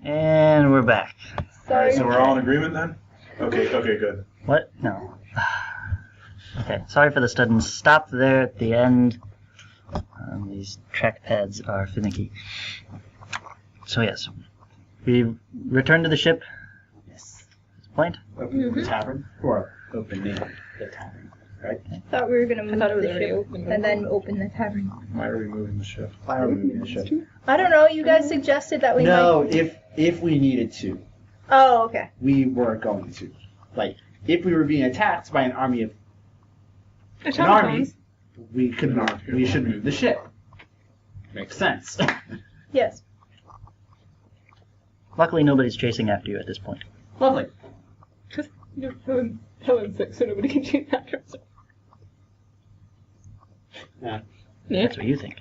And we're back. Alright, so we're all in agreement then? Okay, good. What? No. Okay, sorry for the sudden stop there at the end. These trackpads are finicky. So yes, we return to the ship. Yes. At this point. Open the tavern? Or opening the tavern, right? I thought we were going to move the ship open. and then open the tavern. Why are we moving the ship? Why are we moving the ship? I don't know, you guys suggested that we No, might... if we needed to, Oh, okay. we were going to. Like, if we were being attacked by an army, we should move the ship. Makes sense. Yes. Luckily, nobody's chasing after you at this point. Lovely. Because Helen's sick, so nobody can shoot after us. Yeah. That's what you think.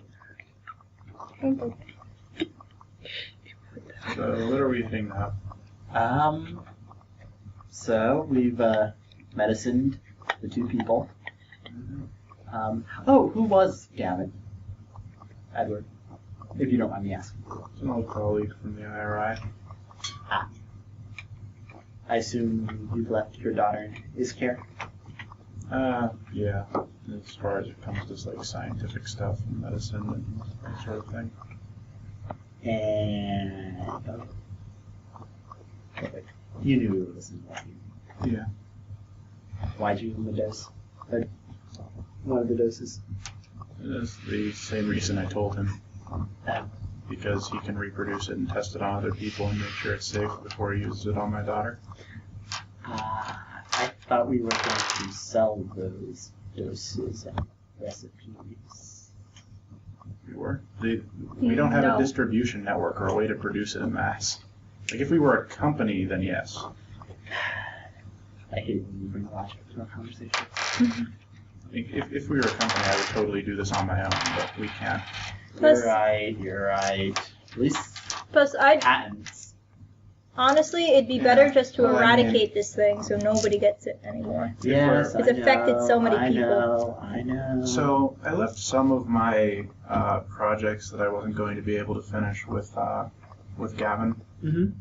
So what are we hitting now? So we've medicined the two people. Who was Gavin? Edward, if you don't mind me asking. It's an old colleague from the IRI. I assume you've left your daughter in his care? Yeah. As far as it comes to like scientific stuff and medicine and that sort of thing. And perfect. You knew we were listening to you. Yeah. Why'd you give him a dose? Or one of the doses? It's the same reason I told him. Because he can reproduce it and test it on other people and make sure it's safe before he uses it on my daughter. I thought we were going to sell those doses and recipes. We were. We don't have a distribution network or a way to produce it in mass. Like if we were a company, then yes. I hate when you bring logic to our conversation. If we were a company, I would totally do this on my own, but we can't. Plus- You're right. At least Plus, patents. honestly, it'd be better just to Well, I mean- eradicate this thing so nobody gets it anymore. Yes, It's affected so many people. I know. So I left some of my projects that I wasn't going to be able to finish with Gavin. Mm-hmm.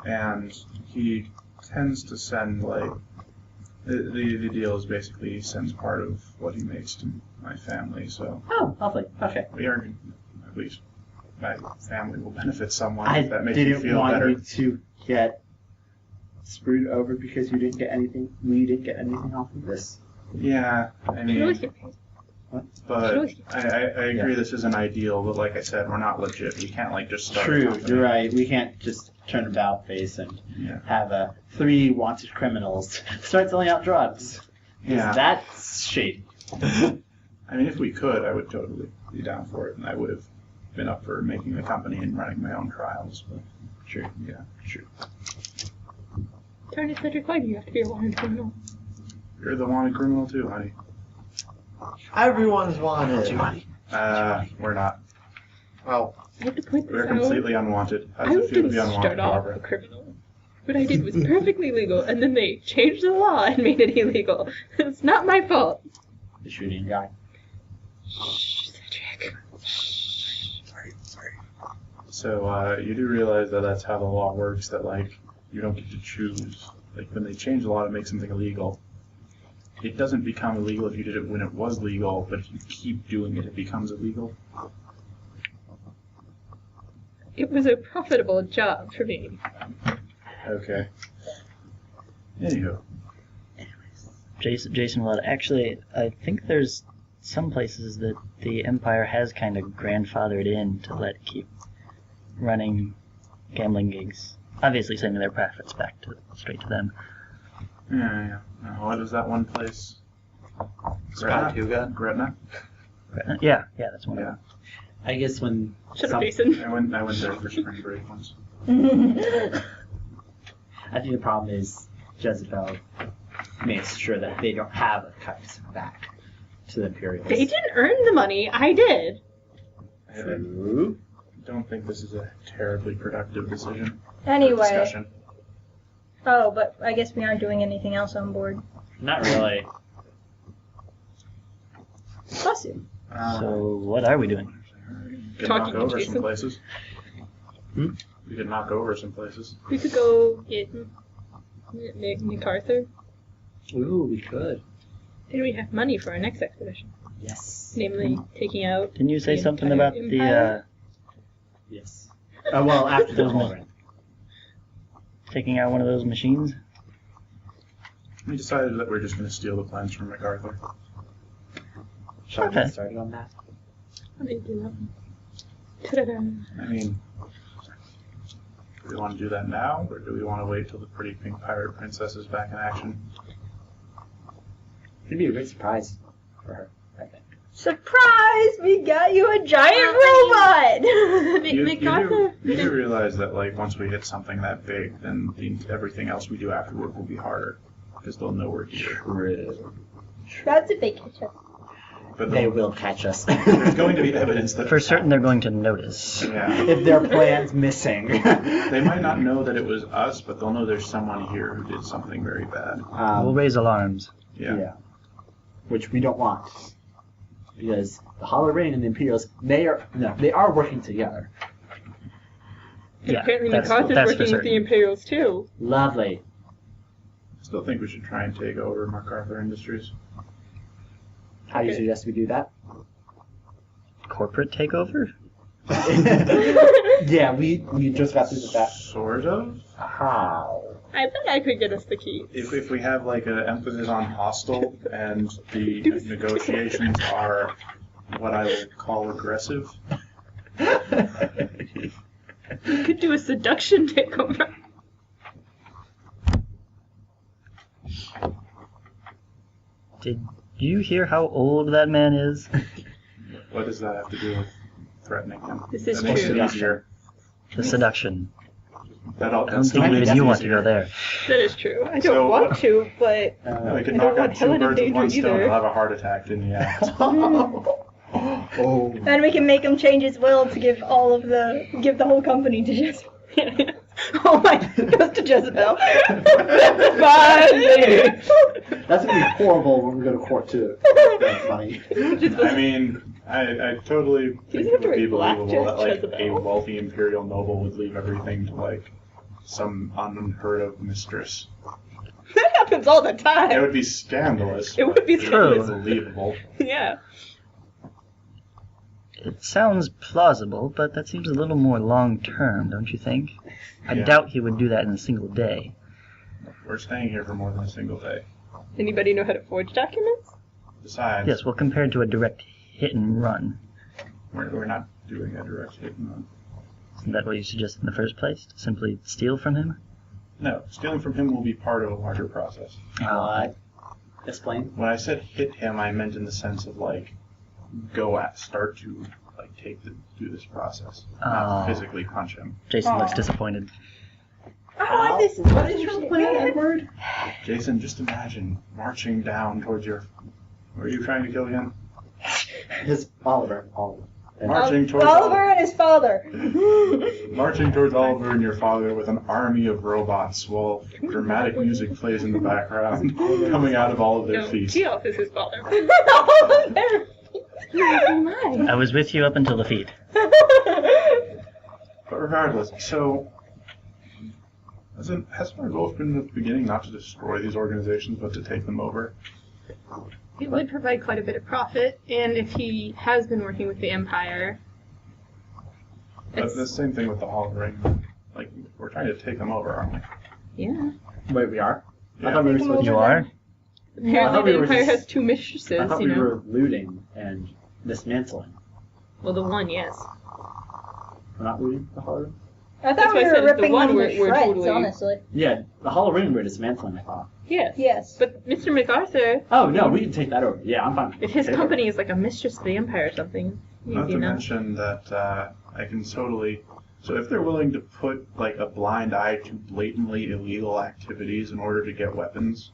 And he tends to send like the deal is basically he sends part of what he makes to my family. So Oh, lovely. Okay. we are at least my family will benefit somewhat. I If that makes you didn't feel want better. you to get screwed over because you didn't get anything. We didn't get anything off of this. Yeah, I You always mean, get paid. but I agree this isn't ideal. But like I said, we're not legit. We can't like just start. a True, company. you're right. We can't just turn about face and Yeah. have 3 wanted criminals start selling out drugs. 'Cause Yeah. That's shady. I mean, if we could, I would totally be down for it, and I would have been up for making the company and running my own trials. But True. yeah, true. Turn it Cedric White, you have to be a wanted criminal. You're the wanted criminal too, honey. Everyone's wanted. We're not. Well, I have to point We're this out. completely unwanted. How I does it feel to didn't be unwanted, start off Barbara? a criminal. What I did was perfectly legal, and then they changed the law and made it illegal. It's not my fault. The shooting guy. Shh, Cedric. Sorry. So you do realize that that's how the law works. That like you don't get to choose. Like when they change the law to make something illegal, it doesn't become illegal if you did it when it was legal. But if you keep doing it, it becomes illegal. It was a profitable job for me. Okay. Anywho. Jason Blood. Actually, I think there's some places that the Empire has kind of grandfathered in to keep running gambling gigs. Obviously, sending their profits back straight to them. Yeah. What is that one place? Spatuga. Gretna? Yeah, that's one. Yeah. I guess when Shut up, Jason. I went there for spring break once. I think the problem is Jezebel makes sure that they don't have a cut back to the Imperials. They didn't earn the money. I did. I True. don't think this is a terribly productive decision. Anyway. Discussion. Oh, but I guess we aren't doing anything else on board. Not really. Bless you. So, what are we doing? Can Talking knock to over some Jason. places. We could knock over some places. We could go get MacArthur. Ooh, we could. Then we have money for our next expedition. Yes. Namely, taking out. Didn't you say the something entire about the empire? Yes. Well, after the Holoran. taking out one of those machines? We decided that we're just going to steal the plans from MacArthur. Shall we Okay. get started on that? How do you do that? Ta-da-da. I mean, do we want to do that now, or do we want to wait till the pretty pink pirate princess is back in action? It'd be a great surprise for her, I think. Surprise! We got you a giant robot! MacArthur. You do realize that, like, once we hit something that big, then everything else we do afterward will be harder, because they'll know we're here. True. That's if they catch us. But They will catch us. there's going to be evidence that For certain, they're going to notice. Yeah. If their plan's missing. They might not know that it was us, but they'll know there's someone here who did something very bad. We'll raise alarms. Yeah. Which we don't want. Because the Hollow Ring and the Imperials, they are working together. Yeah, Apparently that's MacArthur's for working with certain. the Imperials too. Lovely. I still think we should try and take over MacArthur Industries. How do you Okay. suggest we do that? Corporate takeover? Yeah, we just got through with that. Sort of. How? I think I could get us the key. If we have like an emphasis on hostile and the negotiations are what I will call aggressive, We could do a seduction takeover. Did you hear how old that man is? what does that have to do with threatening him? This is that makes true. it easier. The seduction. That all, I don't that's think not even you want to go there. That is true. I don't So- want to, but No, we could I knock don't out want two Helen in birds with one danger stone. either. He'll have a heart attack in the act. Oh. Then we can make him change his will to give the whole company to Jezebel. Oh my, it goes to Jezebel. Finally! That's gonna be horrible when we go to court too. That's funny. I mean, I totally think have it to would be write black believable that like a Jezebel. wealthy imperial noble would leave everything to like some unheard of mistress. That happens all the time. It would be scandalous. It would be but True. believable. Yeah. It sounds plausible, but that seems a little more long-term, don't you think? I Yeah. doubt he would do that in a single day. We're staying here for more than a single day. Anybody know how to forge documents? Besides, Yes, well, compared to a direct hit and run. we're not doing a direct hit and run. Isn't that what you suggested in the first place? To simply steal from him? No, stealing from him will be part of a larger process. Explain. When I said hit him, I meant in the sense of like start to like do this process, not Oh. physically punch him. Jason looks disappointed. Oh, this is What is your plan, Edward? Jason, just imagine marching down towards your. What are you trying to kill again? His Oliver. Marching towards Oliver and his father. Marching towards Oliver and your father with an army of robots while dramatic music plays in the background, coming out of all of their No, feet. Geoff is his father. Oh my. I was with you up until the feet. But regardless, so hasn't our goal been at the beginning not to destroy these organizations but to take them over? It would provide quite a bit of profit, and if he has been working with the Empire, But the same thing with the Hall of Ring. Like, we're trying to take them over, aren't we? yeah. Wait, we are? Yeah. I thought we were supposed You to. are? I Apparently thought we the were Empire just- has two mistresses, I thought you we know. were looting and dismantling. Well, the one, yes. We're not looting the Hollow Ring? I That's thought why we I were said it's the ripping one them we're to shreds, totally- honestly. Yeah, the Hollow Ring we're dismantling, I thought. Yes. Yes. But Mr. MacArthur, Oh, no, we can take that over. Yeah, I'm fine. if his Take it company is like a mistress of the Empire or something, Not you to know. mention that I can totally. So if they're willing to put like a blind eye to blatantly illegal activities in order to get weapons,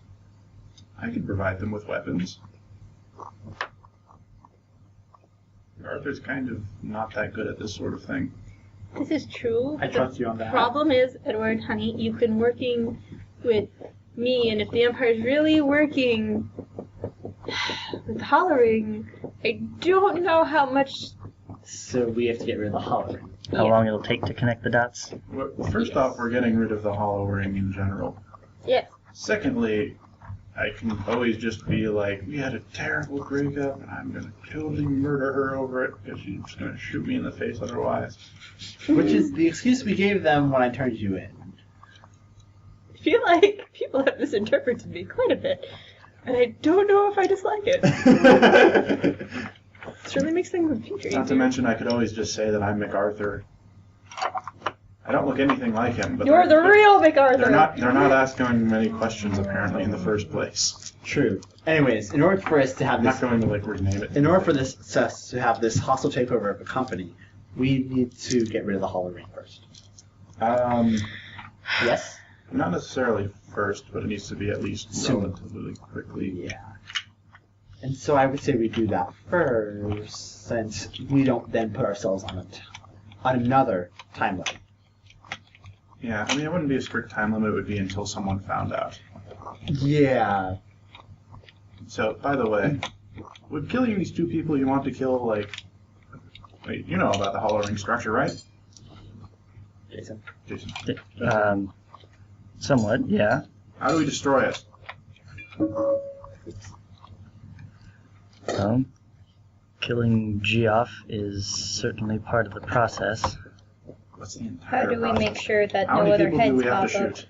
I can provide them with weapons. Arthur's kind of not that good at this sort of thing. This is true. I but trust you on the that. problem is, Edward, honey, you've been working with me, and if the Empire's really working with Hollow Ring, I don't know how much. So we have to get rid of the Hollow Ring. how long it'll take to connect the dots? Well, first off, we're getting rid of the hollow ring in general. Yes. Secondly, I can always just be like, we had a terrible breakup, and I'm going to totally murder her over it because she's just going to shoot me in the face otherwise. Which is the excuse we gave them when I turned you in. I feel like people have misinterpreted me quite a bit, and I don't know if I dislike it. This really makes things in the future Not to mention, I could always just say that I'm MacArthur. I don't look anything like him, but You're the real MacArthur. they're not asking many questions apparently in the first place. True. Anyways, in order for us to have I'm this, not going to like rename it. in order for this to have this hostile takeover of a company, we need to get rid of the hollow ring first. Yes. Not necessarily first, but it needs to be at least Soon. relatively quickly. Yeah. And so I would say we do that first, since we don't then put ourselves on another timeline. Yeah, I mean, it wouldn't be a strict time limit. It would be until someone found out. Yeah. So, by the way, would killing these two people you want to kill, like... Wait, you know about the hollow ring structure, right? Jason. Jason. Somewhat, yeah. How do we destroy it? Killing Geoff is certainly part of the process. What's the entire How do we process? make sure that How no many other people do heads we have pop to up? shoot?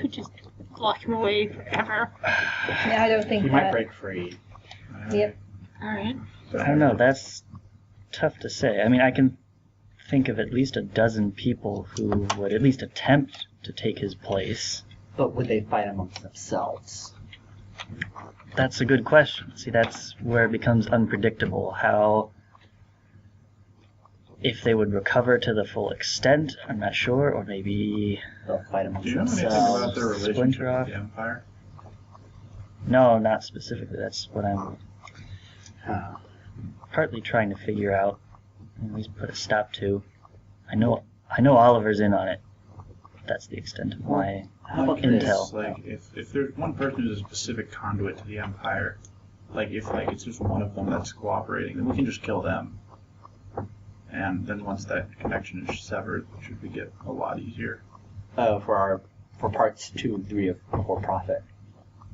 Could just lock him away forever. Yeah, I don't think He might that. break free. Yep. Alright. I don't know, that's tough to say. I mean, I can think of at least a dozen people who would at least attempt to take his place. But would they fight amongst themselves? That's a good question. See, that's where it becomes unpredictable. How... If they would recover to the full extent, I'm not sure, or maybe... They'll fight Do amongst you know anything themselves. about their relationship splinter with off. the Empire? No, not specifically. That's what I'm Huh. partly trying to figure out, and at least put a stop to. I know Oliver's in on it. That's the extent of my How about intel. this? Like, if there's one person who's a specific conduit to the Empire, like, if it's just one of them that's cooperating, then we can just kill them. And then once that connection is severed, it should be get a lot easier. Oh, for parts 2 and 3 of For Profit.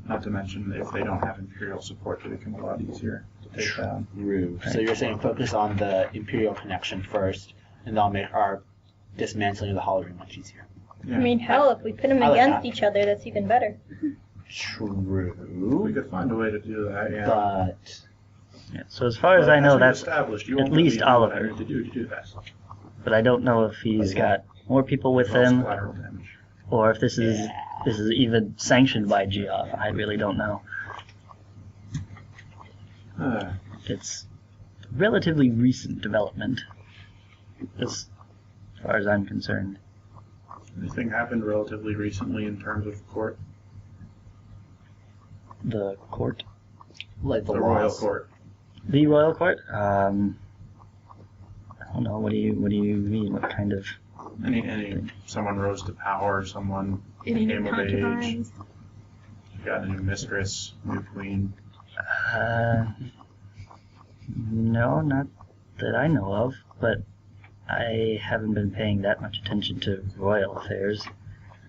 Not to mention, if they don't have Imperial support, it become a lot easier to take down. True. So you're saying focus on the Imperial connection first, and that'll make our dismantling of the hollow ring much easier. Yeah. I mean, hell, if we put them I like against that. each other, that's even better. We True. could find a way to do that, yeah. But Yeah, so as far as I know, we've that's... established. You at won't least be doing what I Oliver. need to do that. But I don't know if he's got more people with Cause him, collateral damage. or if this is even sanctioned by Geoff. I really don't know. It's a relatively recent development, as far as I'm concerned. Anything happened relatively recently in terms of court? The court? like the The royal laws. court. The royal court? I don't know. What do you mean? What kind of? Any someone rose to power, someone Any came of age, concubines? got a new mistress, new queen. No, not that I know of. But I haven't been paying that much attention to royal affairs.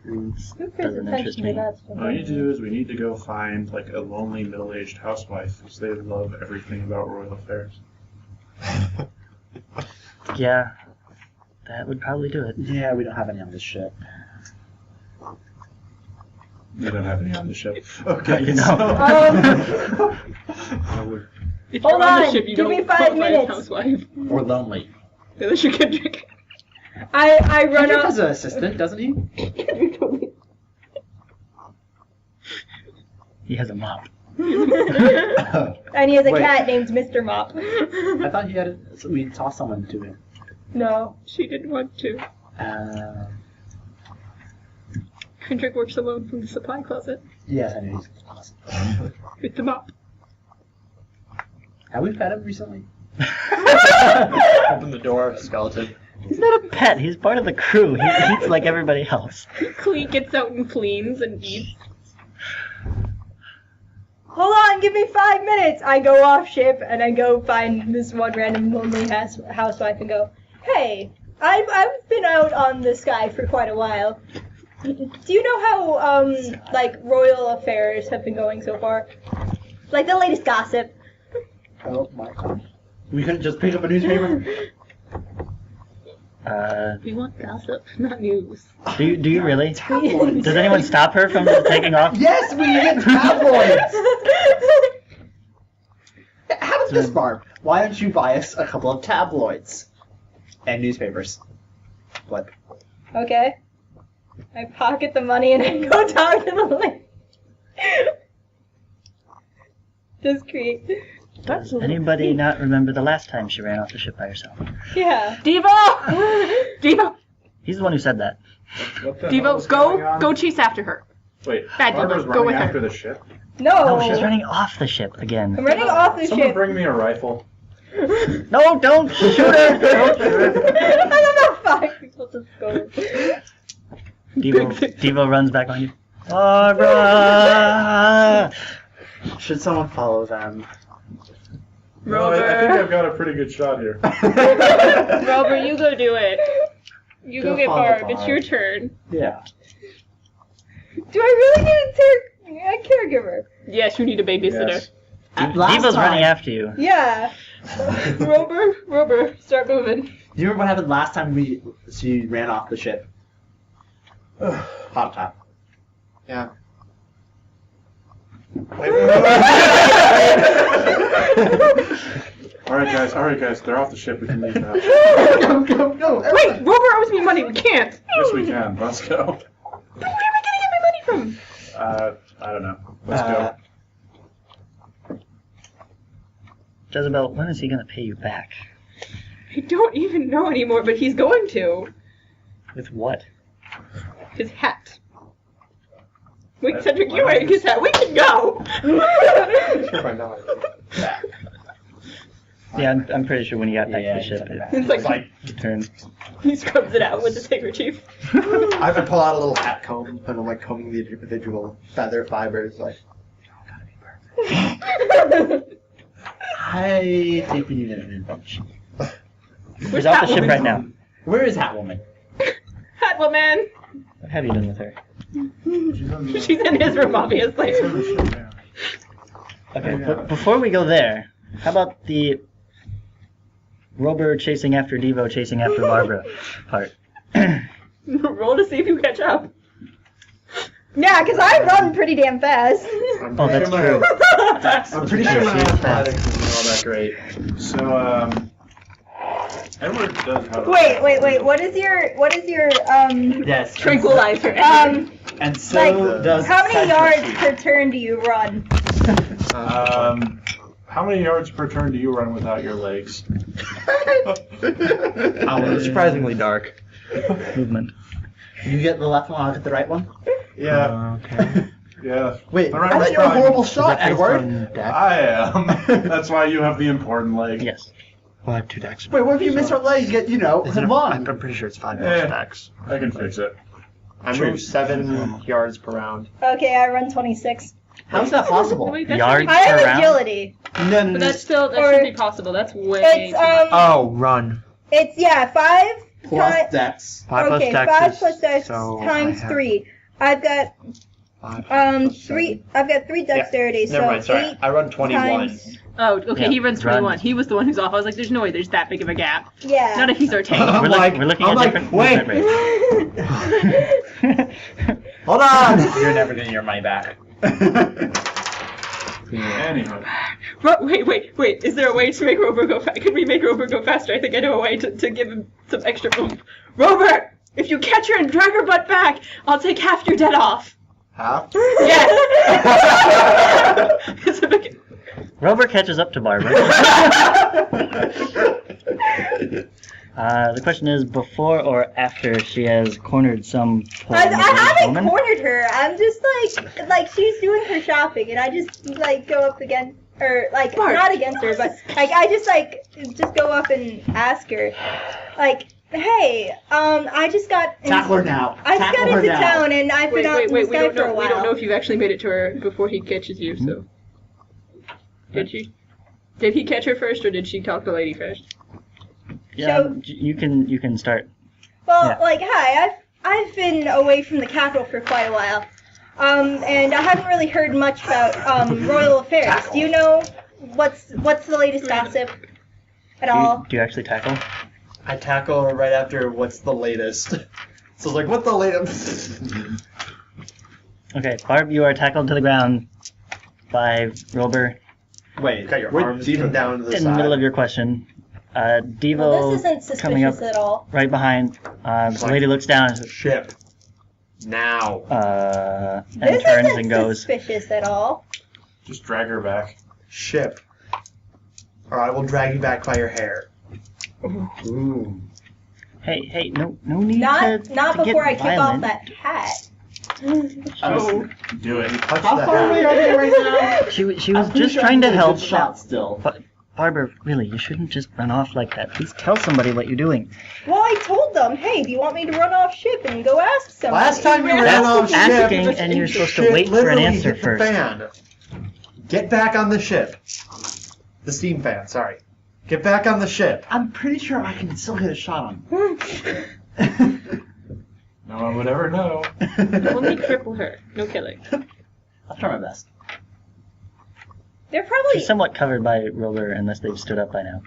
Who pays Doesn't interest attention me. to that stuff? What we need to do is we need to go find like a lonely middle-aged housewife because they love everything about royal affairs. Yeah, that would probably do it. Yeah, we don't have any on this ship. We don't have any on the ship. Okay, You know. so- If Hold you're on the on, ship, you give don't me 5 qualify as minutes. housewife. Or lonely. Unless you're Kendrick. I run Kendrick up. has an assistant, doesn't he? He has a mop. And he has a Wait. cat named Mr. Mop. I thought he had. We saw someone to him. No. She didn't want to. Kendrick works alone from the supply closet Yes, I knew he's awesome. with the mop. Have we fed him recently? Open the door, skeleton. He's not a pet. He's part of the crew. He eats like everybody else. Clee gets out and cleans and eats. hold on, give me 5 minutes. I go off ship and I go find this one random lonely housewife and go, hey, I've been out on the sky for quite a while. Do you know how, like, royal affairs have been going so far? Like, the latest gossip. Oh my god. We couldn't just pick up a newspaper? We want gossip, not news. Do you really? Tabloids. Does anyone stop her from taking off? Yes, we get tabloids! How about this, Barb? Why don't you buy us a couple of tabloids? And newspapers. Flip. Okay. I pocket the money and I go talk to the lady. Just create. Does anybody not remember the last time she ran off the ship by herself? Yeah. Devo! Devo! He's the one who said that. What the hell is Devo, going on? go chase after her. Wait, Bad Barbara's Devo, go with running her. after the ship? No. No, she's running off the ship again. I'm running off the Someone ship. bring me a rifle. No, don't shoot her! Don't shoot her! I don't know, 5 people just go. Devo runs back on you. Barbara! Should someone follow them? No, I think I've got a pretty good shot here. Robert, you go do it. You go Go get follow Barb. Barb. It's your turn. Yeah. Do I really need a caregiver? Yes, you need a babysitter. Yes. Devo's running after you. Yeah. Robert, start moving. Do you remember what happened last time she ran off the ship? Hot top. Yeah. Alright guys, they're off the ship, we can leave now. Go! Wait, Robert owes me money. We can't. Yes we can, let's go. Where am I gonna get my money from? I don't know. Let's go. Jezebel, when is he going to pay you back? I don't even know anymore, but he's going to. With what? His hat. Wait, Cedric, you're wearing his hat. We can go. Sure, I know. Yeah, I'm pretty sure when he got back Yeah, to the ship, It's like it turned. he scrubs it out with his handkerchief. I would pull out a little hat comb and I'm like combing the individual feather fibers. Like, I think we need an advantage. He's off the ship right now. Where is Hatwoman? Hat woman. What have you done with her? She's in his room, obviously. Okay, but before we go there, how about the Rober chasing after Devo, chasing after Barbara part? Roll to see if you catch up. Yeah, because I run pretty damn fast. Oh, that's true. I'm pretty sure my She's athletics isn't all that great. So, Edward does have Wait. What is your Yes. Tranquilizer. And so like, does how many Cedric. yards per turn do you run? How many yards per turn do you run without your legs? Surprisingly dark. Movement. You get the left one, I'll get the right one. Yeah. Okay. Yeah. Wait, All right, I let's thought you were a try. horrible shot, Edward. I am. That's why you have the important leg. Yes. Well, I have 2 decks. Wait, what if you miss her leg? Get come on. I'm pretty sure it's 5 Eh. stacks. I can fix it. I move 7 yards per round. Okay, I run 26. How's that possible? Wait, that Yards should I have per round? agility. No, but that's still, that Or- should be possible. That's way It's too much. Oh, run. it's 5 plus times. dex. 5 Okay, plus dex 5 is- plus dex so times I have 3. I've got 5 plus 3. I've got 3 dexterity, Never so mind, sorry. 8 I run 21. times. Oh, okay, Yeah, he runs run. 21. He was the one who's off. I was like, there's no way there's that big of a gap. Yeah. Not if he's our tank. I'm We're like- looking I'm at like, different wait. movement rates. Hold on! You're never getting your money back. Anyway. Wait. Is there a way to make Rover go faster? Could we make Rover go faster? I think I know a way to give him some extra oomph. Rover! If you catch her and drag her butt back, I'll take half your debt off. Half? Yes! It's a big... Rover catches up to Barbara. The question is before or after she has cornered some poor I middle-aged haven't woman? cornered her. I'm just like she's doing her shopping, and I just like go up against, or like Bart. not against her, but like I just go up and ask her, like, hey, I just got Tackle her now. I just got Tackle her into now. town, and I've been out in the We sky don't for a know. while. We don't know if you've actually made it to her before he catches you. So Did she? Did he catch her first, or did she talk to Lady first? Yeah, So- you can start. Well, Yeah. like, hi, I've been away from the capital for quite a while, and I haven't really heard much about royal affairs. Do you know what's the latest gossip at all? Do you actually tackle? I tackle her right after what's the latest. So it's like, what's the latest? Okay, Barb, you are tackled to the ground by Rober Wait, Got your we're arms even put- down to the in side. the middle of your question. Devo Well, this isn't coming up suspicious at all. right behind. The lady looks down Ship. Now. and This turns isn't and goes. suspicious at all. Just drag her back. Ship. Or I will drag you back by your hair. Ooh. Hey, no need Not to not to before I get kick violent. off that hat. Oh. Do it. Touch How the far away hat. are they right now? She was I'm pretty just sure I trying can to get a help. good shot still. But Barbara, really, you shouldn't just run off like that. Please tell somebody what you're doing. Well, I told them, hey, do you want me to run off ship and go ask somebody? Last time you ran That's off asking, ship, and you're supposed to shit wait for an literally answer hit the first. fan. Get back on the ship. The steam fan, sorry. Get back on the ship. I'm pretty sure I can still hit a shot on him. No one would ever know. Only cripple her. No killing. I'll try my best. They're probably She's somewhat covered by Roller unless they've stood up by now.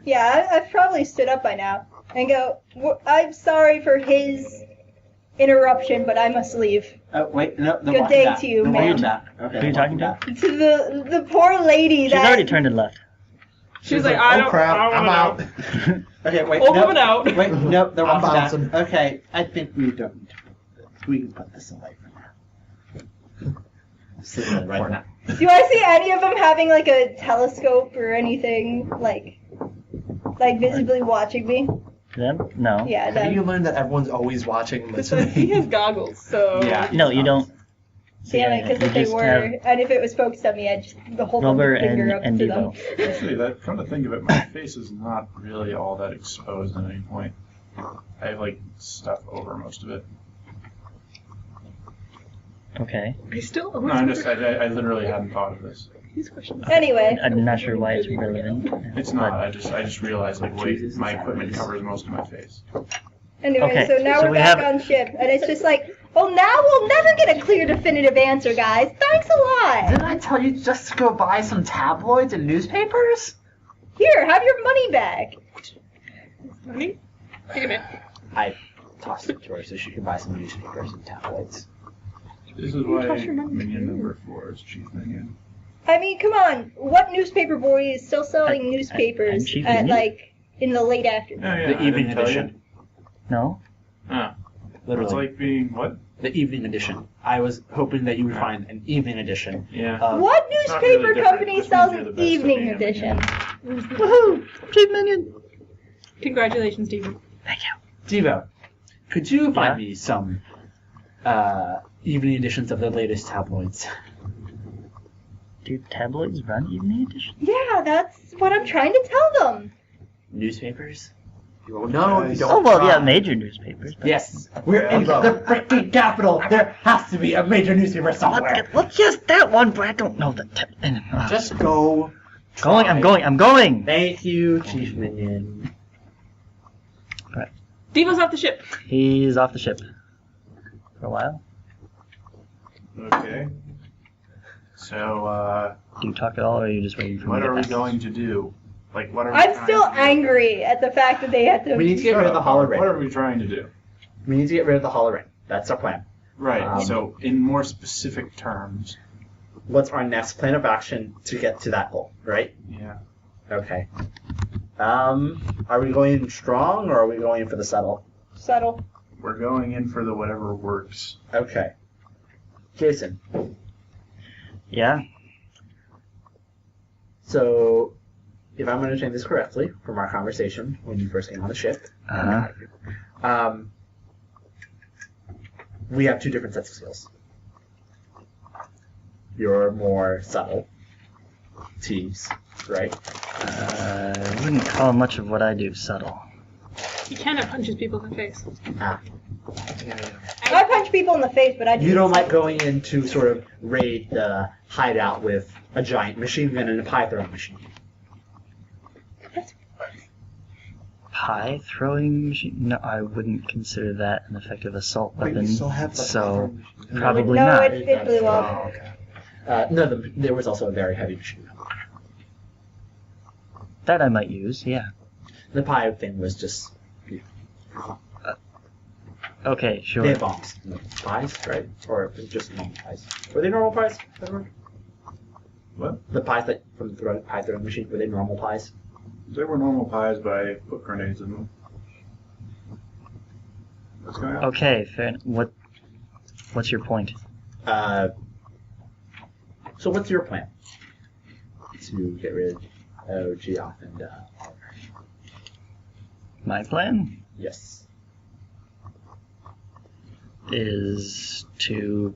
yeah. I've probably stood up by now and go. I'm sorry for his interruption, but I must leave. Oh wait, no. they're Good walking day back. to you, They're ma'am. walking back. Okay. Who are you talking to? walking back. To the poor lady She's that already turned and left. She was like, I oh don't. crap, I don't I'm wanna out. know. Okay, wait. Over no, and out. Wait, no, they're I'm walking bouncing. back. Okay, I think we don't need to. We can put this away for now. Sit there right now. Do I see any of them having like a telescope or anything like visibly watching me? Them? No. Yeah, How do you them. learn that everyone's always watching and He listening? has goggles, so. Yeah. No, you don't. Damn it, because You if they just were, have and if it was focused on me, I'd just hold my Robert finger up and to them. Devo. Actually, come to think of it, my face is not really all that exposed at any point. I have like stuff over most of it. Okay. I still. No, I literally hadn't thought of this. These questions. Anyway, I'm not sure why it's relevant. It's not. I just realized like wait, my equipment covers most of my face. anyway, Okay, so now so we're we back have- on ship, and it's just like, well, now we'll never get a clear, definitive answer, guys. Thanks a lot. Didn't I tell you just to go buy some tabloids and newspapers? Here, have your money back. Money? Take a minute. I tossed it to her so she could buy some newspapers and tabloids. This is why toss your money minion too. number 4 is chief minion. I mean, come on. What newspaper boy is still selling I'm newspapers Chief at Minion? like in the late afternoon? Yeah, yeah. The I evening didn't tell you. edition. No? Ah, Literally. it's like being what? The evening edition. I was hoping that you would find an evening edition. Yeah. What It's not newspaper really different, company it just sells means you're an the best at evening being a edition? minion. Woohoo! Chief Minion! Congratulations, Steven. Thank you. Devo, could you find Yeah? me some evening editions of the latest tabloids? Do tabloids run evening edition? Yeah, that's what I'm trying to tell them. Newspapers? You won't know if you don't Oh, well, yeah, try. major newspapers. But Yes. We're in Yeah. the freaking capital. There has to be a major newspaper somewhere. Let's just that one, but I don't know the Just go. Going, I'm going! Thank you, Chief Minion. Devo's off the ship. He's off the ship. For a while. Okay. So, Do you talk at all, or are you just waiting for me what to are we pass? going to do? Like, what are we I'm trying still to do? angry at the fact that they had to. We need to get Shut rid of the up, Howard. What hologram. are we trying to do? We need to get rid of the hologram. That's our plan. Right. So, in more specific terms. What's our next plan of action to get to that goal, right? Yeah. Okay. Are we going strong or are we going for the subtle? Subtle. We're going in for the whatever works. Okay. Jason, Yeah? so if I'm understanding this correctly from our conversation when you first came on the ship, Uh-huh. we have two different sets of skills. You're more subtle. Tease, right? I wouldn't call much of what I do subtle. He cannot punches people in the face. I punch people in the face, but I You don't like going in to sort of raid the hideout with a giant machine gun and a pie throwing machine. Pie throwing machine? No, I wouldn't consider that an effective assault Wait, we weapon. still have the So machine. probably no, not. it blew up. Oh, okay. No, there was also a very heavy machine gun. That I might use. Yeah. The pie thing was just Okay, sure. they had bombs. No, pies, right? Or just normal pies? Were they normal pies? What? The pies that from the pie throwing machine, were they normal pies? They were normal pies, but I put grenades in them. What's going on? Okay, fair. What's your point? So what's your plan? To get rid of Geoff and My plan yes. is to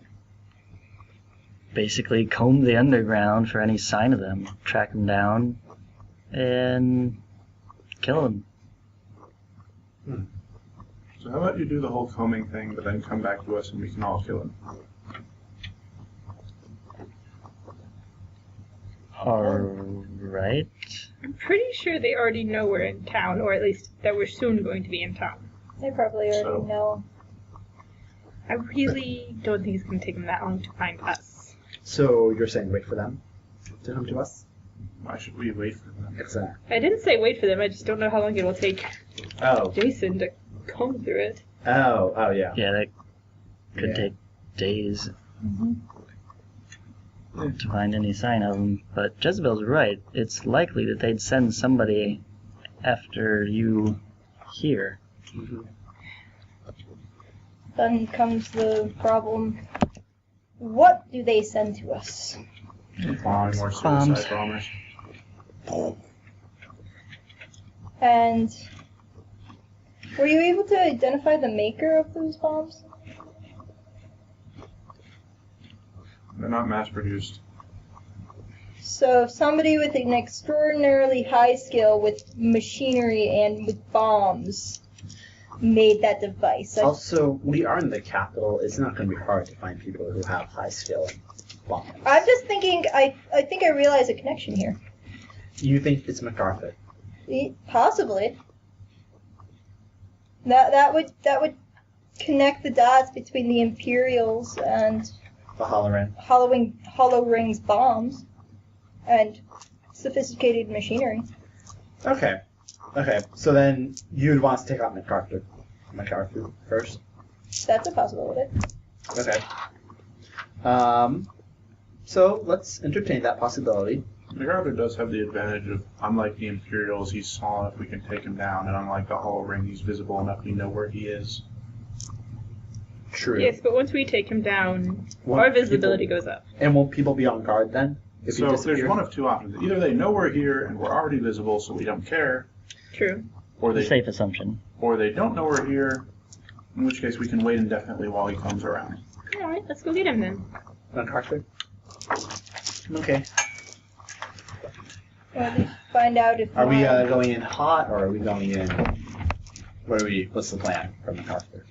basically comb the underground for any sign of them, track them down, and kill them. So how about you do the whole combing thing, but then come back to us and we can all kill him? Alright. I'm pretty sure they already know we're in town, or at least that we're soon going to be in town. They probably already So- know. I really don't think it's going to take them that long to find us. So you're saying wait for them to come to us? Why should we wait for them? Excellent. I didn't say wait for them, I just don't know how long it will take Oh. Jason to comb through it. Oh yeah. Yeah, that could Yeah. take days to find any sign of them. But Jezebel's right. It's likely that they'd send somebody after you here. Mhm. Then comes the problem. What do they send to us? Probably more suicide Bombs. bombers. And were you able to identify the maker of those bombs? They're not mass produced. So somebody with an extraordinarily high skill with machinery and with bombs made that device. Also, we are in the capital. It's not going to be hard to find people who have high skill in bombs. I'm just thinking, I think I realize a connection here. You think it's MacArthur? Possibly. That would connect the dots between the Imperials and The Holloran. Hollow Rings bombs and sophisticated machinery. Okay. So then you'd want to take out MacArthur first. That's a possibility. Okay. So let's entertain that possibility. MacArthur does have the advantage of, unlike the Imperials, he's small enough we can take him down, and unlike the Hollow Ring, he's visible enough we know where he is. True. Yes, but once we take him down, Won't our visibility goes up. And won't people be on guard then? If he So disappears? there's one of two options. Either they know we're here and we're already visible, so we don't care, True. or they Safe assumption. don't know we're here, in which case we can wait indefinitely while he comes around. Alright, let's go get him then. MacArthur? Okay. Or to find out if Are we my- going in hot or are we going in? What's the plan for MacArthur?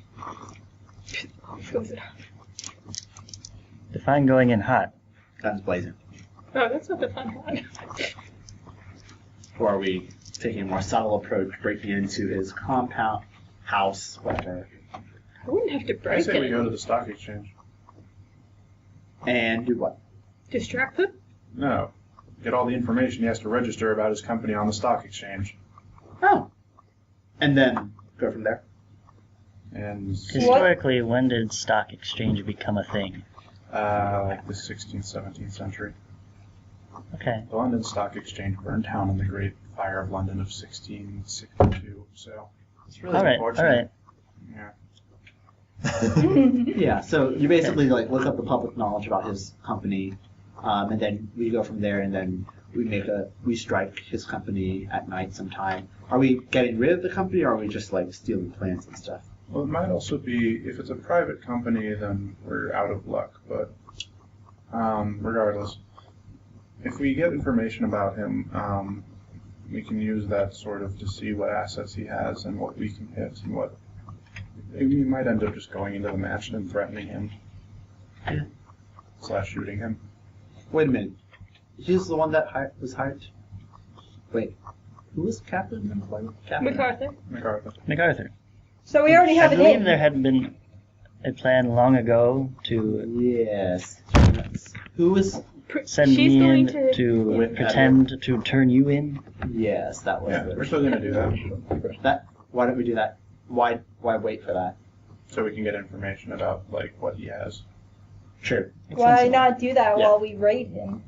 Goes it. Define going in hot. Guns blazing. Oh, that's not the fun one. Or are we taking a more subtle approach, breaking into his compound, house, whatever, I wouldn't have to I break say we go it. to the stock exchange. and do what? Distract him? No. Get all the information he has to register about his company on the stock exchange. Oh. And then go from there. And Historically, when did stock exchange become a thing? like the 16th, 17th century. Okay. The London Stock Exchange burned down in the Great Fire of London of 1662. So it's really Alright, unfortunate. alright. Yeah. Yeah, so you basically like look up the public knowledge about his company, and then we go from there, and then we strike his company at night sometime. Are we getting rid of the company, or are we just like stealing plants and stuff? Well, it might also be, if it's a private company, then we're out of luck. But regardless, if we get information about him, we can use that sort of to see what assets he has and what we can hit and what. We might end up just going into the mansion and threatening him. / shooting him. Wait a minute. He's the one that was hired. Wait, who was captain? MacArthur. MacArthur. So we already have I it believe in. there had been a plan long ago to Yes. Who was? send She's me going in to- pretend to turn you in. Yes, that was. Yeah, we're still gonna do that, That. Why don't we do that? Why wait for that? so we can get information about like what he has. Sure. Why not do that Yeah. while we rate him?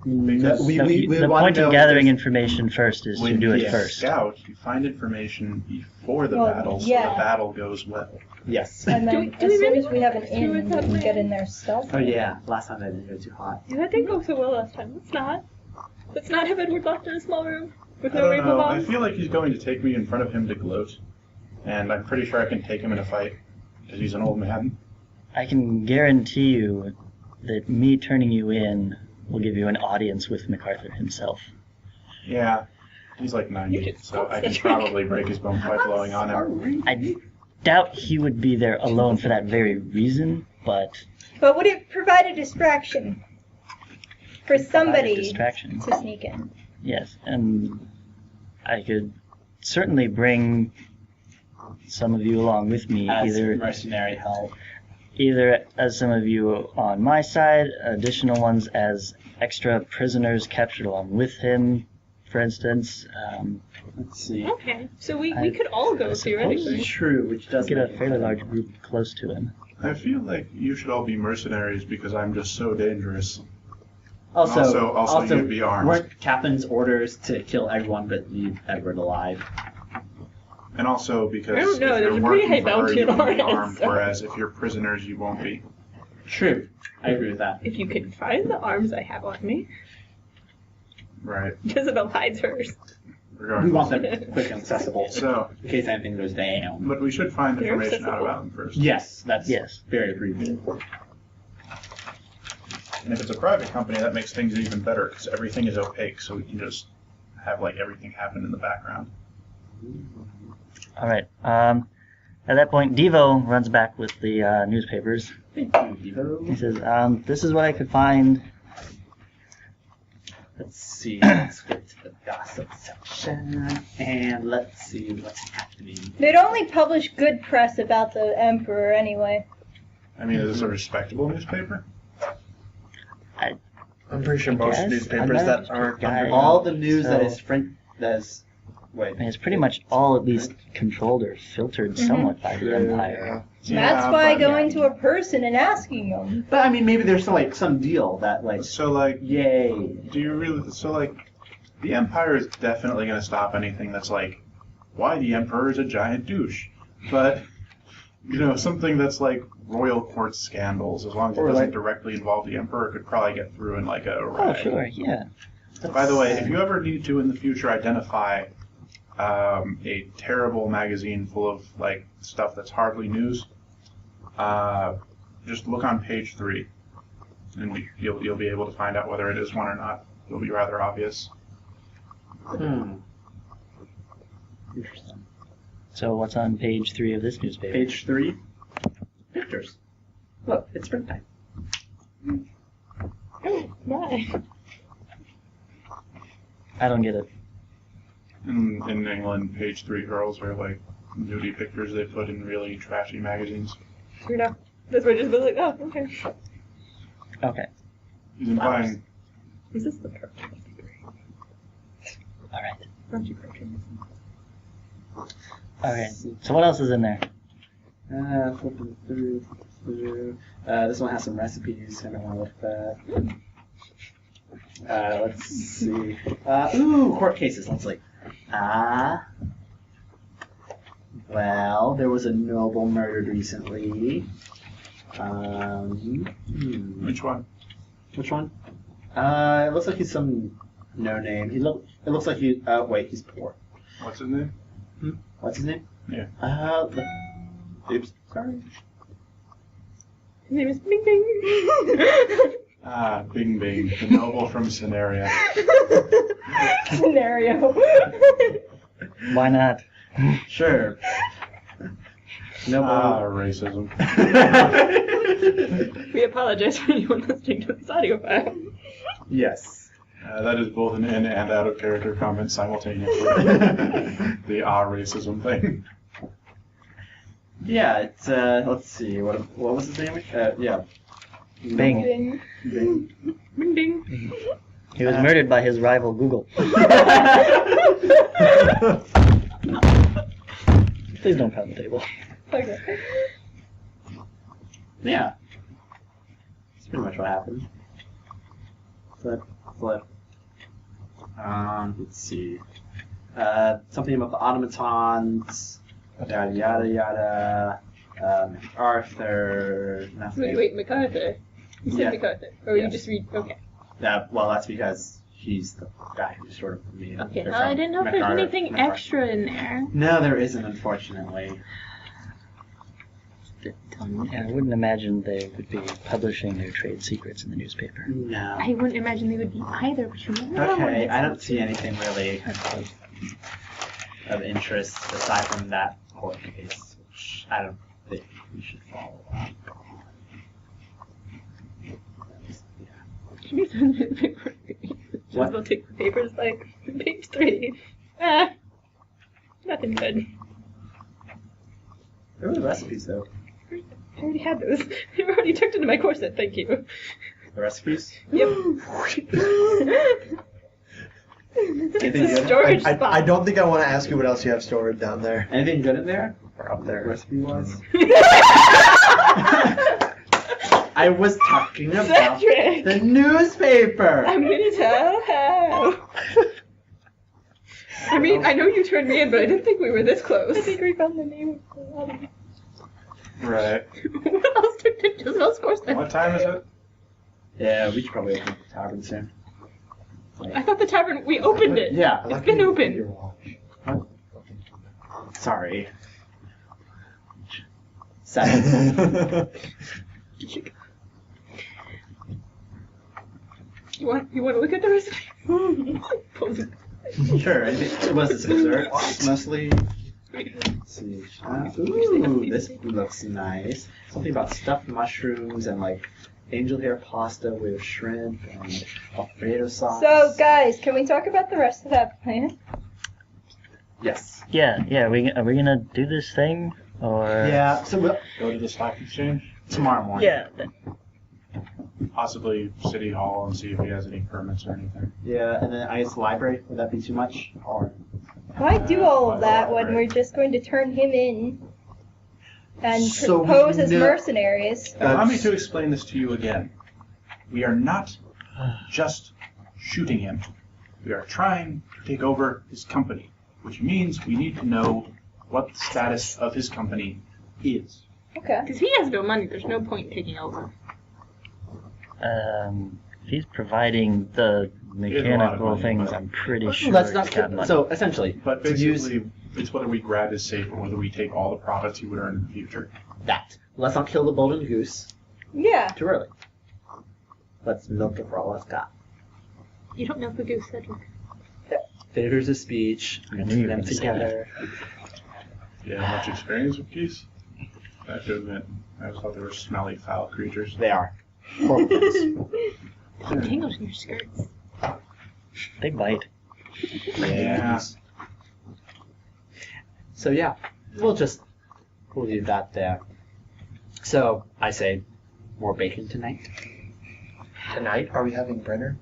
Because we No, the wanna point know of if gathering there's- information first is to When do you it first. scout, you find information before the Well, battle, so yeah. the battle goes well. Yes. And then Do we as soon really as we have an do in, it we that can way? get in their stuff. Oh yeah. Last time that didn't go too hot. Yeah, that didn't go so well last time. Let's not. Let's not have Edward locked in a small room with I no don't rainbow know. I bombs. feel like he's going to take me in front of him to gloat, and I'm pretty sure I can take him in a fight because he's an old man. I can guarantee you that me turning you in will give you an audience with MacArthur himself. Yeah, he's like 90, You just so I can Cedric. probably break his bone by blowing on him. I doubt he would be there alone for that very reason, but But would it provide a distraction for provide a somebody distraction. to sneak in? Yes, and I could certainly bring some of you along with me, As either mercenary help. as some of you on my side, additional ones as extra prisoners captured along with him, for instance. Let's see. Okay, so we I- could all go I suppose. theoretically. True, which does Get a make fairly it- large group close to him. I feel like you should all be mercenaries because I'm just so dangerous. Also, you'd be armed. weren't Captain's orders to kill everyone but leave Edward alive? And also because I don't know, if there's you're a pretty working high for her, bounty you on will be our heads, armed, so- whereas if you're prisoners, you won't be. True. I agree with that. If you could find the arms I have on me, Right. Jezebel hides hers. Regardless. We want them quick and accessible So, in case anything goes down. but we should find They're information out accessible. about them first. Yes, that's Yes. very appreciated. And if it's a private company, that makes things even better because everything is opaque, so we can just have like everything happen in the background. All right. At that point, Devo runs back with the newspapers. He says, "This is what I could find." Let's see. Let's get to the gossip section and let's see what's happening. They'd only publish good press about the Emperor anyway. I mean, is this a respectable newspaper? I'm pretty sure most Yes, newspapers I'm not that a aren't guy. under All the news that So- is wait. I mean, it's pretty much all at least controlled or filtered somewhat by the Empire. That's Yeah, why but- going to a person and asking them. But I mean, maybe there's some deal that like, So like, yay. do you really? So like, the Empire is definitely going to stop anything that's like, why the Emperor is a giant douche. But you know, something that's like royal court scandals, as long as it Or doesn't like- directly involve the Emperor, could probably get through in like a Oh, rag. sure, yeah. By the way, if you ever need to in the future identify a terrible magazine full of like stuff that's hardly news, just look on page 3, and you'll be able to find out whether it is one or not. It'll be rather obvious. Interesting. So what's on page 3 of this newspaper? Page 3. Pictures. Look, it's springtime. Oh, why? I don't get it. In England, page 3 girls are like nudie pictures they put in really trashy magazines. Sure enough. That's why Jezebel's like, oh, okay. Okay. He's implying Is this the part? All right. Aren't you approaching this? Okay. So what else is in there? Flipping through. This one has some recipes. I don't want to look at that. Let's see. Ooh, court cases. Let's see. Well, there was a noble murdered recently. which one? Which one? It looks like he's some no name. It looks like he. Wait, he's poor. What's his name? What's his name? Yeah. Oops. Sorry. His name is Bing Bing. Bing Bing, the noble from Scenaria. Scenario. Why not? Sure. Noble. Racism. We apologize for anyone listening to this audio file. Yes. That is both an in and out of character comment simultaneously. The racism thing. Yeah, it's let's see, what was his name? Yeah. Bing. Bing. Bing. Ding ding. He was murdered by his rival Google. Please don't pound the table. Okay. Yeah. That's pretty much what happened. Flip. Let's see. Something about the automatons. Yada yada yada. Arthur. Nothing. Wait, MacArthur. You said Yeah. MacArthur. Or you Yes. just read. Okay. Well, that's because he's the guy who sort of made. Okay. they're I from didn't know if there's MacArthur- anything MacArthur. extra in there. No, there isn't, unfortunately. Yeah, I wouldn't imagine they would be publishing their trade secrets in the newspaper. No. I wouldn't imagine they would be either, but you never know. Okay, I don't see anything really of interest aside from that court case, which I don't think we should follow up. Can you send me the paper? What? I'll take the papers, like, page 3. Nothing good. There were the recipes, though. I already had those. They were already tucked into my corset, thank you. The recipes? Yep. Anything It's a good? storage I spot. don't think I want to ask you what else you have stored down there. Anything good in there? Or up there. Recipe-wise? I was talking about Cedric! the newspaper! I'm gonna tell how. I mean, I know you turned me in, but I didn't think we were this close. I think we found the name of the album. Right. What else did Jezebel's corset? What time is it? Yeah, we should probably open the tavern soon. I thought the tavern, we opened it. Yeah, It's been open. Your watch. sorry. 7. You want to look at the recipe? Pull it. Sure, it was this dessert, mostly. Let's see. Ooh, this looks nice. Something about stuffed mushrooms and like angel hair pasta with shrimp and Alfredo sauce. So, guys, can we talk about the rest of that plan? Yes. Yeah. Are we gonna do this thing or? Yeah. So we'll, Go to the stock exchange, tomorrow morning. Yeah. possibly City Hall, and see if he has any permits or anything. Yeah, and then I guess the library. Would that be too much? Or Why do all of that when we're just going to turn him in and So we pose as know- mercenaries? Allow me to explain this to you again. We are not just shooting him. We are trying to take over his company, which means we need to know what the status of his company is. Okay. Because he has no money, there's no point in taking over. If he's providing the He has a lot of mechanical money, things, but- I'm pretty sure let's he's not. got money. So essentially, But to use basically, it's whether we grab his safe or whether we take all the profits he would earn in the future. that. Let's not kill the golden goose Yeah. too early. Let's milk it for all it's got. You don't know the goose, Cedric. Figures of speech. I knew you were Them gonna say together. You have much experience with geese? I have to admit, I always thought they were smelly, foul creatures. They are. Horrible things. They get tangled in your skirts. They bite. Yeah. So yeah, we'll leave that there. So I say, more bacon tonight. Tonight, are we having Brenner?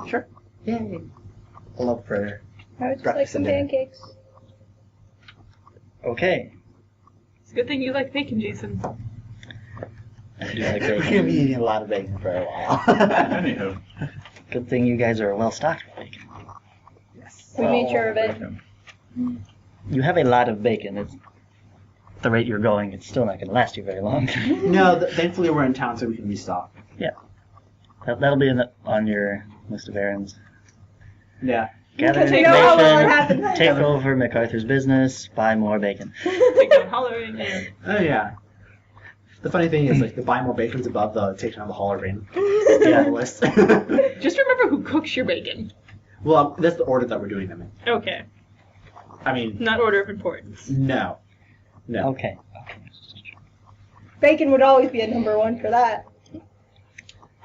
Sure. Yay. I love Brenner. I would just like Breakfast some and dinner. pancakes. Okay. It's a good thing you like bacon, Jason. I do like We're bacon. gonna be eating a lot of bacon for a while. Anywho. Good thing you guys are well stocked with bacon. Yes. We made sure of it. You have a lot of bacon. It's the rate you're going. It's still not going to last you very long. No, thankfully we're in town, so we can restock. That'll be on your list of errands. Yeah. Gather Because we know how well it information, happened. take over MacArthur's business, buy more bacon. Take down hollering. Oh yeah. The funny thing is, like, the buy more bacon's above the take down the holler ring Yeah. list. Just remember who cooks your bacon. Well, that's the order that we're doing them in. Okay. I mean, Not order of importance. no. No. Okay. Bacon would always be a number one for that.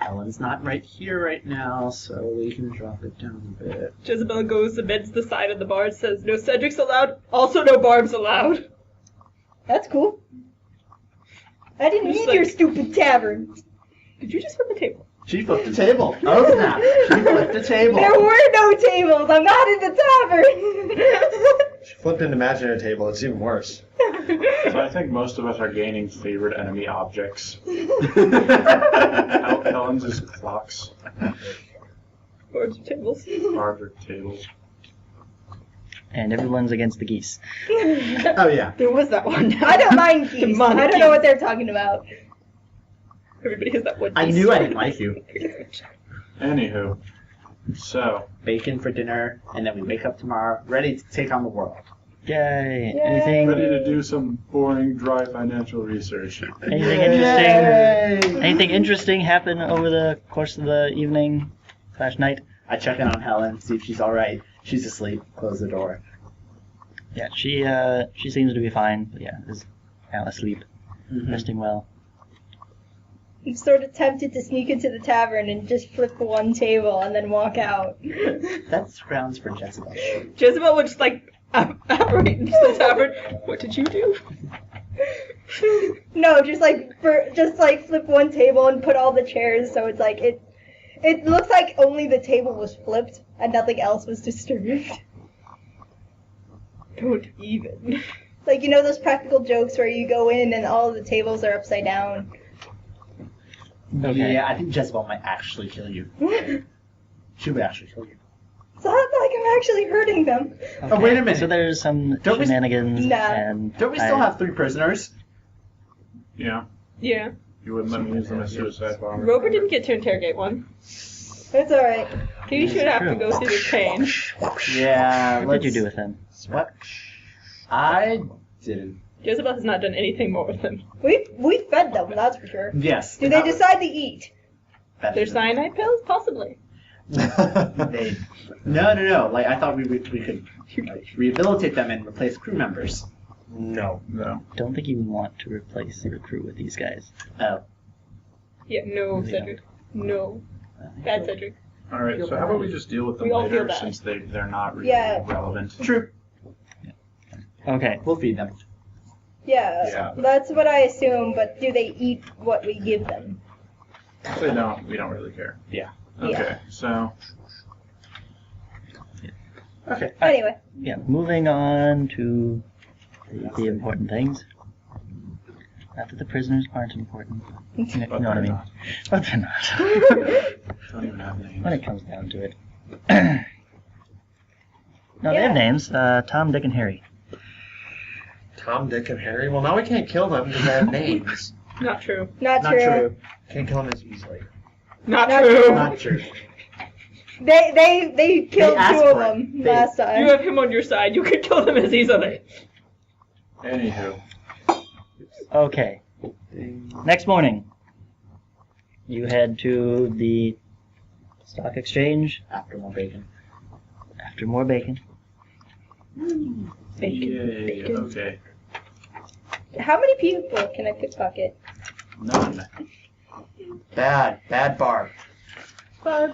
Helen's not right here right now, so we can drop it down a bit. Jezebel goes amidst the side of the bar and says, "No Cedrics allowed, also no Barbs allowed." That's cool. I didn't Just need like- your stupid tavern. Did you just flip the table? She flipped the table. Oh snap! She flipped the table. There were no tables. I'm not in the tavern. She flipped an imaginary table. It's even worse. So I think most of us are gaining favorite enemy objects. Helen's is clocks. Barbs or tables? Barbs or tables. And everyone's against the geese. Oh yeah. There was that one. I don't mind geese. Demonic I don't know what they're talking about. Everybody has that one. I piece. knew I didn't like you. Anywho, so Bacon for dinner, and then we wake up tomorrow, ready to take on the world. Yay! Yay. Anything? ready to do some boring, dry financial research. Anything interesting? Anything interesting happen over the course of the evening / night? I check in on Helen, see if she's all right. She's asleep. Close the door. Yeah, she seems to be fine. But yeah, is now asleep, resting well. I'm sort of tempted to sneak into the tavern and just flip one table and then walk out. That's grounds for Jezebel. Jezebel would just like apparate into the tavern. What did you do? No, just like flip one table and put all the chairs so it's like it looks like only the table was flipped and nothing else was disturbed. Don't even. Like, you know those practical jokes where you go in and all of the tables are upside down? Okay. Yeah, I think Jezebel might actually kill you. She would actually kill you. It's not like I'm actually hurting them. Oh, wait a minute. So there's some Don't we- shenanigans Nah. and Don't we still have 3 prisoners? Yeah, Yeah. you wouldn't let me use them as suicide bombers. Rover didn't get to interrogate one. It's alright. He should have to go through the pain. Yeah. What did you do with them? What? I didn't. Jezebel has not done anything more with him. We fed them, that's for sure. Yes. Do they decide to eat? Their cyanide pills? Possibly. They, no. Like I thought we could like, rehabilitate them and replace crew members. No. No. Don't think you want to replace your crew with these guys. Oh. Yeah, no, Yeah. Cedric. No. Bad Cedric. Alright, so how about we just deal with them We all feel later bad. since they're not really Yeah. relevant. True. Okay. We'll feed them. Yeah, Yeah. that's what I assume, but do they eat what we give them? If they don't, we don't really care. Yeah. Okay, Yeah. so Okay. Anyway, Yeah, moving on to the important things. Not that the prisoners aren't important. You know but what I they're mean? not. But they're not. Don't even have names. When it comes down to it. No, they Yeah. have names. Tom, Dick, and Harry. Tom, Dick, and Harry. Well, now we can't kill them because they have names. Not true. not Not true. true. Can't kill them as easily. Not Not true. true. Not true. They killed asked 2 of for it. them They- last time. You have him on your side. You could kill them as easily. Anywho, Okay. Next morning, you head to the stock exchange After more bacon. after more bacon. yay, okay. How many people can I pickpocket? None. Bad Barb. Barb,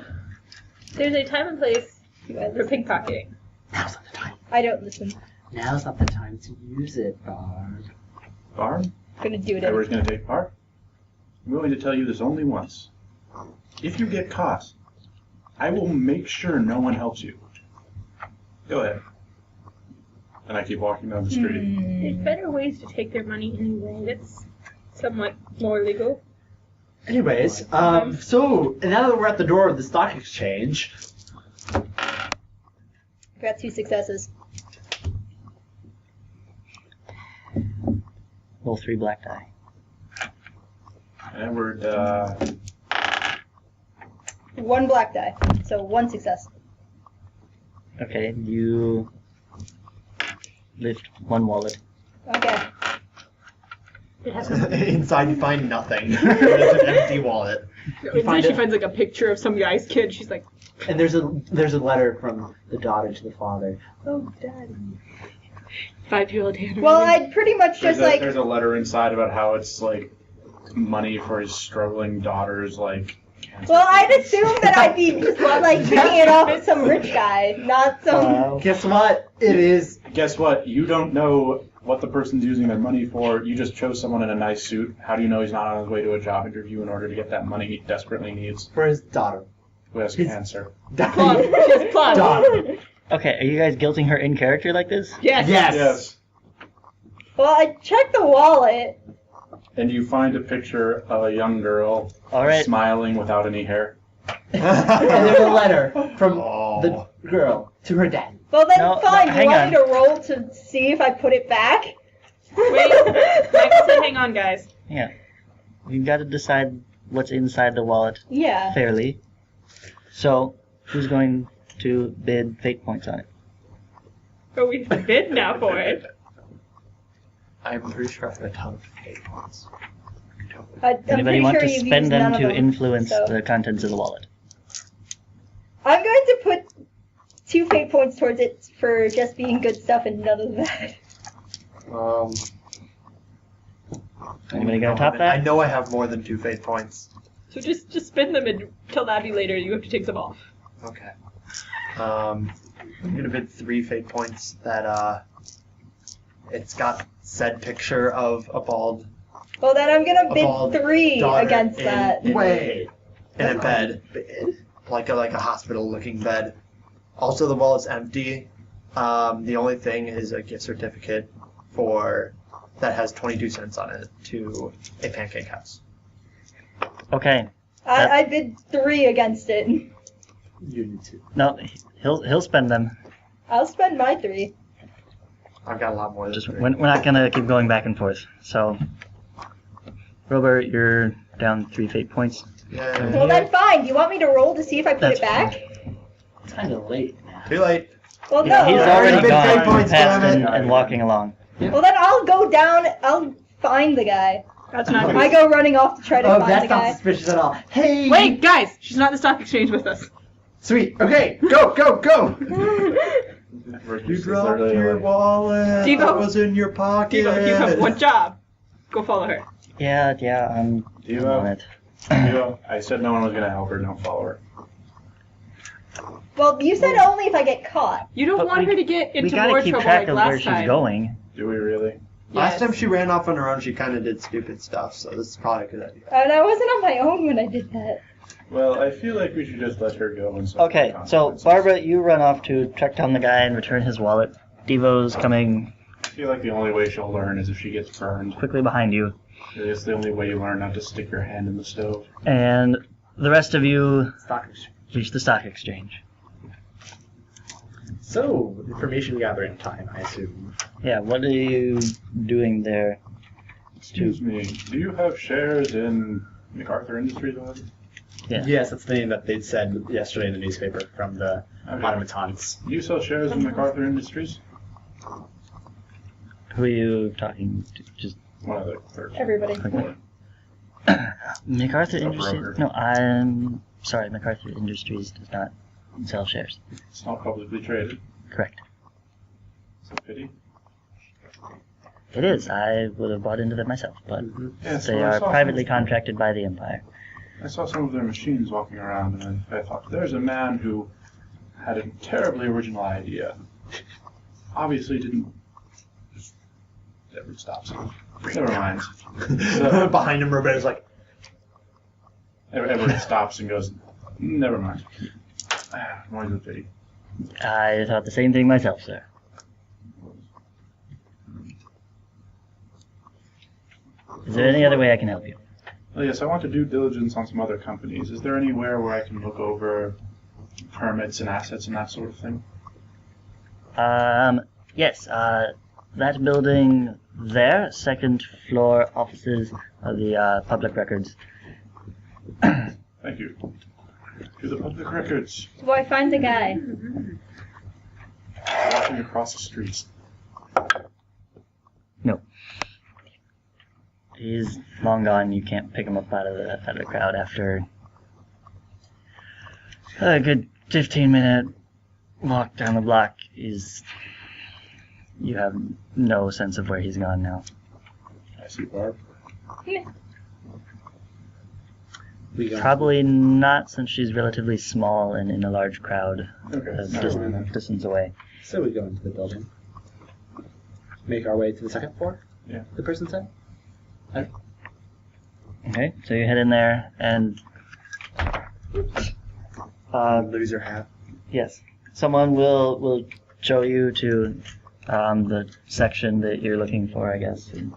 there's a time and place for pickpocketing. Now's not the time. I don't listen. Now's not the time to use it, Barb. Barb? I'm gonna do it. Everyone's gonna take part? I'm going to tell you this only once. If you get caught, I will make sure no one helps you. Go ahead. And I keep walking down the street. There's better ways to take their money anyway. That's somewhat more legal. Anyways, so now that we're at the door of the stock exchange, Got 2 successes. Roll 3 black die. Edward, 1 black die, so 1 success. Okay, you lift 1 wallet. Okay. Inside you find nothing. It's an empty wallet. find She it- finds like a picture of some guy's kid. She's like, and there's a letter from the daughter to the father. Oh, Daddy. 5-year-old Hannah. Well, I'd pretty much just like there's a letter inside about how it's like money for his struggling daughter's like Well, I'd assume that I'd be just like picking it off with some rich guy, not some. Guess what? It is. Guess what? You don't know what the person's using their money for. You just chose someone in a nice suit. How do you know he's not on his way to a job interview in order to get that money he desperately needs? For his daughter. Who has cancer? Plum. She has plum. Daughter. Okay, are you guys guilting her in character like this? Yes. Yes. Well, I checked the wallet. And you find a picture of a young girl All right. smiling without any hair. And there's a letter from Oh. the girl to her dad. Well, then No, fine. no, You hang want me on. to roll to see if I put it back? Wait, Michael said hang on, guys. Yeah. We've got to decide what's inside the wallet Yeah. fairly. So, who's going to bid fate points on it? But we have to bid now for it. I'm pretty sure I have a ton of fate points. I'm Anybody pretty want sure to you've spend used them none to of influence so. the contents of the wallet? I'm going to put 2 fate points towards it for just being good stuff and none of that. Anybody gonna top I that? know I have more than 2 fate points. So just spend them and tell Abby later you have to take them off. Okay. I'm gonna bid 3 fate points that it's got said picture of a bald Well, then I'm gonna bald bid 3 daughter against in- that. Wait. In a bed. Like a hospital looking bed. Also the wallet's empty. The only thing is a gift certificate that has 22 cents on it to a pancake house. Okay. I bid 3 against it. You need to. No, he'll spend them. I'll spend my 3. I've got a lot more than Just 3. we're not gonna keep going back and forth. So, Robert, you're down 3 fate points. Yeah. Well, then fine. Do you want me to roll to see if I put That's it back? It's kind of late now. Too late. Well, Yeah, no. he's already already been gone fate points, past damn it. and walking along. Well, then I'll go down. I'll find the guy. That's not I go running off to try to Oh, find the that's not guy. suspicious at all. Hey! Wait, guys! She's not in the stock exchange with us. Sweet. Okay, go, go, go! You dropped your wallet. Devo. That was in your pocket. Devo, you have one job. Go follow her. Yeah, I'm Devo. on it. Devo, I said no one was going to help her. Don't follow her. Well, you said only if I get caught. You don't But want we- her to get We into gotta more keep trouble track like of where last she's time. going. Do we really? Last Yes. time she ran off on her own, she kind of did stupid stuff, so this is probably a good idea. And I wasn't on my own when I did that. Well, I feel like we should just let her go and suffer Okay, the so consequences. Barbara, you run off to track down the guy and return his wallet. Devo's coming I feel like the only way she'll learn is if she gets burned. quickly behind you. It's the only way you learn not to stick your hand in the stove. And the rest of you Stockers. reach the stock exchange. So, information gathering time, I assume. Yeah, what are you doing there? Excuse me, do you have shares in MacArthur Industries already? Yeah. Yes, that's the name that they'd said yesterday in the newspaper from the Okay. automatons. Do you sell shares in MacArthur Industries? Who are you talking to? Just One of the clerks. Everybody. MacArthur A Industries? broker. No, I'm sorry, MacArthur Industries does not sell shares. It's not publicly traded. Correct. It's a pity. It is. I would have bought into them myself, but Yes, they well, I are saw privately some- contracted by the Empire. I saw some of their machines walking around, and I thought, there's a man who had a terribly original idea. Obviously didn't... Edward stops. Never mind. Behind him, Roberto's like, Edward stops and goes, never mind. Always a pity. I thought the same thing myself, sir. Is there any other way I can help you? Well, yes, I want to do diligence on some other companies. Is there anywhere where I can look over permits and assets and that sort of thing? Yes, that building there, second floor offices of the public records. Thank you. To the public records. Do I find the guy? Walking across the streets. No. He's long gone. You can't pick him up out of the crowd after a good 15-minute walk down the block. You have no sense of where he's gone now. I see Barb. We go Probably not, since she's relatively small and in a large crowd, Okay. a Never mind then. distance away. So we go into the building. Make our way to the second floor? Yeah. The person said? Okay, so you head in there, and Lose your hat. yes, someone will show you to the section that you're looking for, I guess, and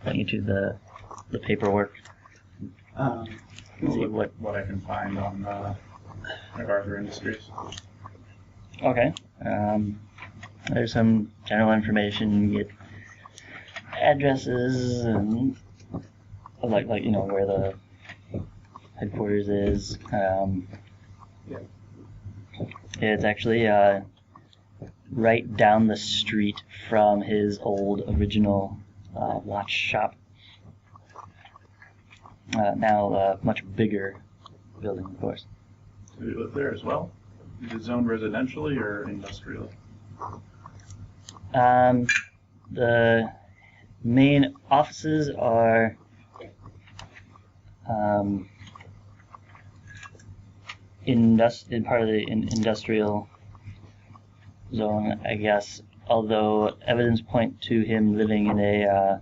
point you to the paperwork. See What I can find on MacArthur Industries. Okay. There's some general information. You get addresses and like where the headquarters is. Yeah. It's actually right down the street from his old original watch shop. Now a much bigger building, of course. Do you live there as well? Is it zoned residentially or industrially? The main offices are in part of the industrial zone, I guess. Although evidence point to him living in a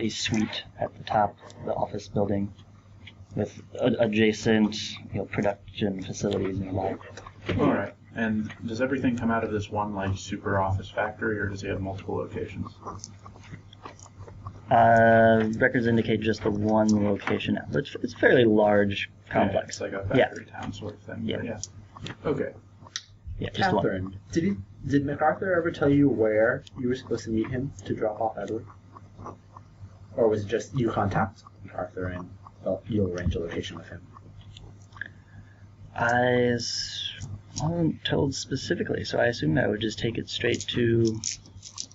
suite at the top of the office building with adjacent production facilities and the like. All right. And does everything come out of this one like super office factory, or does he have multiple locations? Records indicate just the one location. It's a fairly large complex. Yeah, it's like a factory town sort of thing. Yeah. But yeah. Okay. Yeah, just one. Catherine, did MacArthur ever tell you where you were supposed to meet him to drop off Edward? Or was it just you contact MacArthur and you'll arrange a location with him? I wasn't told specifically, so I assumed I would just take it straight to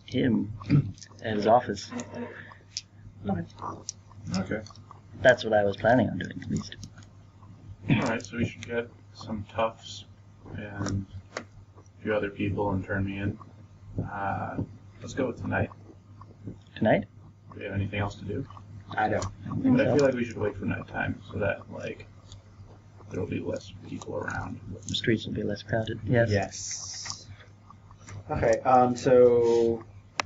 him at his office. Okay. That's what I was planning on doing, at least. All right. So we should get some toughs and a few other people and turn me in. Let's go with tonight. Tonight? Do we have anything else to do? I don't. But I feel like we should wait for nighttime so that like there will be less people around. The streets will be less crowded. Yes. Yes. Okay, so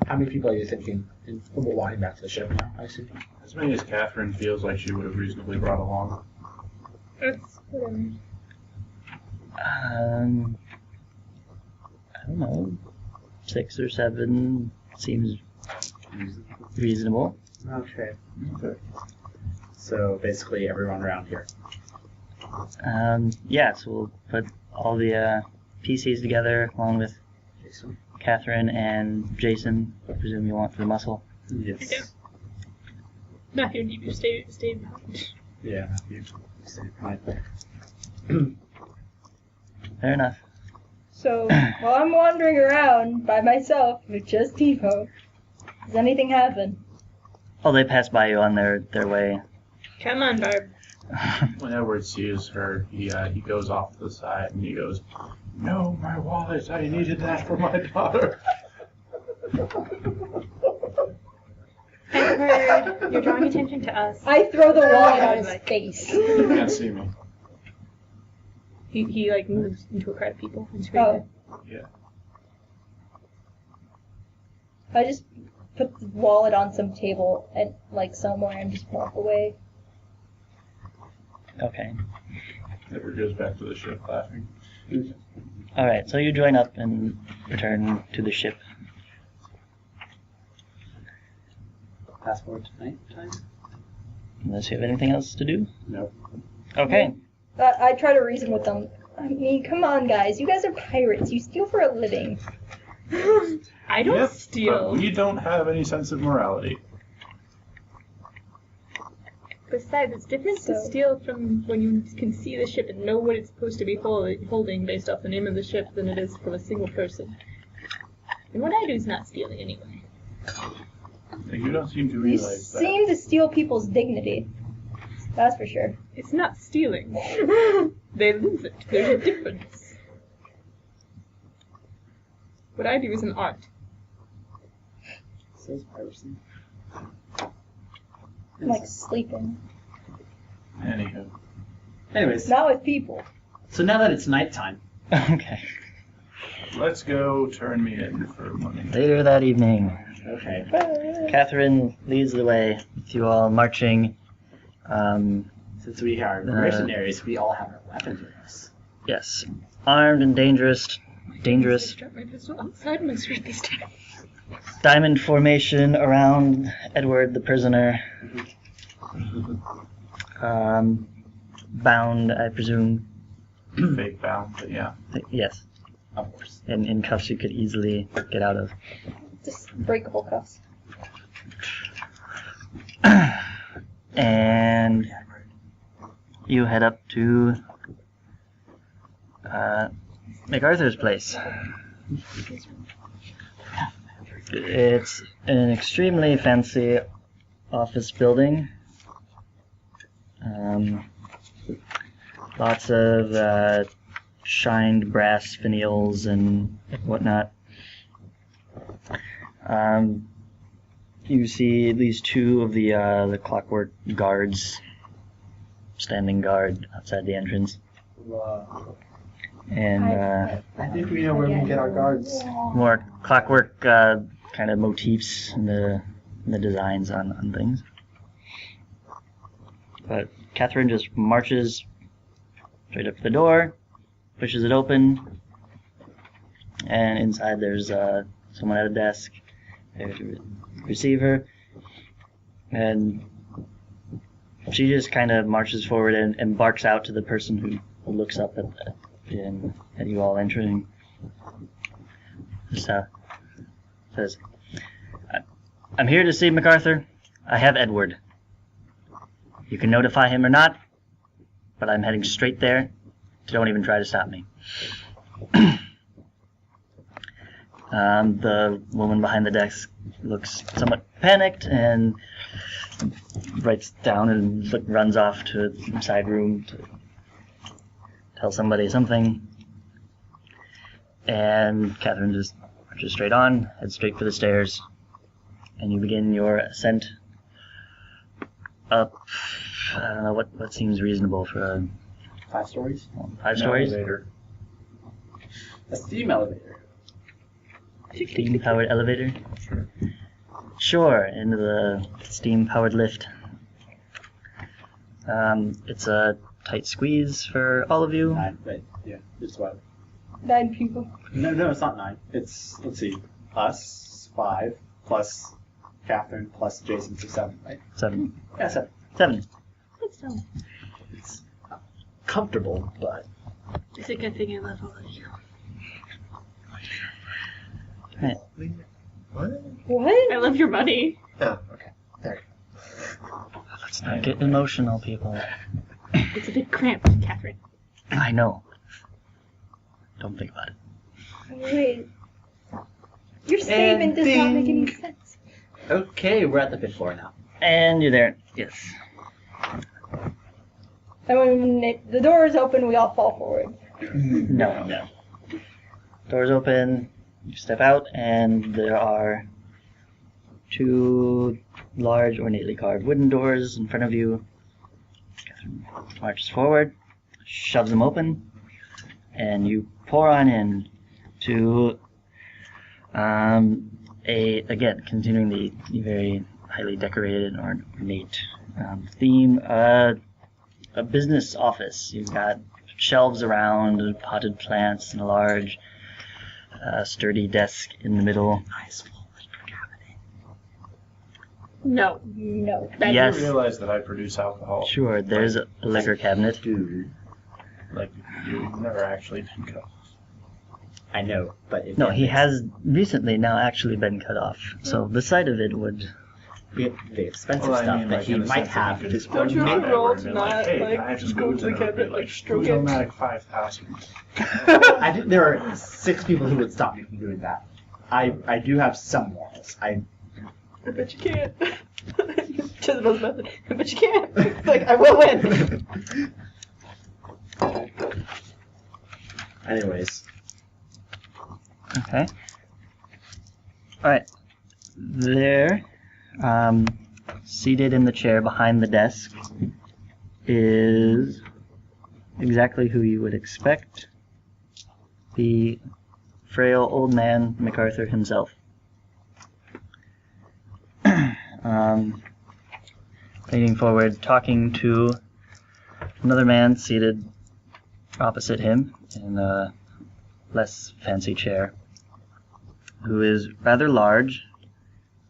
how many people are you thinking? We're walking back to the ship now, I assume. As many as Catherine feels like she would have reasonably brought along. It's whatever. I don't know. 6 or 7 seems reasonable. Okay. So basically everyone around here. Yeah, so we'll put all the PCs together along with Jason? Catherine and Jason. I presume you want for the muscle. Yes. Yeah. Matthew, you stay behind. Yeah. You say right there. Fair enough. So, while I'm wandering around by myself with just Devo, does anything happen? Oh, they pass by you on their way. Come on, Barb. When Edward sees her, he goes off to the side and he goes, "No, my wallet! I needed that for my daughter." I heard you're drawing attention to us. I throw the wallet on his face. You can't see me. He like moves into a crowd of people and screams. Oh. Yeah. I just put the wallet on some table and like somewhere and just walk away. Okay. Edward goes back to the ship laughing. Alright, so you join up and return to the ship. Fast forward to night time? Unless you have anything else to do? Nope. Okay. I try to reason with them. I mean, come on, guys. You guys are pirates. You steal for a living. I don't Yep, steal. but we don't have any sense of morality. Besides, it's different to steal from when you can see the ship and know what it's supposed to be holding based off the name of the ship than it is from a single person. And what I do is not stealing anyway. You don't seem to You realize that. seem to steal people's dignity. That's for sure. It's not stealing. They lose it. There's a difference. What I do is an art. Says piracy. I'm like sleeping. Anywho, Anyways, Not with people. so now that it's nighttime, Okay. Let's go turn me in for money. Later that evening, okay. Catherine leads the way with you all marching. Since we are mercenaries, we all have our weapons with us. Yes, armed and dangerous. I dropped my pistol outside my street this time. Diamond formation around Edward the prisoner. Bound, I presume. Fake bound, but yeah. Yes, Of course. in cuffs you could easily get out of. Just breakable cuffs. And you head up to MacArthur's place. It's an extremely fancy office building. Lots of shined brass finials and whatnot. You see at least two of the clockwork guards standing guard outside the entrance. And I think we know where we get our guards. more clockwork kind of motifs in the designs on things. But Catherine just marches straight up to the door, pushes it open, and inside there's someone at a desk there to receive her. And she just kind of marches forward and barks out to the person who looks up at you all entering. Just says, "I'm here to see MacArthur. I have Edward. You can notify him or not, but I'm heading straight there. Don't even try to stop me." The woman behind the desk looks somewhat panicked and writes down and runs off to a side room to tell somebody something. And Catherine just marches straight on, heads straight for the stairs, and you begin your ascent up. I don't know what seems reasonable for 5 stories? 5 stories. Elevator. A steam elevator. Steam-powered elevator. Sure. Sure, into the steam-powered lift. It's a tight squeeze for all of you. 9, right? Yeah, it's what? 9 people. No, it's not 9. It's, let's see, us 5 plus Catherine plus Jason, so 7, right? 7. Yeah, 7. 7. It's comfortable, but It's a good thing I love all of you. Right. What? What? I love your money. Oh, okay. There. Let's not get emotional, people. It's a bit cramped, Catherine. I know. Don't think about it. Wait. Your statement does not make any sense. okay, we're at the 5th floor now. And you're there. Yes. And when the door is open, we all fall forward. No. Doors open. You step out, and there are 2 large, ornately carved wooden doors in front of you. Catherine marches forward, shoves them open, and you pour on in to again, continuing the very highly decorated or ornate theme, a business office. You've got shelves around, potted plants, and a large sturdy desk in the middle. Nice full liquor cabinet. No. No. I Yes. didn't realize that I produce alcohol. Sure, there's a liquor cabinet. Dude, Like, you've never actually been cut. I know, but if No, he has recently now actually been cut off. So the sight of it would... the expensive Well, I stuff mean, that like, he in the might sense that have you to could Don't you not roll ever to been not, hey, like, I just just go moved to the and everybody, cabinet, like, stroke it? Automatic 5,000. there are 6 people who would stop me from doing that. I do have some morals. I bet you can't. Jezebel's method. I bet you can't. Like, I will win. Anyways, Okay. Alright. There, seated in the chair behind the desk, is exactly who you would expect. The frail old man, MacArthur himself. Leaning forward, talking to another man seated opposite him in a less fancy chair, who is rather large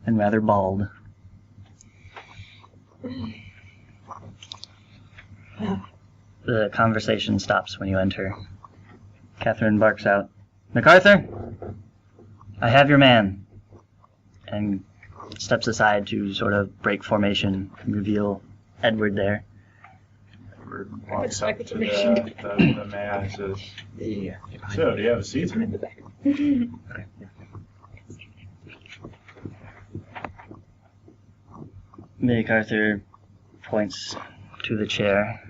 and rather bald. The conversation stops when you enter. Catherine barks out, "MacArthur, I have your man," and steps aside to sort of break formation and reveal Edward there. Edward walks up to the man and says, Yeah. "So, do you have a seat?" MacArthur points to the chair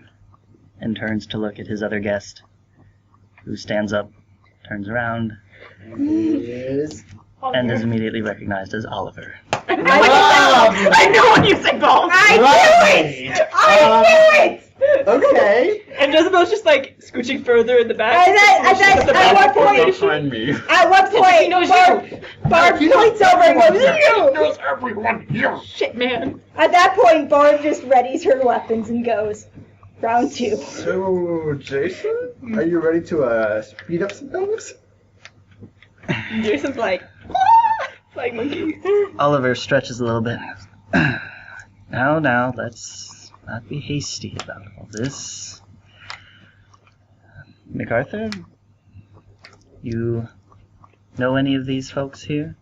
and turns to look at his other guest, who stands up, turns around, Is and is immediately recognized as Oliver. I know when you say balls. right. Okay. And Jezebel's just like scooching further in the back. At what point? Behind me. At what point? Barb points over and goes, "You!" Knows everyone here. Shit, man. At that point, Barb just readies her weapons and goes. Round 2. So, Jason, are you ready to speed up some things? Jason's like, like monkey. Oliver stretches a little bit. Now, let's not be hasty about all this. MacArthur, you know any of these folks here?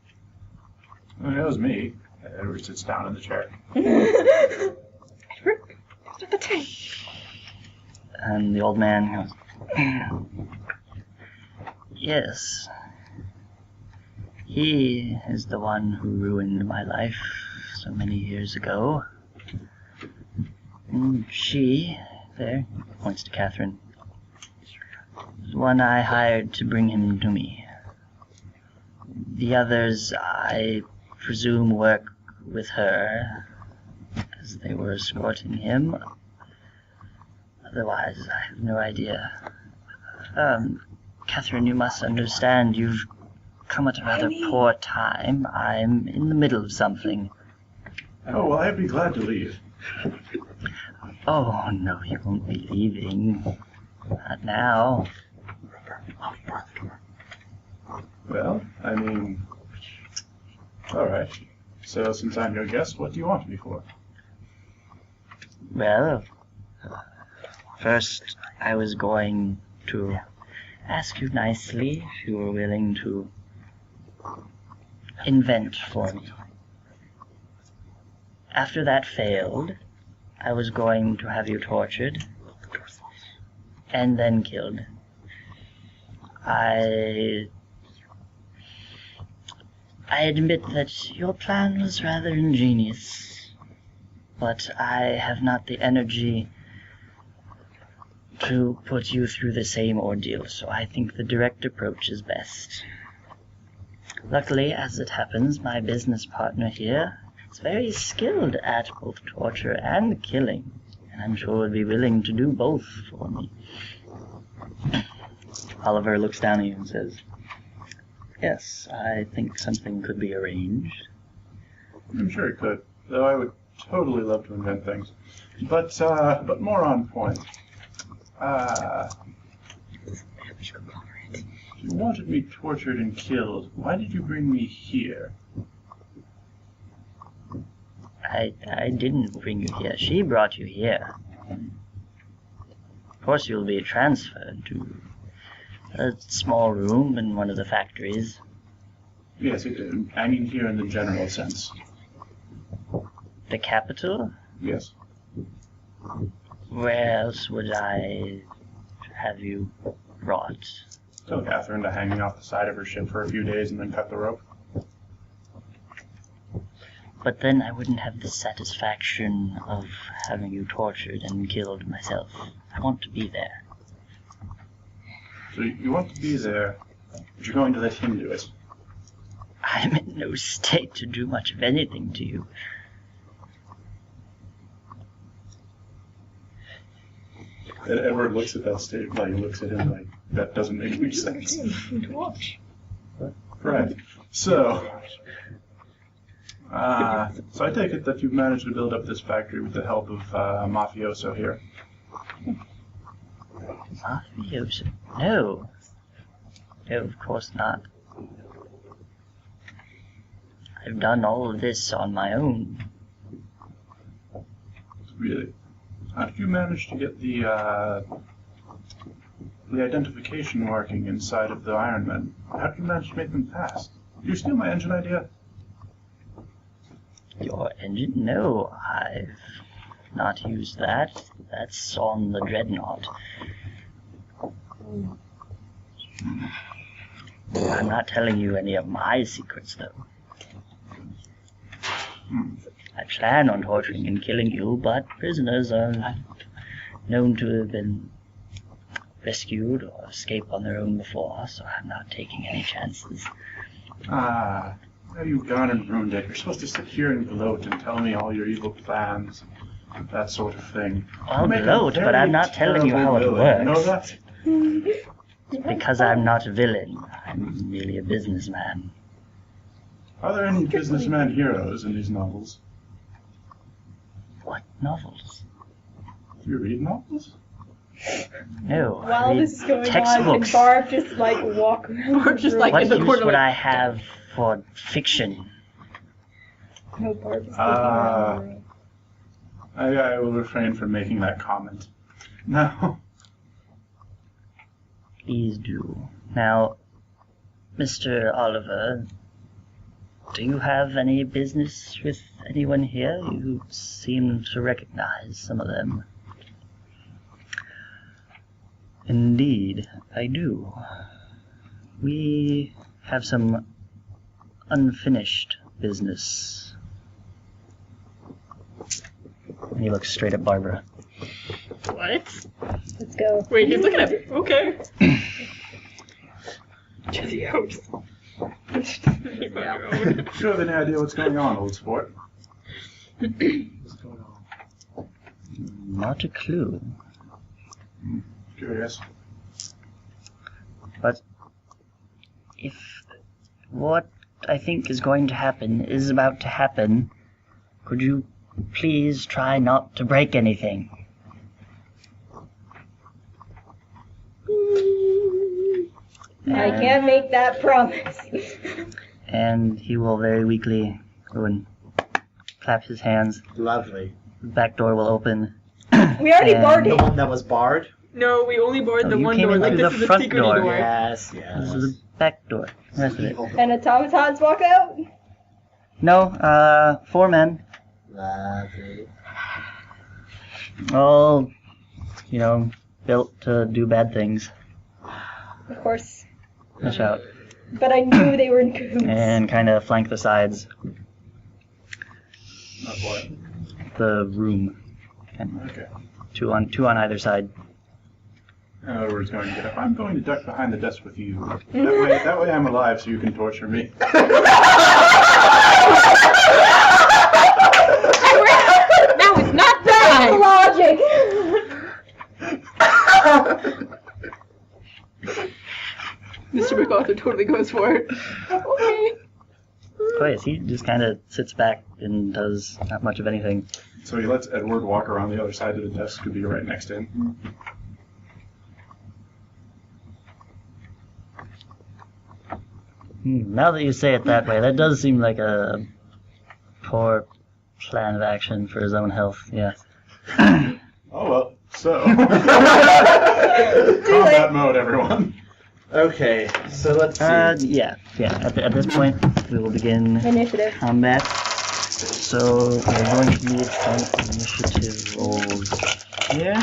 Well, it was me. Edward sits down in the chair. Edward, that's not the time. And the old man goes, "Yes. He is the one who ruined my life so many years ago. And she, there," points to Catherine, "is the one I hired to bring him to me. The others, I presume, work with her as they were escorting him. Otherwise, I have no idea. Catherine, you must understand, you've come at a rather poor time. I'm in the middle of something." Oh, well, I'd be glad to leave. "Oh, no, you won't be leaving. Not now." Well, I mean, alright. So, since I'm your guest, what do you want me for? Well, first I was going to ask you nicely if you were willing to invent for me. After that failed, I was going to have you tortured and then killed. I admit that your plan was rather ingenious, but I have not the energy to put you through the same ordeal, so I think the direct approach is best. Luckily, as it happens, my business partner here is very skilled at both torture and killing, and I'm sure would be willing to do both for me. Oliver looks down at you and says, "Yes, I think something could be arranged." I'm sure it could, though I would totally love to invent things. But more on point. You wanted me tortured and killed. Why did you bring me here? I didn't bring you here. She brought you here. Of course you'll be transferred to a small room in one of the factories. Yes, I mean here in the general sense. The capital? Yes. Where else would I have you brought? Tell Catherine to hang me off the side of her ship for a few days and then cut the rope. But then I wouldn't have the satisfaction of having you tortured and killed myself. I want to be there. So you want to be there, but you're going to let him do it. I'm in no state to do much of anything to you. And Edward looks at that statement, like, he looks at him like, that doesn't make any sense. To watch. Right. So I take it that you've managed to build up this factory with the help of Mafioso here. Mafioso? No. No, of course not. I've done all of this on my own. Really? How did you manage to get the identification marking inside of the Iron Men? How did you manage to make them fast? Did you steal my engine idea? Your engine? No, I've not used that. That's on the Dreadnought. I'm not telling you any of my secrets, though. I plan on torturing and killing you, but prisoners are known to have been rescued or escaped on their own before, so I'm not taking any chances. Now you've gone and ruined it. You're supposed to sit here and gloat and tell me all your evil plans, that sort of thing. I'll gloat, but I'm not telling you how it works. You know that? Because I'm not a villain. I'm merely a businessman. Are there any businessman heroes in these novels? What novels? Do you read novels? No. I While read this is going on, textbooks. can Barb just like walk around? Barb just, the like, What in the use corner, would like, I have for fiction? No, Barb is looking around the room. I will refrain from making that comment. No. Please do. Now, Mr. Oliver, do you have any business with anyone here? You seem to recognize some of them. Indeed, I do. We have some unfinished business. And he looks straight at Barbara. What? Let's go. Wait, he's looking at me. Okay. Jesse out. Do you have any idea what's going on, old sport? What's going on? Not a clue. Curious. But if what I think is going to happen is about to happen, could you please try not to break anything? I can't make that promise. And he will very weakly go and clap his hands. Lovely. The back door will open. We already And- barred The it. one that was barred? No, we only bored Oh, the you one came door. in Like, through this the is a front secret door. door. Yes, This yes. is the back door. The rest of it. And automatons walk out. No, 4 men. Lovely. All, built to do bad things. Of course. Watch out. But I knew they were in cahoots. And kind of flank the sides. Not what? The room. And Okay. two on either side. Edward's going to get up. I'm going to duck behind the desk with you. That way I'm alive so you can torture me. Now it's not That's time! logic. Mr. MacArthur totally goes for it. Okay. Oh yes, he just kind of sits back and does not much of anything. So he lets Edward walk around the other side of the desk to be right next to him. Now that you say it that way, that does seem like a poor plan of action for his own health, yes. Oh well, so. Combat mode, everyone. Okay, so let's see. Yeah. At this point, we will begin Initiative. combat. So we're going to need some initiative rolls here.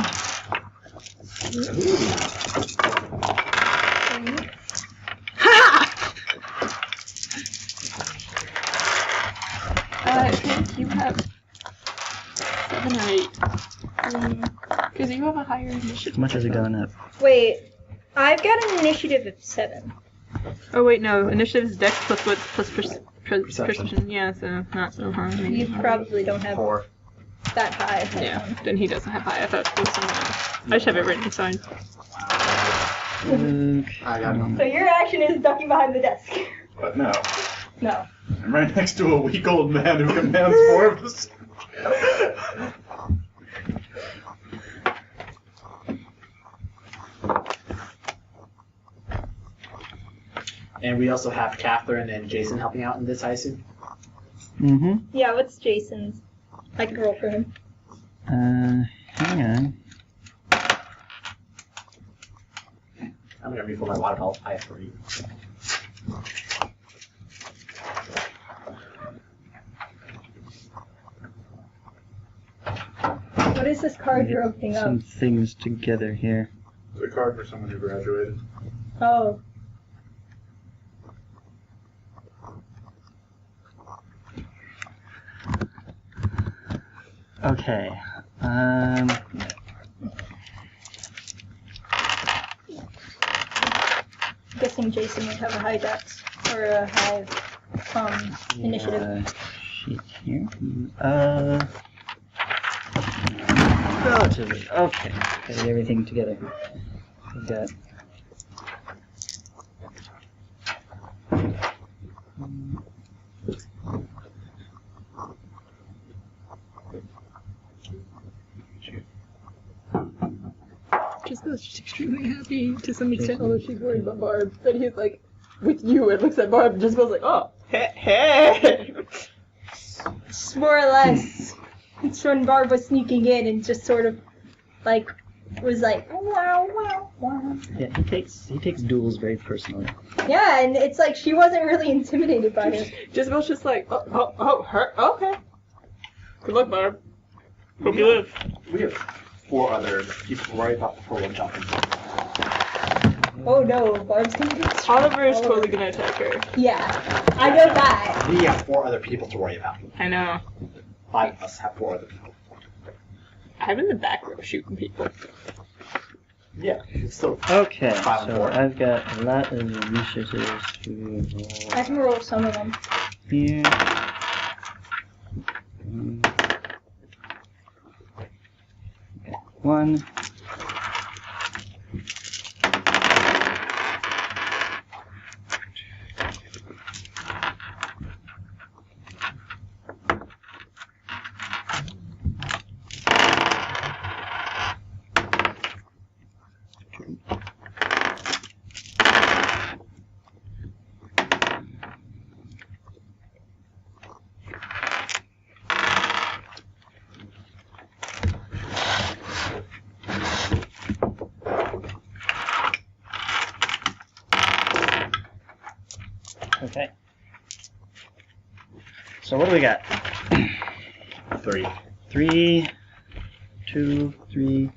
You have 7 or 8. Because you have a higher initiative. How much is it going up? Wait, I've got an initiative of 7. Oh wait, no. Initiative is Dex plus what? Plus Perception. perception. Yeah, so not so high. You probably don't have. 4. that high. Yeah, then he doesn't have high. I thought it was someone else. I just have it written, fine. I got nothing. So your action is ducking behind the desk. But no. No. I'm right next to a weak old man who commands more of us. And we also have Catherine and Jason helping out in this, I assume. Mm-hmm. Yeah, what's Jason's? I can roll for him. Hang on. I'm gonna refill my water bottle. I have 3. What is this card you're opening up? Some things together here. It's a card for someone who graduated. Oh. Okay. Guessing Jason would have a high dex or a high initiative. Sheet here. Relatively. Okay. Got everything together. We've got. Jessica's just extremely happy to some extent, although she's worried about Barb. But he's like, with you, and looks at Barb and just goes like, oh, hey. More or less. It's when Barb was sneaking in and just sort of, like, was like, wow, wow, wow. Yeah, he takes duels very personally. Yeah, and it's like she wasn't really intimidated by him. Jezebel's just like, her, okay. Good luck, Barb. Hope you live. We have 4 other people to worry about before we'll jump in. Oh no, Barb's gonna get Oliver is totally gonna attack her. Yeah, I know that. We have 4 other people to worry about. I know. 5 of us have 4 other people. I'm in the back row shooting people. Yeah, it's still Okay, Five and so 4. I've got a lot of initiatives to roll I can roll some of them. here. Okay, 1. Okay. So what do we got? 3. 3, 2, 3,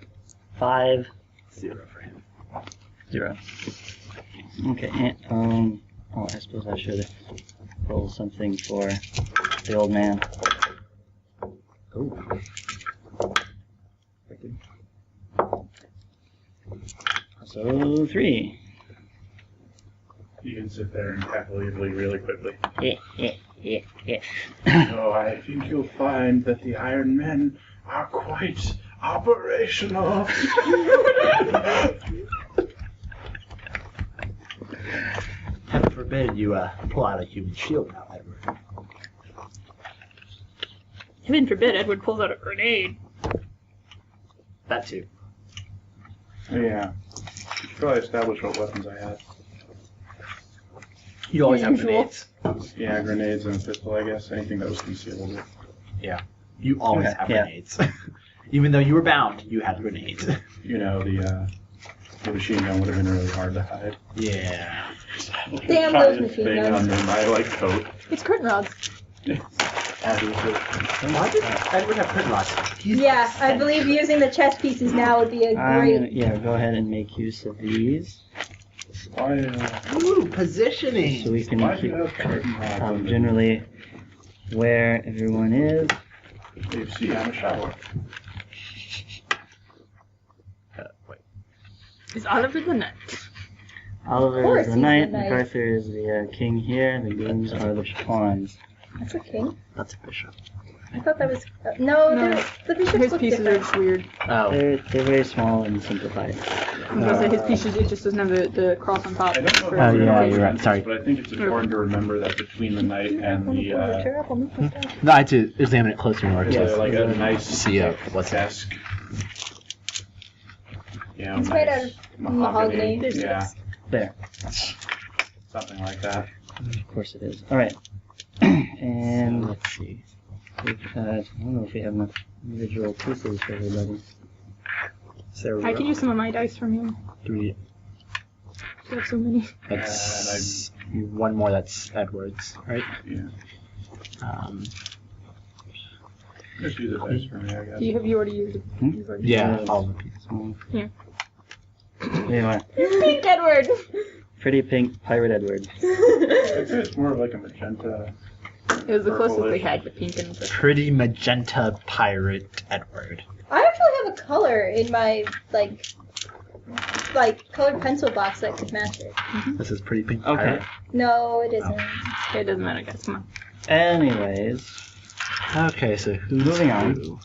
5, 0 for him. 0. Okay, and, oh, I suppose I should roll something for the old man. Ooh. So 3. You can sit there and calculately really quickly. Yeah. Oh, I think you'll find that the Iron Men are quite operational. Heaven forbid you pull out a human shield now, Edward. Heaven forbid Edward pulls out a grenade. That too. Yeah. Should probably establish what weapons I have. You always have Usual. grenades. Yeah, grenades and a pistol, I guess. Anything that was concealable. You always Okay, have yeah. grenades. Even though you were bound, you had grenades. You know, the machine gun would have been really hard to hide. Yeah. Damn those machine Thing guns. under my like coat. It's curtain rods. Obviously. Why did Edward have curtain rods? Yeah, I believe using the chess pieces now would be a great. Yeah, go ahead and make use of these. Why? Ooh, positioning. So we can Why do keep you have curtain rods under- generally where everyone is. You see, I'm a shower. Wait. Is Oliver the knight? Oliver course is the he's the knight, knight. MacArthur is the king here, the goons are the pawns. That's a king. That's a bishop. I thought that was no. No. The bishops His look pieces are different. just weird. Oh. They're very small and simplified. I'm gonna say his pieces, it just doesn't have the cross on top. I don't know. for- if Oh, yeah, it's you're right, consensus, sorry. But I think it's important to remember that between the knight and the No, I had to examine it closer in order it's to like a nice see what's that. desk. You know, It's made out nice of mahogany. There's Yeah, six. There. something like that. Of course it is. All right. And Let's see. I don't know if we have enough individual pieces for everybody. So I can use some of my dice from you. three. I have so many. That's one more. That's Edward's, right? Yeah. Just use a dice for me, I guess. Have you already used it? Hmm? You've already Yeah. Yeah. All the pieces. Yeah. There you are. Pink Edward. Pretty pink pirate Edward. I'd say it's more of like a magenta. It was the closest they Purplish. had to pink and purple. Pretty magenta pirate Edward. I actually have a color in my like colored pencil box that could match it. This is pretty pink Okay. pirate. No, it isn't. Okay, it doesn't matter, guys. Come on. Anyways, Okay, so who's Moving on. who?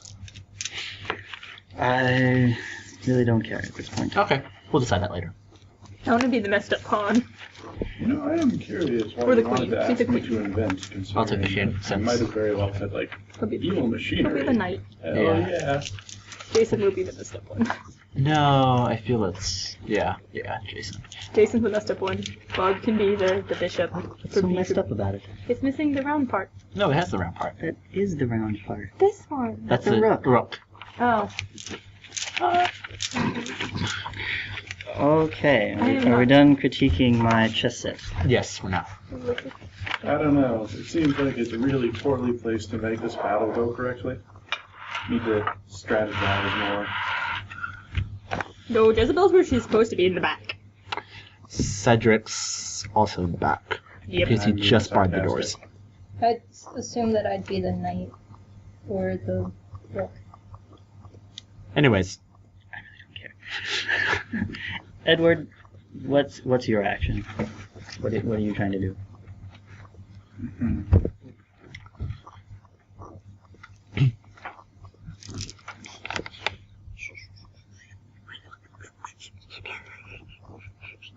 I really don't care at this point. Okay, we'll decide that later. I want to be the messed up pawn. You know, I am curious why Or the you wanted queen. to She's ask the me queen. to invent, considering I'll take the king, I since- might have very well said, like, He'll be, evil he'll machinery. be the knight. Hell Yeah. yeah. Jason will be the messed up one. No, I feel it's yeah, Jason. Jason's the messed up one. Bug can be the bishop. What's so messed up about it? It's missing the round part. No, it has the round part. That is the round part. This one. That's a a rook. rook. Oh. Okay, I am are we not- done critiquing my chess set? Yes, we're not. I don't know. It seems like it's really poorly placed to make this battle go correctly. Need to strategize more. No, Jezebel's where she's supposed to be, in the back. Cedric's also in the back. Yep. Because he I'm being just barred the sarcastic. doors. I'd assume that I'd be the knight or the rook. Anyways, Edward, what's your action? What are you trying to do?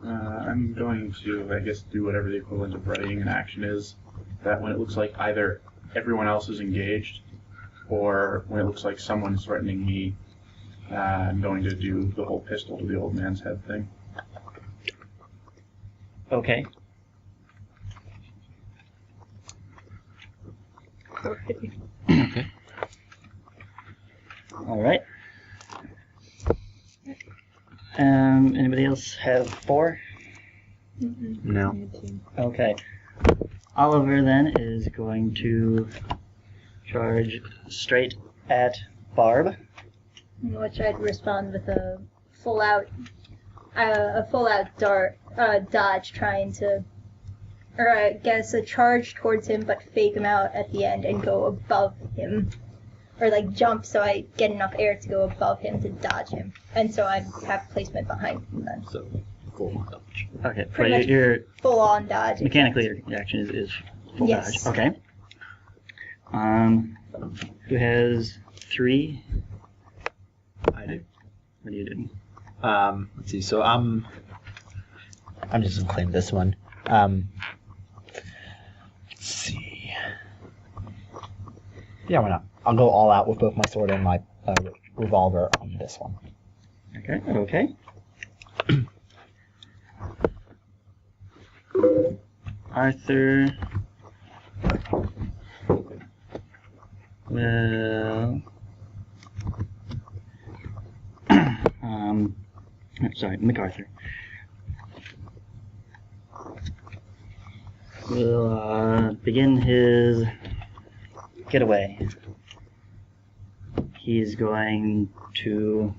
I'm going to, I guess, do whatever the equivalent of readying an action is. That when it looks like either everyone else is engaged, or when it looks like someone's threatening me, I'm going to do the whole pistol to the old man's head thing. Okay. okay. All right. Anybody else have 4? No. Okay. Oliver then is going to charge straight at Barb. In which I'd respond with a full out dodge, trying to, or I guess a charge towards him, but fake him out at the end and go above him, or like jump so I get enough air to go above him to dodge him, and so I have placement behind him then. So, full dodge. Okay, Pretty but much your Full on dodge. mechanically your action is full Yes. dodge. Okay. Who has 3? I do. What are you doing? Let's see. So I'm just gonna claim this one. Let's see. Yeah, why not? I'll go all out with both my sword and my revolver on this one. Okay. Okay. Arthur will sorry, MacArthur will begin his getaway. He's going to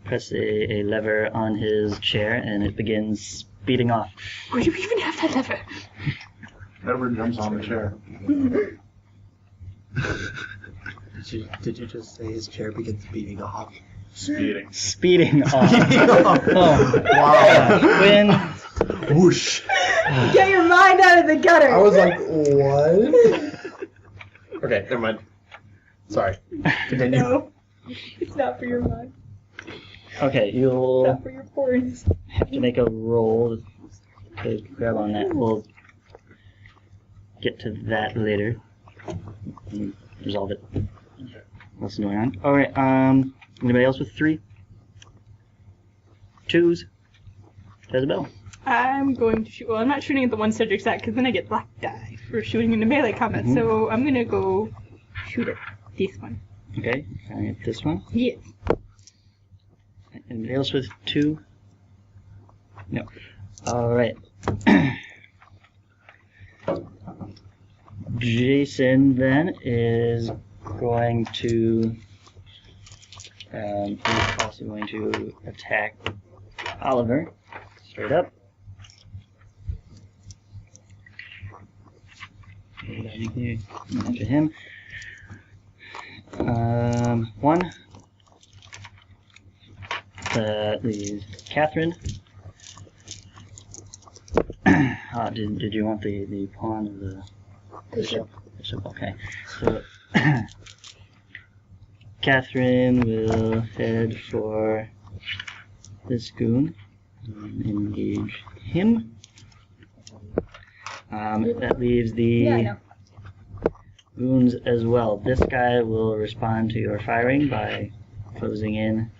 press a lever on his chair and it begins speeding off. Where do we even have that lever? Edward jumps on the chair. Did you just say his chair begins beating off? Speeding. Speeding off. Oh, wow. When Whoosh! Get your mind out of the gutter. I was like, what? Okay, never mind. Sorry. Continue. No, it's not for your mind. Okay, you'll Not for your pores. have to make a roll to grab on that. We'll get to that later. And resolve it. What's going on? Alright, anybody else with 3? 2s? Jezebel? I'm going to shoot. Well, I'm not shooting at the one Cedric's at because then I get black die for shooting into melee combat. Mhm. So I'm gonna go shoot at this one. Okay, can I get this one? Yes. Anybody else with 2? No. Alright. Jason then is going to he's also going to attack Oliver straight up. After him. 1. That leaves Catherine. Did you want the pawn of the Bishop. Bishop? Okay. So Catherine will head for this goon. Engage him. That leaves the Yeah, I know. goons as well. This guy will respond to your firing by closing in.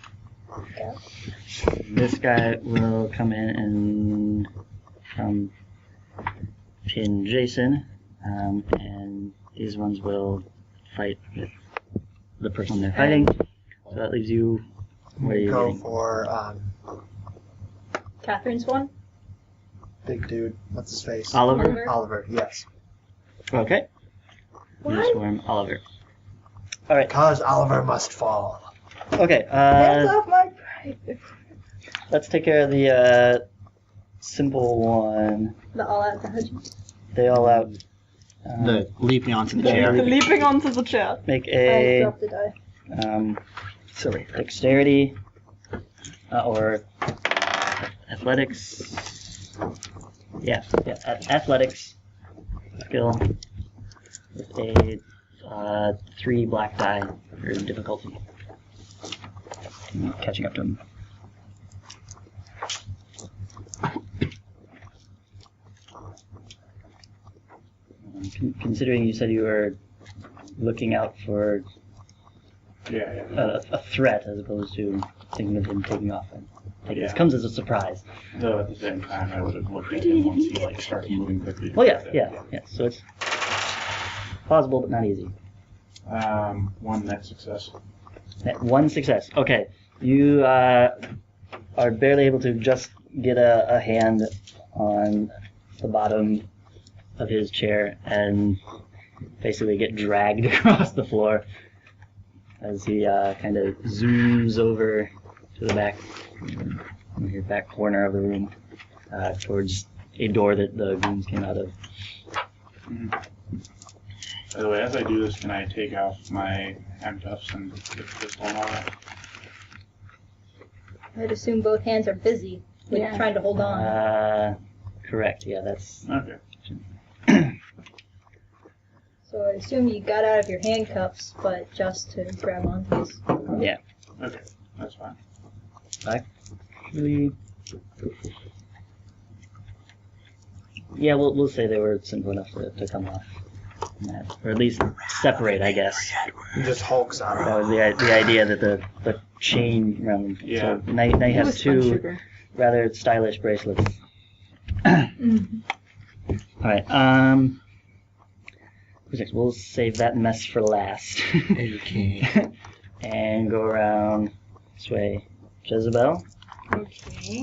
Okay. This guy will come in and pin Jason, and these ones will fight with the person they're fighting. So that leaves you. Where are you Go getting? for Catherine's one. big dude. What's his face? Oliver? Oliver, yes. Okay. You What? swarm Oliver. Alright, Because Oliver must fall. okay, Hands off my pride. let's take care of the simple one. The all-out dodge. They all out. The leaping onto the Yeah. chair. Leaping onto the chair. Make I a dropped the die. dexterity or athletics. Yeah, athletics skill with a 3 black die for difficulty. Catching up to him. Considering you said you were looking out for Yeah. a threat as opposed to thinking of him taking off, and this Yeah. comes as a surprise. Though at the same time, I would have looked at him once he started moving quickly. Well, yeah. So it's plausible but not easy. 1 net success. 1 success. Okay, you are barely able to just get a hand on the bottom of his chair and basically get dragged across the floor as he kind of zooms over to the back corner of the room towards a door that the goons came out of. By the way, as I do this, can I take off my handcuffs and the pistol and all that? I'd assume both hands are busy with Yeah. trying to hold on. Correct. Yeah, that's Okay. So I assume you got out of your handcuffs, but just to grab onto his. yeah. Okay. That's fine. Actually, yeah, we'll say they were simple enough to come off, or at least separate, I guess. He just hulks out. That was the idea that the chain around them. Yeah. So now you It have was fun 2 sugar. rather stylish bracelets. Mhm. All right. Who's next? We'll save that mess for last. Okay. And go around this way. Jezebel. Okay.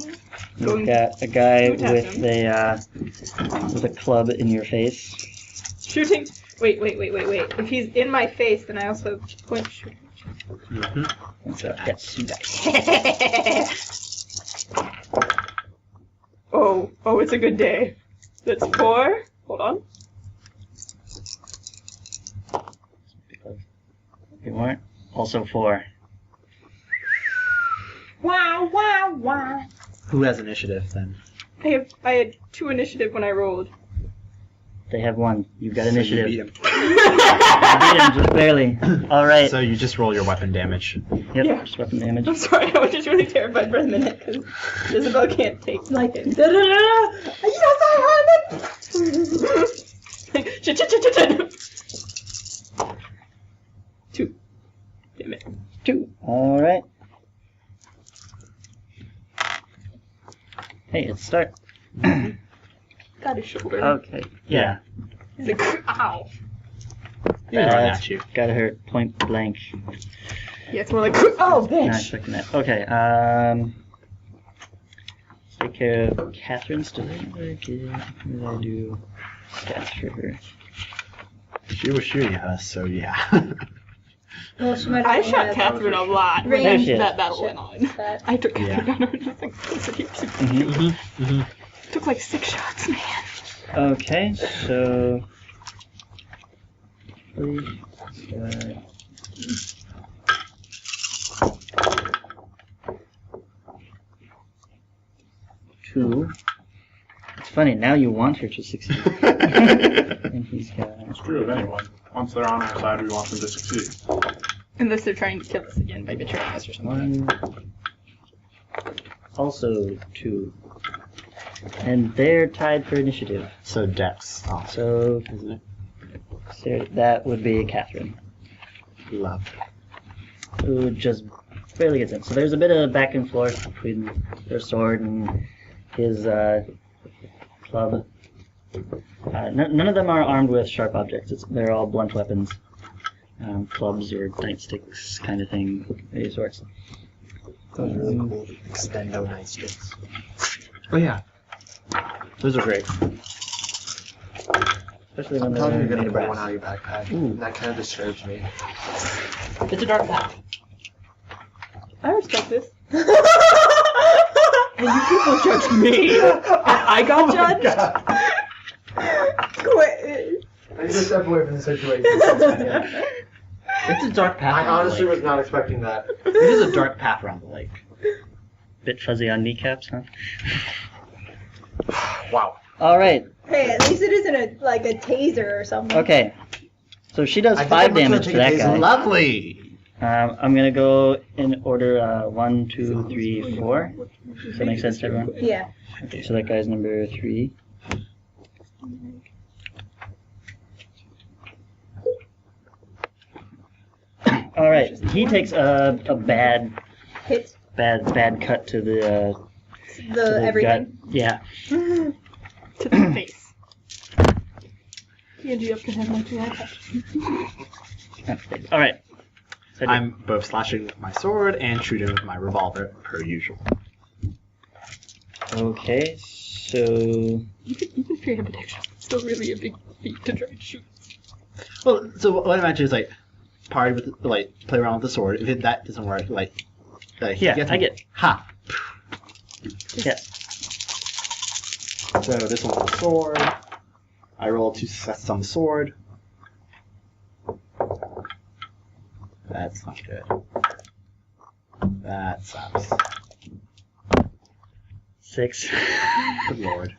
You've Going got a guy to attack with a club in your face. Shooting. Wait. If he's in my face, then I also have point shooting. And so, yes, you got Oh, it's a good day. That's 4. Hold on. You weren't. Also 4. Wow. Who has initiative then? I had 2 initiative when I rolled. They have one. You've got So initiative. you beat him. You beat him just barely. All right. So you just roll your weapon damage. Yep. Yeah. Just weapon damage. I'm sorry, I was just really terrified for a minute because Isabel can't take Like, it. Like, Two. Damn it. 2. All right. Hey, it's start. Got his shoulder. Okay. Yeah. He's like, ow. He's running That's at you. gotta hurt. Point blank. Yeah, it's more like, oh, Not bitch. expecting that. Okay. Take care of Catherine still. What did I do? Stats for her. She was shooting at us, so yeah. well, she might I have shot had Catherine a lot Range. when There she is. that battle went on. that. I took Yeah. Catherine down and just like, Mm-hmm. took like 6 shots, man. Okay, so. Two. It's funny, now you want her to succeed. And he's got. It's true of anyone. Once they're on our side, we want them to succeed. Unless they're trying to kill us again by betraying us or something. 1. Also 2. And they're tied for initiative. So Dex. Oh, So isn't it? that would be Catherine, Love. who just barely gets in. So there's a bit of back and forth between their sword and his club. None of them are armed with sharp objects. They're all blunt weapons. Clubs or nightsticks kind of thing, of any sorts. Those are really cool. Extendo nightsticks. Oh yeah. Those are great. Especially when Sometimes they're you're gonna made of bring one brass. out of your backpack. Ooh. That kind of disturbs me. It's a dark path. I respect this. And you people judged me. And I got judged. Quit. I need to step away from the situation. It's a dark path. I around the honestly lake. was not expecting that. It is a dark path around the lake. Bit fuzzy on kneecaps, huh? Wow. All right. Hey, at least it isn't a taser or something. Okay. So she does I think 5 I'm just gonna damage to take a that taser. guy. Lovely. I'm gonna go in order 1, 2, 3, 4. Does that make sense to everyone? Yeah. Okay, so that guy's number 3. All right, he takes a bad Hit cut to the to the everything. gut. Yeah. To the face. Angie up can have my 2 iPads. All right. So I'm both slashing with my sword and shooting with my revolver, per usual. okay. So Even if you have protection, it's still really a big feat to try and shoot. Well, so what I imagine is like, party with play around with the sword. If that doesn't work, yeah, I get. Ha. Yes. So this one's the sword. I roll 2 successes on the sword. That's not good. That sucks. 6. Good lord.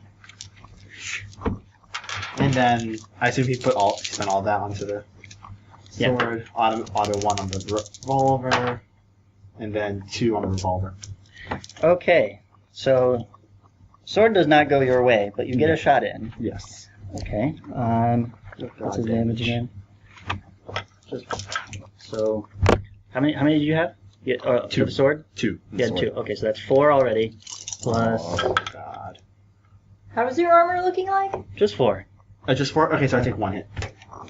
And then I assume he spent all that onto the Yeah. sword. Auto 1 on the revolver, and then 2 on the revolver. Okay. So sword does not go your way, but you get a shot in. Yes. Okay. What's his damage again? So, how many did you have? Yeah, 2. For the sword? 2. Yeah, 2. Okay, so that's 4 already. Plus Oh god. How's your armor looking like? just 4. Just 4. Okay, so I take 1 hit.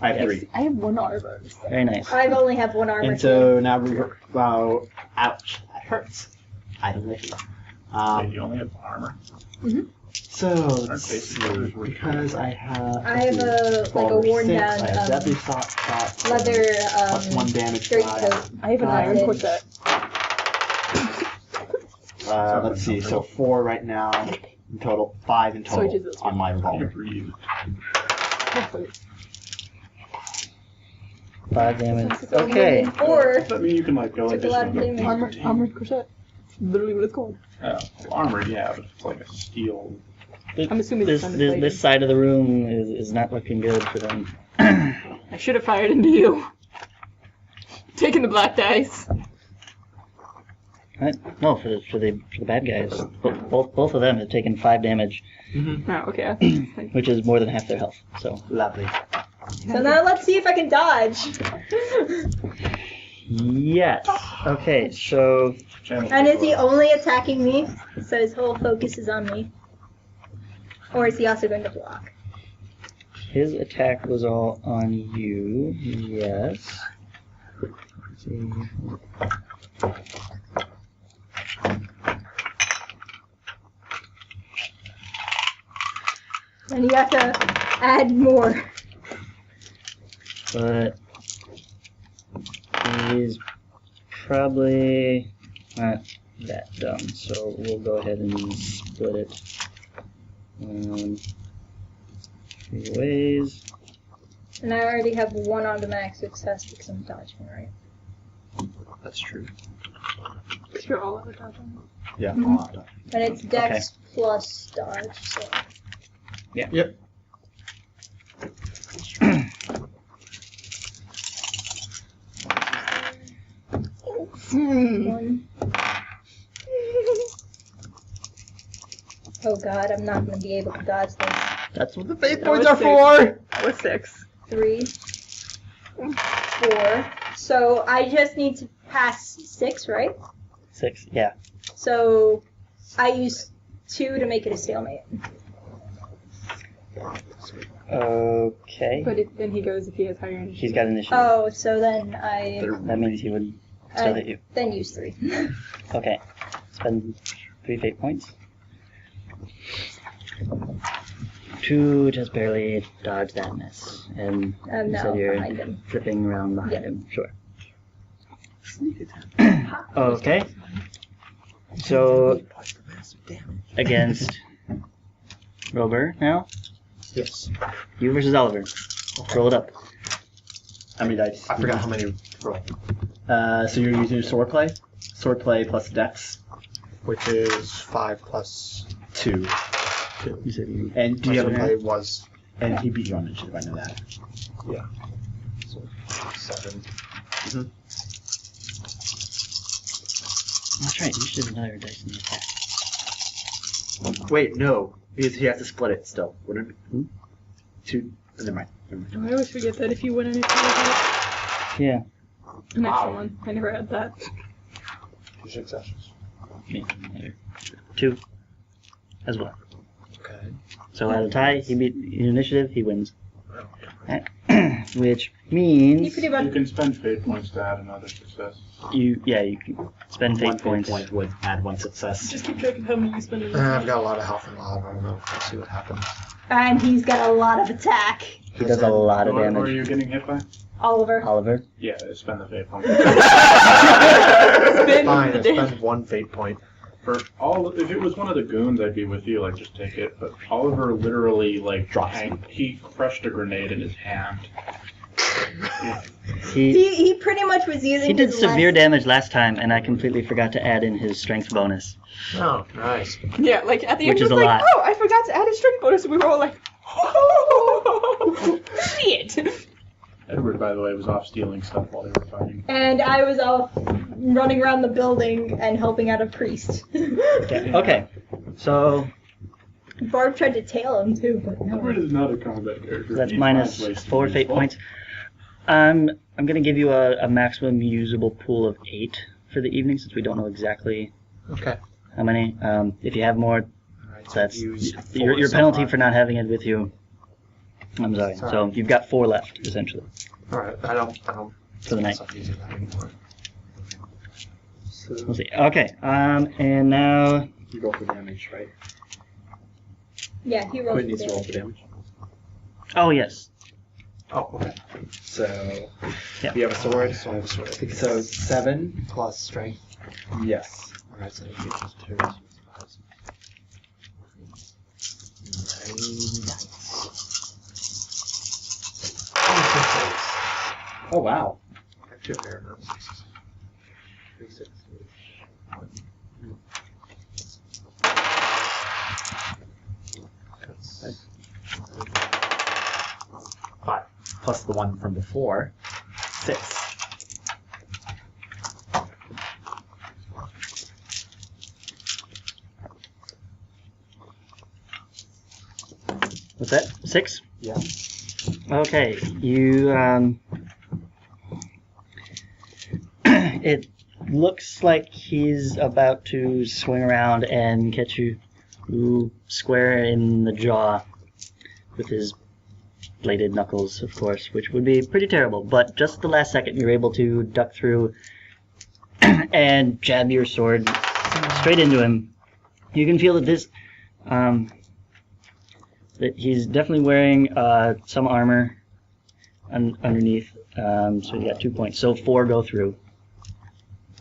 I have Yes. 3. I have 1 armor. Very nice. I only have 1 armor. And so now wow, ouch, that hurts. I don't like it. You only have armor. So Aren't let's basic see, armors worth because I have I have a worn down I have deadly shot, leather plus 1 damage dirt die. coat. I have an iron That's it. corset. Let's see, so 4 right now in total, 5 in Sorry, total Jesus. on my You revolver. breathe. 5 damage. So Okay. 4. Does that mean you can like go like Took a this lot and of go damage. Armored corset. Literally what it's called. Well, armor, yeah, but it's like a steel I'm assuming this, it's time to this, fight this him. side of the room is not looking good for them. I should have fired into you. Taking the black dice. Right? No, for the bad guys. Both of them have taken 5 damage, Oh, okay. which is more than half their health. So Lovely. So now let's see if I can dodge. yes. Okay. So And is he only attacking me? So his whole focus is on me. Or is he also going to block? his attack was all on you. Yes. Let's see. And you have to add more. But he's probably not that dumb, so we'll go ahead and split it 3 ways. And I already have 1 automatic success because I'm dodging, right? That's true. Because you're all out of dodging. Yeah. Mhm. I'll have to- And it's dex plus dodge, so. Yep. One. Oh god, I'm not going to be able to dodge this. That's what the fate That points was are six. for! That was 6. 3, 4. So I just need to pass 6, right? 6, yeah. So I use 2 to make it a stalemate. Okay. But then he goes if he has higher initiative. He's got initiative. Oh, so then I That means he would still hit you. then use 3. Okay. Spend 3 fate points. 2 just barely dodge that miss. And I'm you now said you're behind him. flipping around behind Yeah. him. Sure. Okay. So against Rober now. Yes. You versus Oliver. Roll it up. How many dice? I forgot how many roll. So you're using your sword play? Sword play plus dex. Which is 5 plus 2. You said you. And do my you sword have play an was And he beat you on initiative, I know that. so 7. That's right. You should have another dice in the attack. Wait, no. Because he has to split it still. Wouldn't it? 2. Never mind. Oh, I always forget that if you win anything, you get Yeah. an extra one. I never had that. 2 successes. Me. 2 as well. Okay. So at a tie, he beat your initiative. He wins. Which means You pretty much You can spend fate points to add another success. you can spend fate One points. point would add 1 success. Just keep track of how many you spend in I've got a lot of health and a lot of armor. We'll see what happens. and he's got a lot of attack. He does a lot of What are damage. you getting hit by? Oliver. Oliver. Yeah, spend the fate point. Spin Fine, the I day. spend 1 fate point. For all, if it was one of the goons, I'd be with you. Like, just take it. But Oliver literally he crushed a grenade in his hand. He He pretty much was using did his severe last- damage last time, and I completely forgot to add in his strength bonus. Oh, nice. Yeah, like at the end, Which is it was a like, lot. oh, I forgot to add a strength bonus, and we were all like, oh, shit. Edward, by the way, was off stealing stuff while they were fighting. And I was off running around the building and helping out a priest. Okay. So Barb tried to tail him too, but Edward no. is not a combat character. that's He minus finds ways to 4 be fate useful. points. I'm gonna give you a maximum usable pool of 8 for the evening, since we don't know exactly Okay. how many. If you have more, Alright, so that's I've used your 4 so penalty far. for not having it with you. I'm sorry. Sorry. So you've got 4 left essentially Alright, I don't for the night. stop using that anymore. So, We'll see. Okay. And now You roll for damage, right? Yeah, he rolled Quinn for needs to roll damage. for damage. oh yes. oh, okay. So, Yeah. you have a sword. So I have a sword. So 7. Plus strength. Yes. Alright, so it gives 2. 9. Oh, wow. Actually, a fair amount of 6s. 3 6. plus the one from before. 6. What's that? 6? Yeah. Okay, you, it looks like he's about to swing around and catch you square in the jaw with his bladed knuckles, of course, which would be pretty terrible. But just at the last second, you're able to duck through and jab your sword straight into him. You can feel that this, that he's definitely wearing some armor underneath. So you got 2 points. So 4 go through.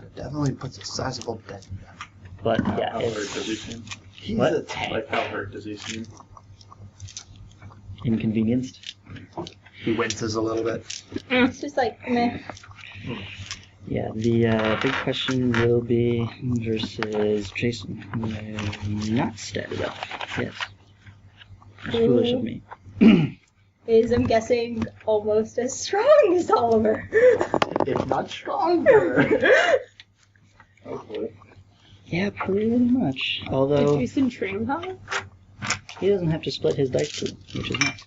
It definitely puts a sizable dent in that. But yeah, How hurt it's does he seem? He's What? a tank. Like, how hurt does he seem? inconvenienced. He winces a little bit. It's just like, meh. Yeah, the big question will be versus Jason, who is not statted up. Yes. That's foolish of me. Is, I'm guessing, almost as strong as Oliver. If not stronger. Hopefully. Yeah, pretty much. Although Jason train hard? he doesn't have to split his dice pool, which is nice.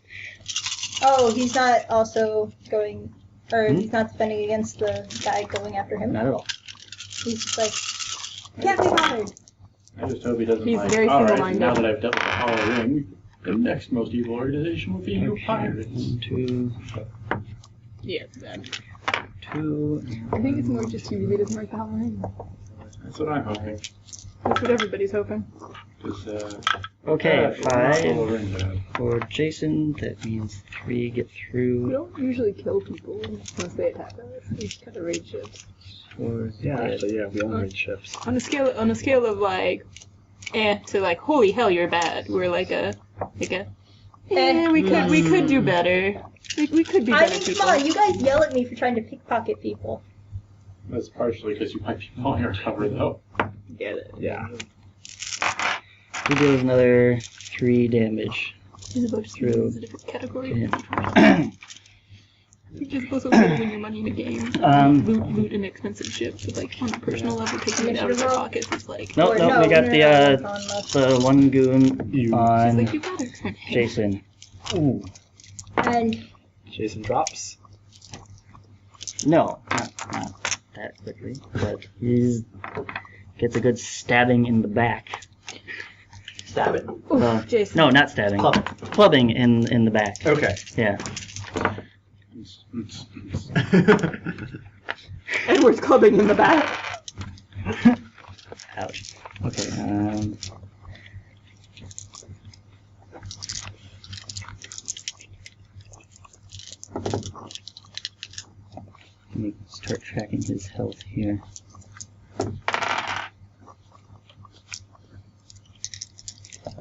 Oh, he's not also going, or he's not defending against the guy going after him? Not at all. He's just like, can't be bothered. I just hope he doesn't He's like, very alright, single-minded. now that I've dealt with the Hollow Ring, the next most evil organization will be your pirates. 1, 2, Yeah, exactly. 2. I think it's more just you. He doesn't like the Halloween. That's what I'm hoping. That's what everybody's hoping. 'Cause, Okay, Hollow 5 Ring bad. for Jason. That means 3 get We through. don't usually kill people unless they attack us. We just kind of raid ships. 4 Yeah, dead. actually, yeah, we own raid ships. On a scale of like, to like, holy hell, you're bad. We're like a, we could do better. We could be I better mean, people. come on, you guys yell at me for trying to pickpocket people. That's partially because you might be pulling our cover, though. Yeah. He deals another 3 damage. It's about Through. is a different category. Yeah. You're just supposed to win your money in a game. Loot an expensive ship, but like on a personal level, taking it out of their pockets is like. No, Or no, no, we got no, the no, no, no. the one goon She's on like, you better. Jason. Ooh. And Jason drops. No, not that quickly, but he's gets a good stabbing in the back. Stab it. Oof, Jason. No, not stabbing. Clubbing in the back. Okay. Yeah. Edward's clubbing in the back. Ouch. Okay. Let me start tracking his health here.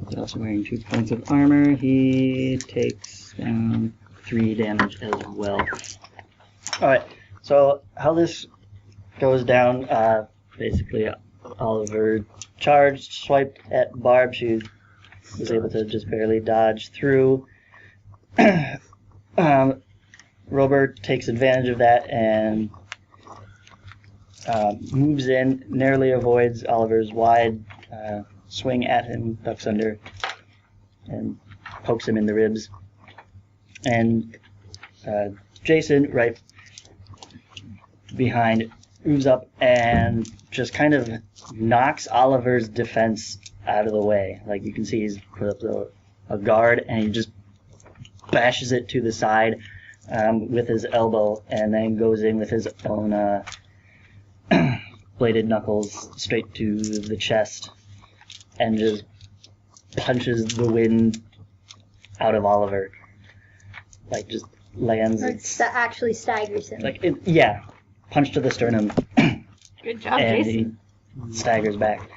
He's also wearing 2 points of armor. He takes down 3 damage as well. Alright, so how this goes down, basically Oliver charged, swiped at Barb. She was able to just barely dodge through. Robert takes advantage of that and moves in, narrowly avoids Oliver's wide swing at him, ducks under, and pokes him in the ribs. And Jason, right behind, moves up and just kind of knocks Oliver's defense out of the way. Like, you can see he's put up a guard, and he just bashes it to the side with his elbow, and then goes in with his own bladed knuckles straight to the chest, and just punches the wind out of Oliver. Like, just lands. actually staggers him. Like, yeah, punch to the sternum, Good job, and Jason. he staggers back.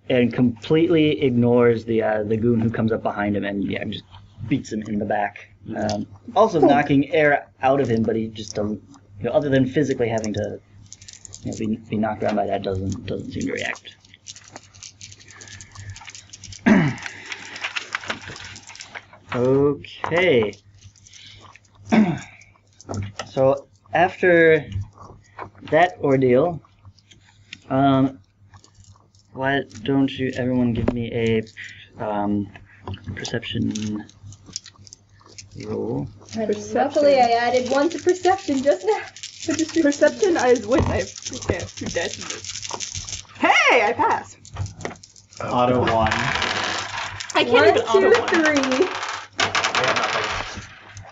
And completely ignores the goon who comes up behind him and just beats him in the back. Also knocking air out of him, but he just doesn't. Other than physically having to be knocked around by that, doesn't seem to react. Okay. So after that ordeal, why don't you everyone give me a perception roll? Luckily, I added 1 to perception just now. Perception is wit. I have 2 dice in this. Hey, I passed. Auto 1. I can't 1, even auto 2, 1. 3.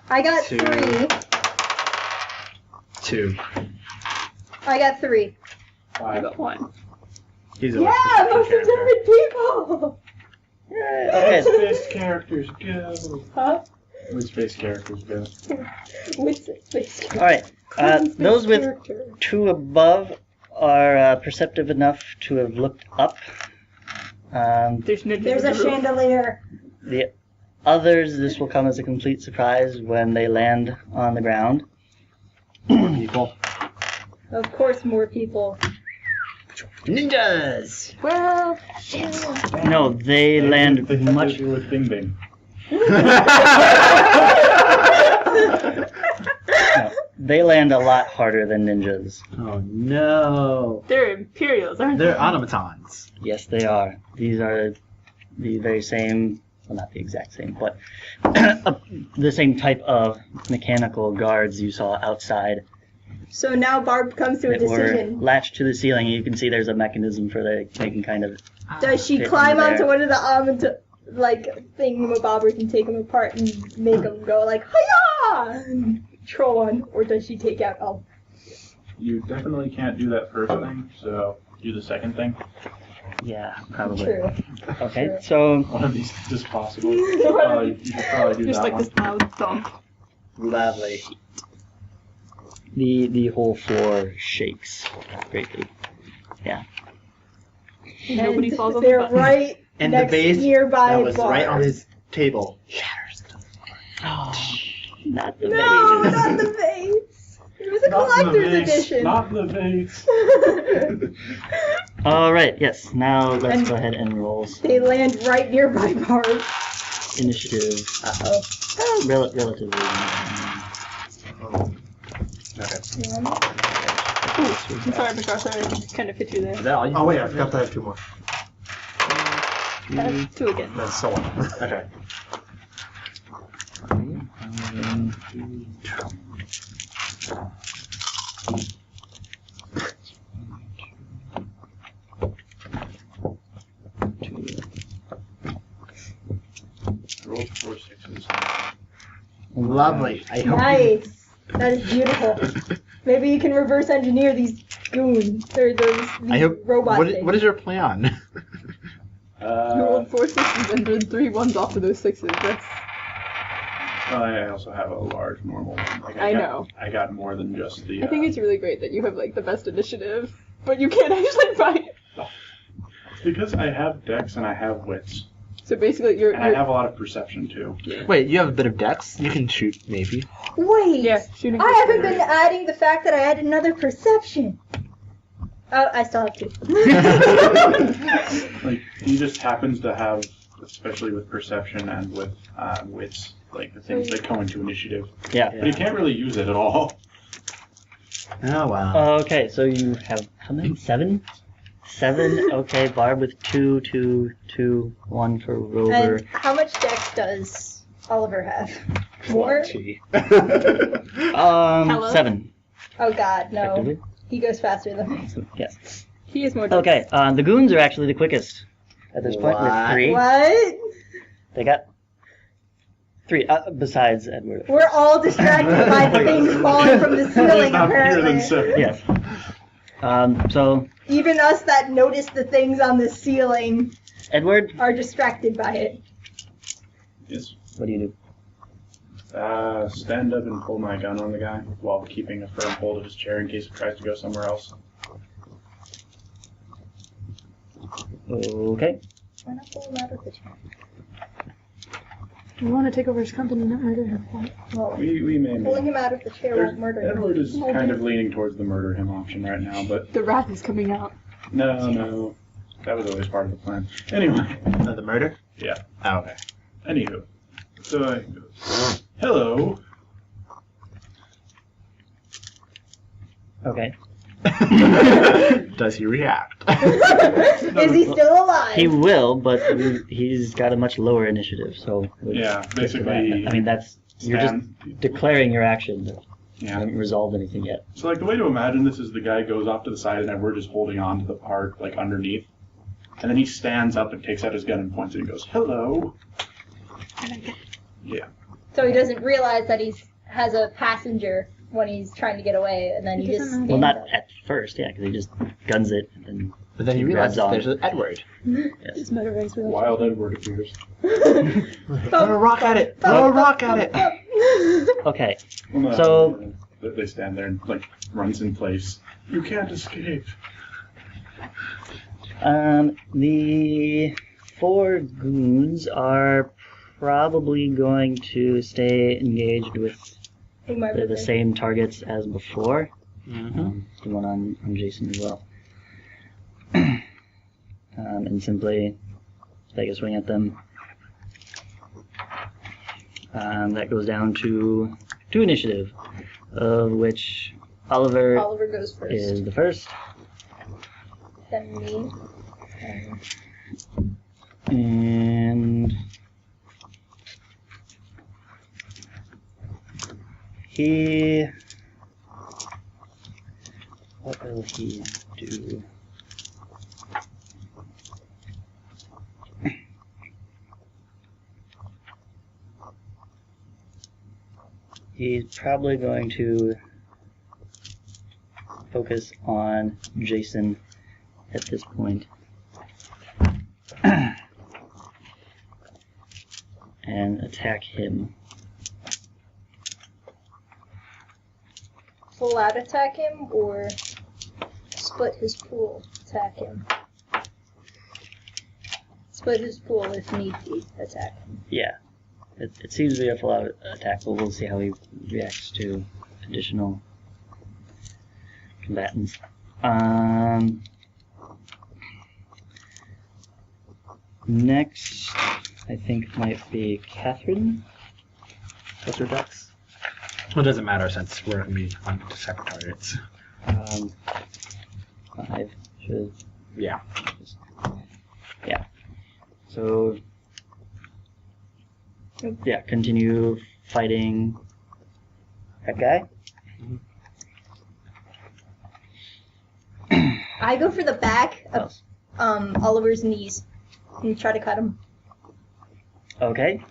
I got 2. 3. 2. I got 3. I got 1. He's Yeah, most intelligent people. Okay. Space characters go. Huh? With space characters go. With space. All right. Those with 2 above are perceptive enough to have looked up. There's no There's a chandelier. The others, this will come as a complete surprise when they land on the ground. People. Of course, more people. Ninjas! Well, No, they land They have much. to do with Bing Bing. No, they land a lot harder than ninjas. Oh no. they're Imperials, aren't They're they? automatons. Yes, they are. These are the very same, well, not the exact same, but the same type of mechanical guards you saw outside So now Barb comes to a that were decision. latched to the ceiling. You can see there's a mechanism for they can kind of. Does she Fit climb in onto there. one of the thingamabobbers and take them apart and make them go like hiya and troll one, or does she take out all? You definitely can't do that first thing, so do the second thing. Yeah, probably. True. Okay, True. so One of these is possible. You should probably do Just that like one. this loud thump. Lovely. the whole floor shakes greatly. Nobody And falls on the they're button. right And the next base nearby that was Barb. right on his table shatters. Not the No, vase. not the vase. It was a Not the collector's vase, edition. Not the vase. All right, yes. Now let's And- go ahead and roll some They land right nearby Barb. initiative. Uh-oh. Relatively. Okay. I'm sorry, MacArthur. I kind of hit you there. Is that all you Oh wait, I forgot to have 2 more. 2 again. That's so on. Okay. Roll 4 6s. Lovely. I hope Nice. That is beautiful. Maybe you can reverse engineer these goons or these I hope. robot things. What is your plan? You rolled 4 6s and then 3 1s off of those 6s. That's... I also have a large normal one. Like, I know. I got more than just the. I think it's really great that you have like the best initiative, but you can't actually fight. because I have dex and I have wits, So basically, you're. and I have a lot of perception too. Wait, you have a bit of dex? You can shoot, maybe. Wait. Yeah, shooting. I haven't been adding the fact that I added another perception. Oh, I still have 2. Like he just happens to have, especially with perception and with wits, like the things that go into initiative. Yeah. But he can't really use it at all. Oh wow. Okay, so you have how many? 7? 7. Okay, Barb with 2, 2, 2, 1 for Rover. And how much dex does Oliver have? More? Gee. 7. Oh god, no. Effectively. He goes faster than me. Yes. He is more. Okay, the goons are actually the quickest at this point with What? 3. What? They got 3, besides Edward. We're all distracted by the things falling from the ceiling, Not fewer than apparently. 7. Yes. So, Even us that notice the things on the ceiling Edward, are distracted by it. Yes. what do you do? Stand up and pull my gun on the guy while keeping a firm hold of his chair in case it tries to go somewhere else. Okay. Why not pull him out of the chair? You want to take over his company, not murder him. Well, We may. pulling him out of the chair won't murder him. Edward is kind of leaning towards the murder him option right now, but The wrath is coming out. no. That was always part of the plan. Anyway, The murder? Yeah. Oh, okay. anywho. So he goes, hello. Okay. Does he react? Is he still alive? He will, but he's got a much lower initiative, so. Yeah, I basically. mean, you're just declaring your action. You Yeah. haven't resolved anything yet. So like the way to imagine this is the guy goes off to the side and Edward is holding on to the part like underneath. And then he stands up and takes out his gun and points it and goes, hello. Yeah. So he doesn't realize that he has a passenger when he's trying to get away, and then he just stands Well, not up. at first, yeah, because he just guns it and But then you He realize grabs on. there's an Edward. It's motorized with Wild Edward appears. Throw a rock at it! Throw a rock at it! Okay, Well, no, So- they stand there and like runs in place. You can't escape. the 4 goons are probably going to stay engaged with the same targets as before. The one on Jason as well. And simply take a swing at them. That goes down to 2 initiative, of which Oliver goes first. is the first. Then me. And what will he do? He's probably going to focus on Jason at this point. And attack him. Full out attack him, or split his pool attack him? Split his pool if need be attack him. Yeah. It seems to be a full-out attack, but we'll see how he reacts to additional combatants. Next, I think might be Catherine. What's her dex? Well, it doesn't matter since we're going to be on separate targets. 5 should. Yeah. Yeah. So. Yeah, continue fighting that guy. I go for the back of Else. Oliver's knees and try to cut him. Okay.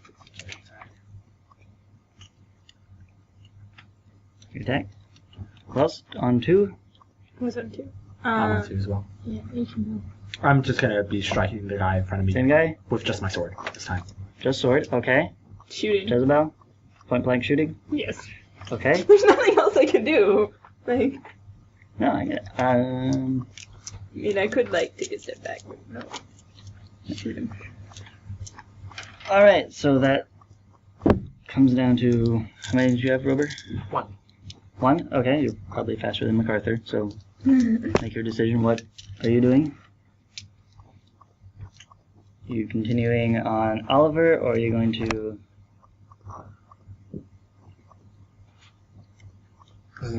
Attack. Plus, on 2. Was it 2? I want to as well. Yeah, you can know. I'm just going to be striking the guy in front of me Same guy? with just my sword this time. Just sword. Okay. Shooting. Jezebel. Point blank shooting. Yes. Okay. There's nothing else I can do. Like, No, I get it. I mean, I could, like, take a step back, but no. Shoot him. Alright, so that comes down to. How many did you have, Rober? 1. 1? Okay, you're probably faster than MacArthur, so make your decision. What are you doing? You continuing on Oliver, or are you going to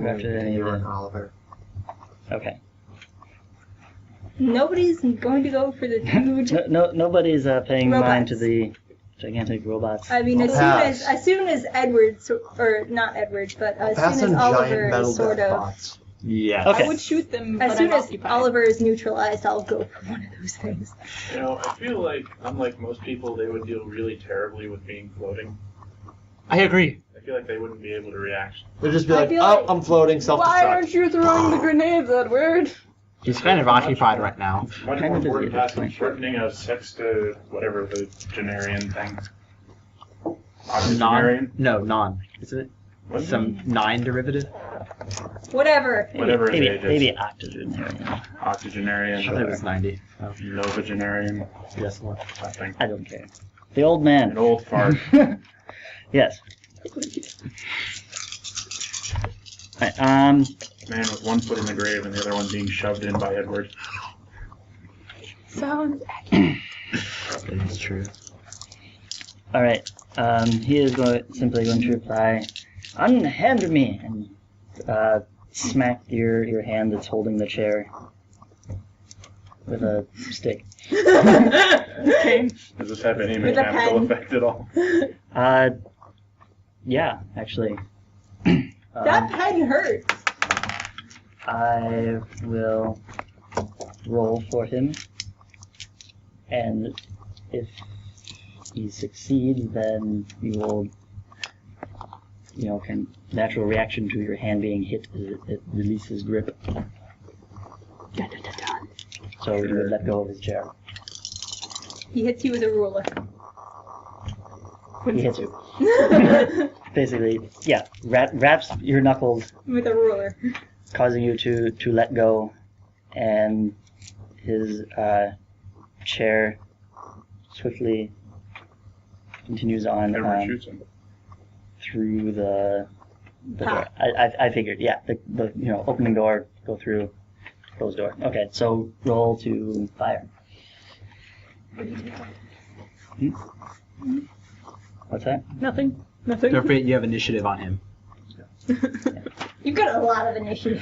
after any of You're the... Oliver. Okay. Nobody's going to go for the dude. Nobody's paying mind Robots. to the gigantic robots. I mean, Pass. as soon as Edward, or not Edward, but as Pass soon on as giant Oliver metal is sort of, bots. Yeah. Okay. I would shoot them, as but soon I'm as occupied. Oliver is neutralized, I'll go for one of those things. You know, I feel like, unlike most people, they would deal really terribly with being floating. I agree. I feel like they wouldn't be able to react. They'd just be I like, feel oh, like- I'm floating, Why self-destruct. aren't you throwing the grenades, Edward? He's kind of occupied right now. Much Kind more of busy important at this task than point. shortening a sex to whatever the Genarian thing. Octogenarian? Non. Isn't it? What's Some 9 derivative? Whatever. Whatever his maybe, age is. maybe octogenarian. Octogenarian, I thought it was 90. Oh, Novagenarian, yes, more. that thing. I don't care. The old man. An old fart. Yes. Right, Man with one foot in the grave and the other one being shoved in by Edward. Sounds That is true. all right. He is simply going to reply, "Unhand me," and smack your hand that's holding the chair with a stick. Okay. Does this have any With a mechanical pen. effect at all? Yeah, actually. That pen hurts. I will roll for him, and if he succeeds, then you will, kind of natural reaction to your hand being hit is it releases grip. So you would let go of his chair. He hits you with a ruler. He hits you. Basically, yeah, wraps your knuckles, With a ruler. causing you to let go, and his chair swiftly continues on Everyone shoots him. through the door. I figured, yeah, the opening door, go through, closed door. Okay, so roll to fire. What's that? Nothing. Don't forget you have initiative on him. You've got a lot of initiative.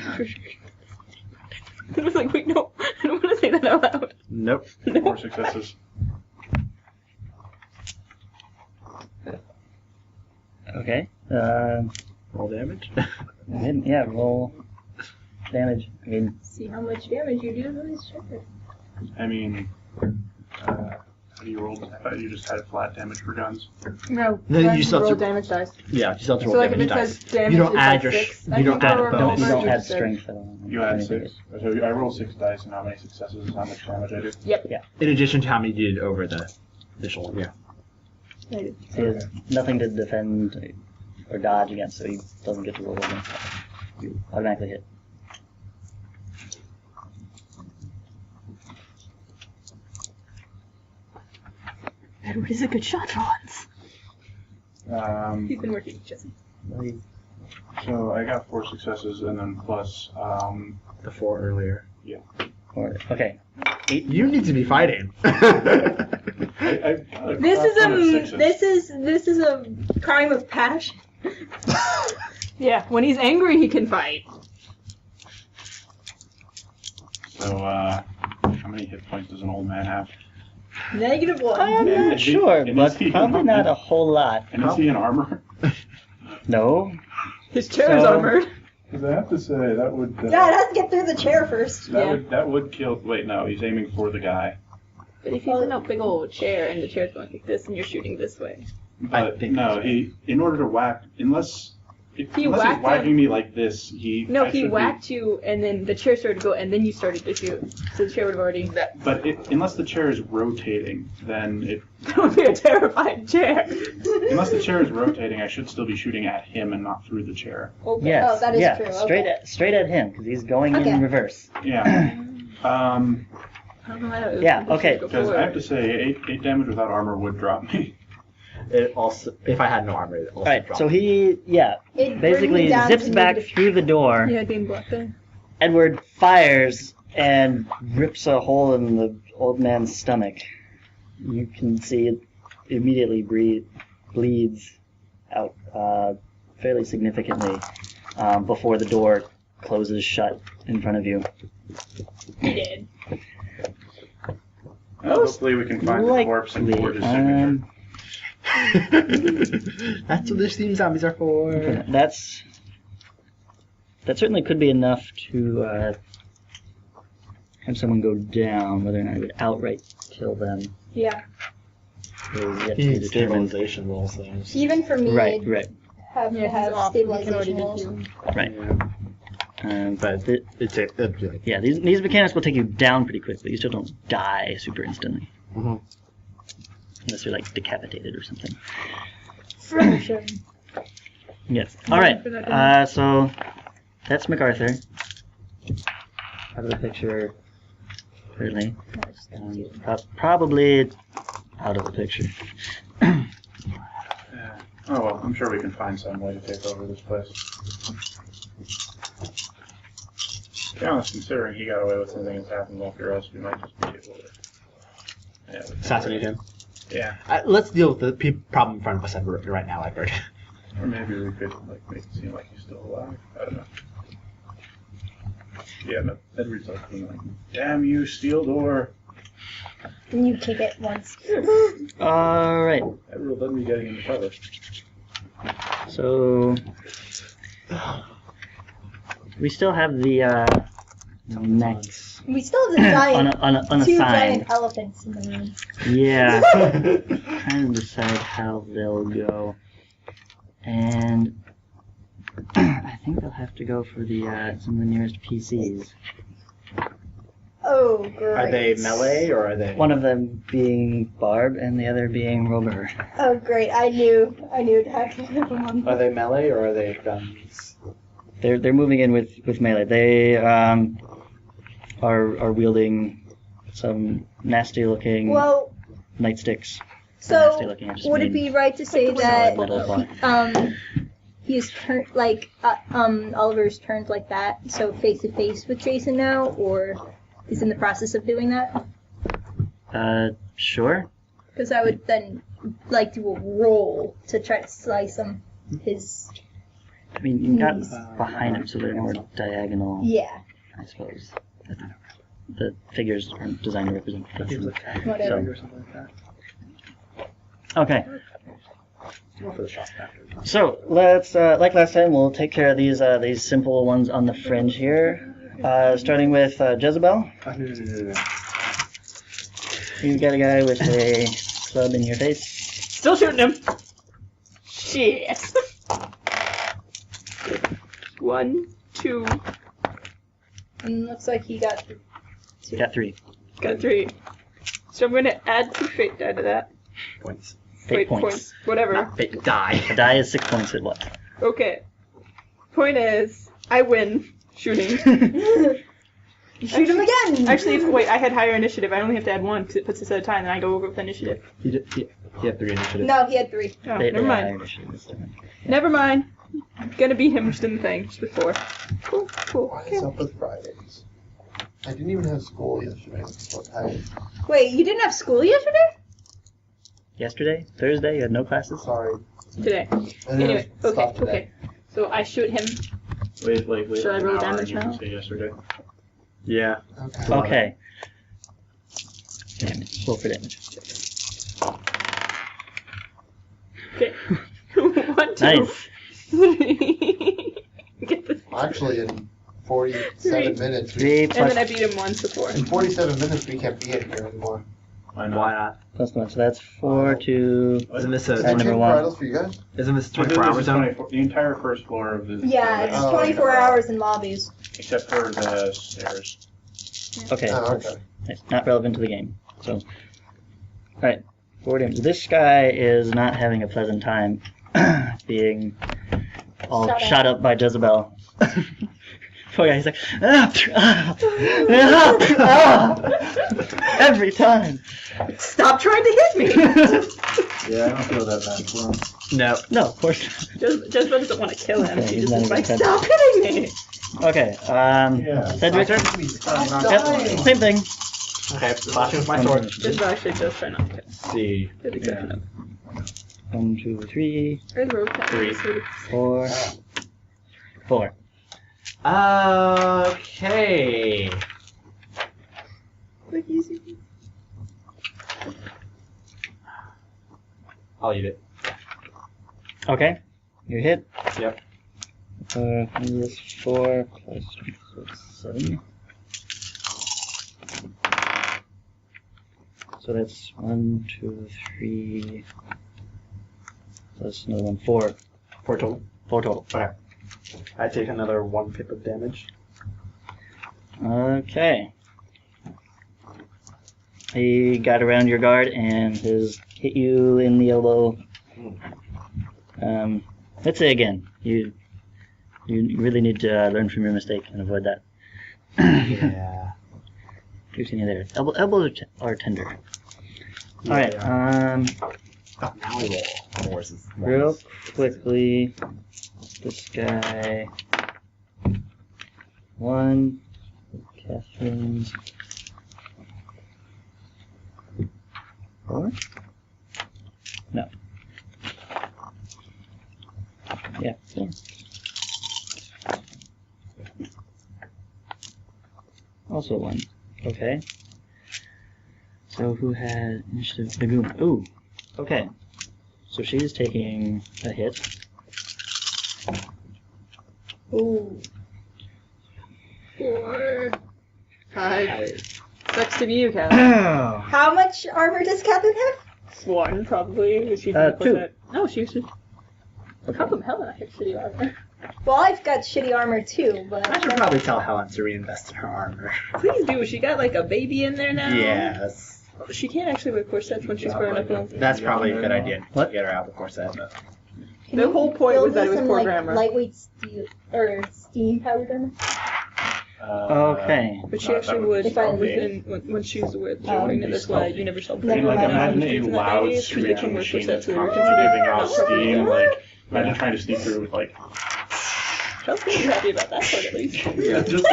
I was like, wait, no, I don't want to say that out loud. Nope. 4 successes. Okay. Roll damage. Yeah, roll damage. I mean, See how much damage you do to this shipper. I mean, how do you roll? I thought you just had flat damage for guns. No. Then then you still have roll to- damage dice. Yeah, you still have to So roll like if damage it dice. says damage, You don't it's add like your 6. you don't add a bonus. you don't You add just said- strength at all. You add Anything. 6. So I roll 6 dice, and how many successes is how much damage I do? In addition to how many you did over the initial one. Yeah. He has nothing to defend or dodge against, so he doesn't get to roll against. You automatically hit. Edward is a good shot for once. He's been working with Jesse. So I got 4 successes, and then plus The 4 earlier. Okay. You need to be fighting. This is a crime of passion. Yeah, when he's angry, he can fight. So how many hit points does an old man have? -1. I'm And not is he- sure, and is but he- probably not a whole lot. And is he in armor? No. His chair is So- armored. Because I have to say that would Yeah, it has to get through the chair first. that would kill. Wait, no, he's aiming for the guy. But if he's in a big old chair and the chair's going like this and you're shooting this way. But think no, so. he in order to whack unless He unless whacked he's whacking him. me like this, he No, I he should be- whacked you and then the chair started to go and then you started to shoot. So the chair would have already... But unless the chair is rotating, then it That would be a terrifying chair. unless the chair is rotating, I should still be shooting at him and not through the chair. Okay. Yes. Oh, that is yeah. true. Straight Okay. straight at him because he's going Okay. in reverse. Yeah. I don't know why that was... Yeah, okay. Because I have to say, 8 damage without armor would drop me. It also, if I had no armor, it also All right. dropped. So he, It basically brings me down zips to back negative- through the door. Yeah, being blocked there. Edward fires and rips a hole in the old man's stomach. You can see it immediately bleeds out fairly significantly before the door closes shut in front of you. He did. Hopefully we can find the corpse and forge his signature. That's what this team zombies are for. That certainly could be enough to have someone go down. Whether or not it would outright kill them Yeah. is yet to He be needs determined. stabilization rolls. Things. Even for me, Right. have Yeah, to he's have off. He can already stabilization do rolls. But It's it'd be like yeah, these mechanics will take you down pretty quickly. You still don't die super instantly. Mhm. Unless you're like decapitated or something. Fraction. Yes. All right. for that So that's MacArthur. Out of the picture. Clearly. Probably out of the picture. Yeah. Oh well, I'm sure we can find some way to take over this place. To be honest, considering he got away with something that's happened like the rest, we might just be able to. Yeah, assassinate him. Yeah. Let's deal with the problem in front of us right now, Edward. Or maybe we could like make it seem like he's still alive. I don't know. Yeah, no, Edward's like being like, "Damn you, steel door!" And you kick it once. All right. Edward will then be getting into cover. So we still have the next We still have the giant, two unassigned. giant elephants in the room. Yeah. Trying to decide how they'll go, and I think they'll have to go for the some of the nearest PCs. Oh, great. Are they melee or are they? One of them being Barb and the other being Robert. Oh, great. I knew to have one of them on. Are they melee or are they guns? They're moving in with melee. They are wielding some nasty looking Well, nightsticks. so Nasty looking. I just would it made be right to say that little bar. he's turned like Oliver's turned like that, so face to face with Jason now, or is in the process of doing that? Sure. Because I would then like do a roll to try to slice him. His I mean, you got behind him, so they're more diagonal. yeah, I suppose. The figures are designed to represent faces. whatever. Or something like that. Okay, More for the shop factor. so let's like last time, we'll take care of these simple ones on the fringe here. Starting with Jezebel. No. You've got a guy with a club in your face. Still shooting him. Shit. 1, 2, And looks like he got You got 3. got 3. So I'm gonna add 2 fate die to that. Points. Fate points. Whatever. Not fate die. The die is 6 points at what? Okay. Point is, I win shooting. shoot him again. Actually, wait, I had higher initiative. I only have to add 1 because it puts us at a tie, and then I go over with initiative. He had 3 initiative. No, he had 3. Oh, They never are mind. initiative this time. Never mind. Gonna beat him just in the thing, just before. Cool, cool. What Okay. is up with Fridays? I didn't even have school yesterday. I'm so tired. Wait, you didn't have school yesterday? Yesterday? Thursday? You had no classes? Sorry. Today. I didn't Anyway, have okay, stuff today. okay. So I shoot him. Wait. Should I roll an hour damage and you now? say yesterday. Yeah. Okay. Okay. Damage. Roll for damage. Okay. 1, 2. Nice. Get this. Actually, in 47 minutes, 3 And plus, then I beat him once before. in 47 minutes, we can't be in here anymore. Why not? Why not? plus 1. So that's 4 to... Isn't this Is Add it number two one. bridals for you guys? Isn't this Well, 24 this hours is zone? 24 the entire first floor of the. Yeah, it's Oh, 24 okay. hours in lobbies. Except for the stairs. Okay. Oh, okay. It's not relevant to the game. So, alright. 4 damage. This guy is not having a pleasant time being all shot up by Jezebel. Poor guy, he's like, every time. Stop trying to hit me! Yeah, I don't feel that bad for him. No. No, of course Jezebel doesn't want to kill him. Okay, She he's just not is even like, stop hitting me! not. Okay, Yeah. Cedric? Yep, same thing. Okay, slashing with my sword. Jezebel actually does try not to kill. Let's see. With the exception of 1, 2, 3, or the rogue cat. 3. 4. 4. Okay. Like easy. I'll eat it. Okay, you hit. Yep. This 4 plus 7. So that's 1, 2, 3. Plus another one, 4. 4 total. 4 total. Okay. I take another 1 pip of damage. Okay. He got around your guard and has hit you in the elbow. Let's say again, you really need to learn from your mistake and avoid that. Yeah. Keeps you there. Elbows are tender. All right. Oh, now we roll. Horses. Real quickly, this guy. 1. Catherine's. 4. No. Yeah. 4. Also 1. Okay. So who had initiative? Nagoon. Ooh. Okay. So she's taking a hit. Ooh. 4, 5. Sucks to be you, Catherine. How much armor does Catherine have? 1, probably. She 2. No, she should. How come Helen has shitty armor? Well, I've got shitty armor too, but I should probably tell Helen to reinvest in her armor. Please do. She got like a baby in there now. Yes. She can't actually wear corsets when she's grown up. That's probably a good idea. What? To get her out before set. Can The you whole point build was that me it was some, poor like, grammar. lightweight steel or steam powered armor. Okay. But she actually would If I within when she's wearing it. That's why you never saw Never Like, mind. imagine a loud screeching machine that's constantly giving out steam. Like, imagine trying to sneak through with, like... Chelsea's pretty happy about that part at least. Yeah, just...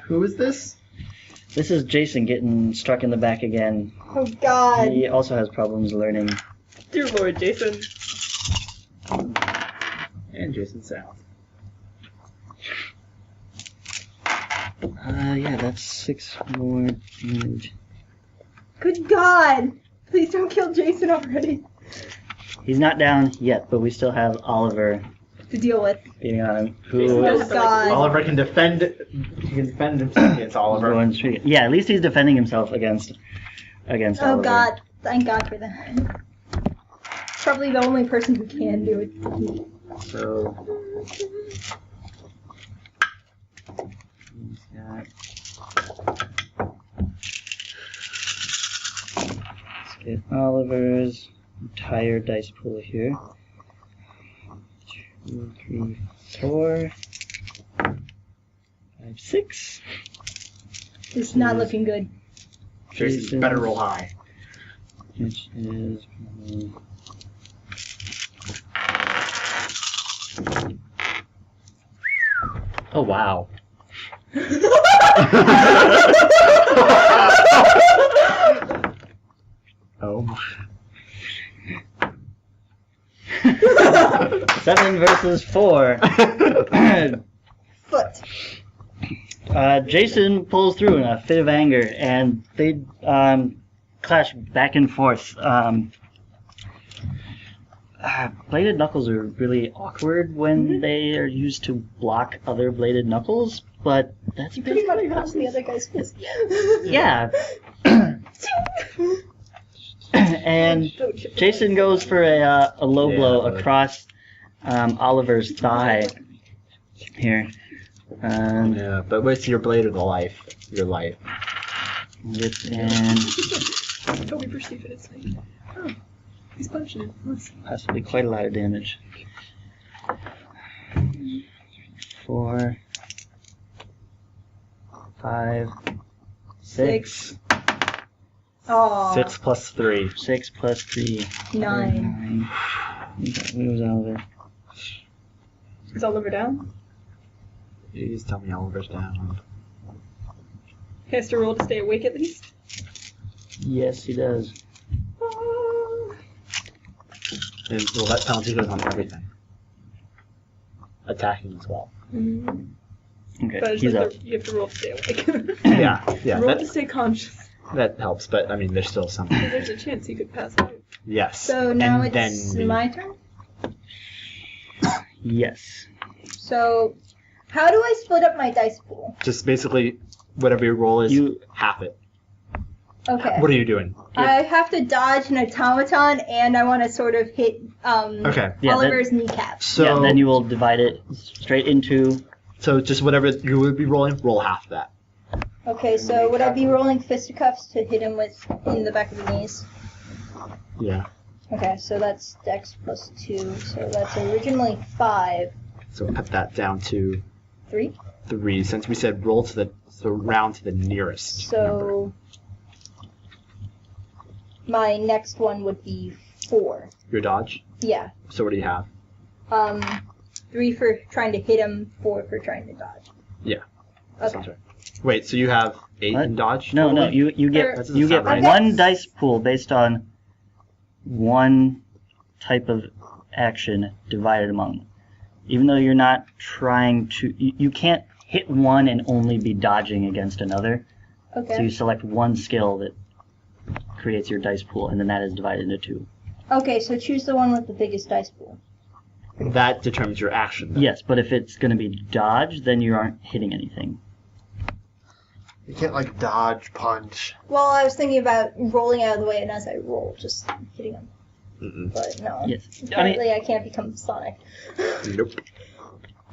Who is this? This is Jason getting struck in the back again. Oh God. He also has problems learning. Dear Lord, Jason. And Jason South. Yeah, that's 6 more damage. Good God. Please don't kill Jason already. He's not down yet, but we still have Oliver To deal with. beating on him. Jason Who does is have to, like, God. Oliver can defend. He can defend himself against Oliver. going straight? Yeah, at least he's defending himself against Oh Oliver. God. Thank God for that. Probably the only person who can do it. So he's got. Let's get Oliver's entire dice pool here. 2, 3, 4, 5, 6. It's not looking good. Jason better roll high. Which is Oh wow. Oh. 7 versus 4. Foot. Jason pulls through in a fit of anger, and they clash back and forth. Bladed knuckles are really awkward when they are used to block other bladed knuckles, but that's You pretty much crossed the other guy's fist. yeah. And Jason goes for a low blow across Oliver's thigh here. Yeah, but with your blade of the life, your life. And Toby perceived it as like, oh, he's punching it. possibly quite a lot of damage. 4, 5, 6. Oh. 6 plus 3. 6 plus 3. 9. Where was Oliver? Is Oliver down? Please tell me Oliver's down. He has to roll to stay awake at least. Yes, he does. And well, that penalty goes on everything. Attacking as well. Okay, But it's he's like up. you have to roll to stay awake. Yeah, Roll to that, stay conscious. that helps, but I mean, there's still some. There's a chance he could pass out. Yes. So now And it's then my turn? Yes. So, how do I split up my dice pool? Just basically, whatever your roll is, You- half it. Okay. What are you doing? I have to dodge an automaton, and I want to sort of hit Okay. Yeah, Oliver's kneecap. So yeah, then you will divide it straight into. So just whatever you would be rolling, roll half that. Okay, so would I be rolling fisticuffs to hit him with in the back of the knees? Yeah. Okay, so that's Dex plus 2, so that's originally 5. So cut that down to 3? 3. Since we said roll to the round to the nearest number. So my next one would be 4. Your dodge. Yeah. So what do you have? 3 for trying to hit him, 4 for trying to dodge. Yeah. That sounds right. Wait, so you have 8 What? in dodge? No, totally? you get That doesn't you get sound right. one dice pool based on one type of action divided among. Even though you're not trying to, you can't hit one and only be dodging against another. Okay. So you select one skill that creates your dice pool, and then that is divided into 2. Okay, so choose the one with the biggest dice pool. That determines your action. Then. Yes, but if it's going to be dodge, then you aren't hitting anything. You can't like dodge, punch. Well, I was thinking about rolling out of the way, and as I roll, just hitting him. Mm-mm. But no. Yes. Apparently, I can't become Sonic. Nope.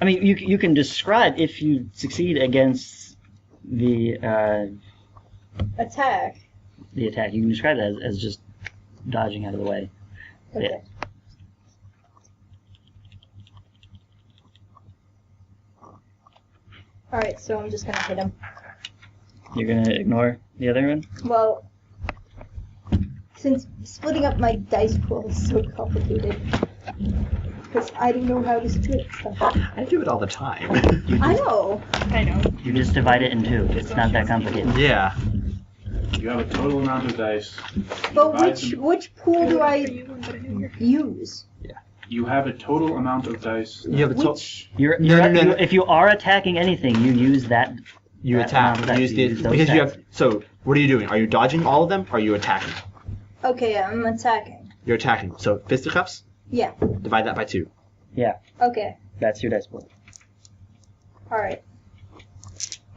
I mean, you can describe if you succeed against the Attack. the attack. You can describe it as just dodging out of the way. Okay. Yeah. Alright, so I'm just gonna hit him. You're gonna ignore the other one. Well, since splitting up my dice pool is so complicated, because I don't know how to split stuff. I do it all the time. I know. I know. You just divide it in 2. It's not that complicated. Yeah. You have a total amount of dice. But Divide them- which pool do I use? You have a total amount of dice. You have a total. Which? No. If you are attacking anything, you use that. You that attack. amount of You dice. use You the use those because you dice. have. So what are you doing? Are you dodging all of them? Or are you attacking? Okay, I'm attacking. You're attacking. So fisticuffs. Yeah. Divide that by 2. Okay. That's your dice pool. Alright.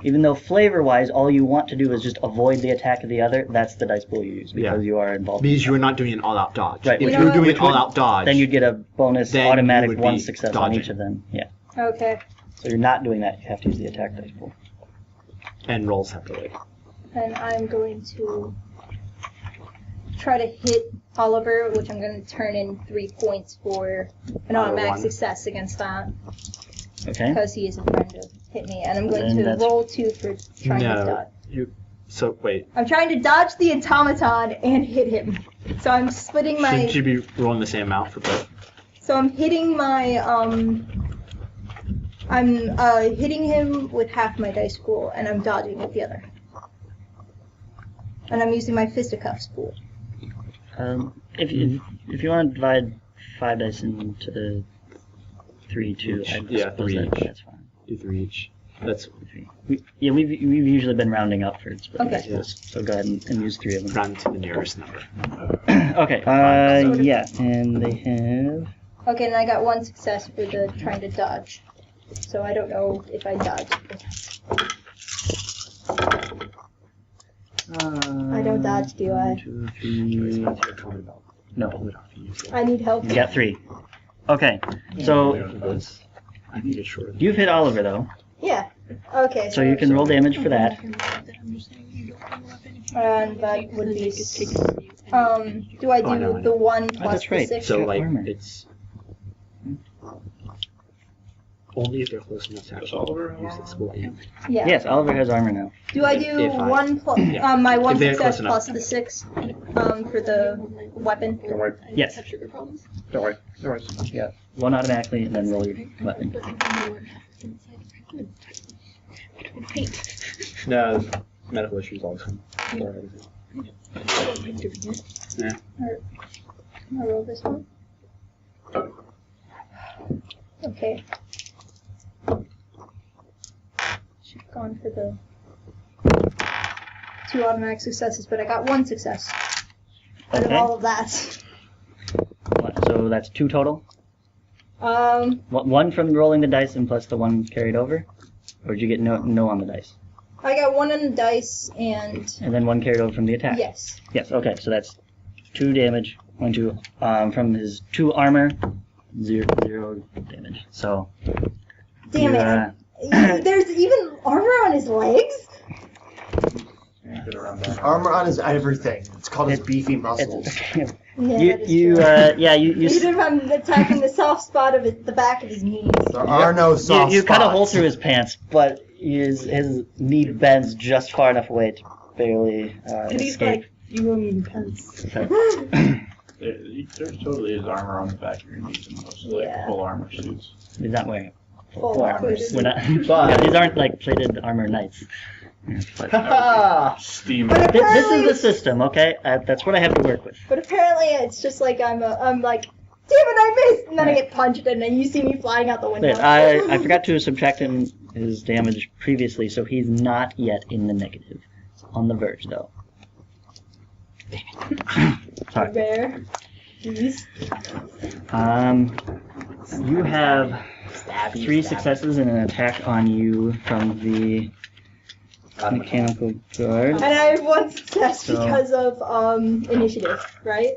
Even though flavor-wise, all you want to do is just avoid the attack of the other, that's the dice pool you use because Yeah. you are involved. Because you are not doing an all-out dodge. Right, If which you're would- doing which an all-out dodge, Then you'd get a bonus Then you automatic would 1 be success on dodging. each of them. Yeah. Okay. So you're not doing that. You have to use the attack dice pool. and roll separately. And I'm going to try to hit Oliver, which I'm going to turn in 3 points for an automatic one. success against that, Okay. because he is a friend of hit me. And I'm going Then to that's- roll 2 for trying to No. dodge. So wait. I'm trying to dodge the automaton and hit him. So I'm splitting my. Shouldn't you be rolling the same amount for both? So I'm hitting my I'm hitting him with half my dice pool, and I'm dodging with the other. And I'm using my fisticuffs pool. If you want to divide 5 dice into the 3, 2, Each. I Yeah, suppose 3 each. that's fine. Do 3 each. That's We've usually been rounding up for splitting Okay. dice pools, so go ahead and use 3 of them. round to the nearest number. Okay. Yeah, and they have. Okay, and I got 1 success for the trying to dodge. So I don't know if I dodge. I don't dodge, do I? 1, 2, 3. No. I need help. You got 3. Okay. So I need it shorter. you've hit Oliver though, Yeah. Okay. so you can roll damage for that. And that would be. Do I do Oh, no, I know. the 1 plus that's right. the 6? So Got like armor. it's only if they're close enough to actually Oliver use this will aim. Yeah. Yes, Oliver has armor now. Do I do If I- 1 plus Yeah. my 1 If they're success close enough. plus the 6 for the weapon? Don't worry. Yes. Don't worry. No worries. Yeah. 1 automatically, and then roll your weapon. No, medical issues always come. Can I roll this one? Okay. Should've gone for the 2 automatic successes, but I got 1 success out of Okay. all of that. So that's 2 total. 1 from rolling the dice and plus the 1 carried over, or did you get no on the dice? I got 1 on the dice and And then 1 carried over from the attack. yes. Yes. Okay. So that's 2 damage. 1, 2 from his 2 armor, 0 damage. So. Damn you, it! There's even armor on his legs. Get around that. Armor on is everything. It's called his beefy muscles. It's, Yeah, you that is you true. yeah you Even if I'm attacking the soft spot of the back of his knees. There are no soft you cut a hole spots. through his pants, but his knee bends just far enough away to barely escape. You won't even pants. So, There totally is armor on the back of your knees in most like Yeah. full armor suits. he's not wearing it. Full Full armor. included. We're not. But- Yeah, these aren't like plated armor knights. But Ha Steam. But this is apparently- the system, okay? That's what I have to work with. But apparently it's just like I'm like, damn it, I missed, and then I get punched, and then you see me flying out the window. Wait, I forgot to subtract his damage previously, so he's not yet in the negative. On the verge, though. Sorry. Bear. Jeez. You have 3 successes and an attack on you from the mechanical guard. And I have 1 success So- because of initiative, right?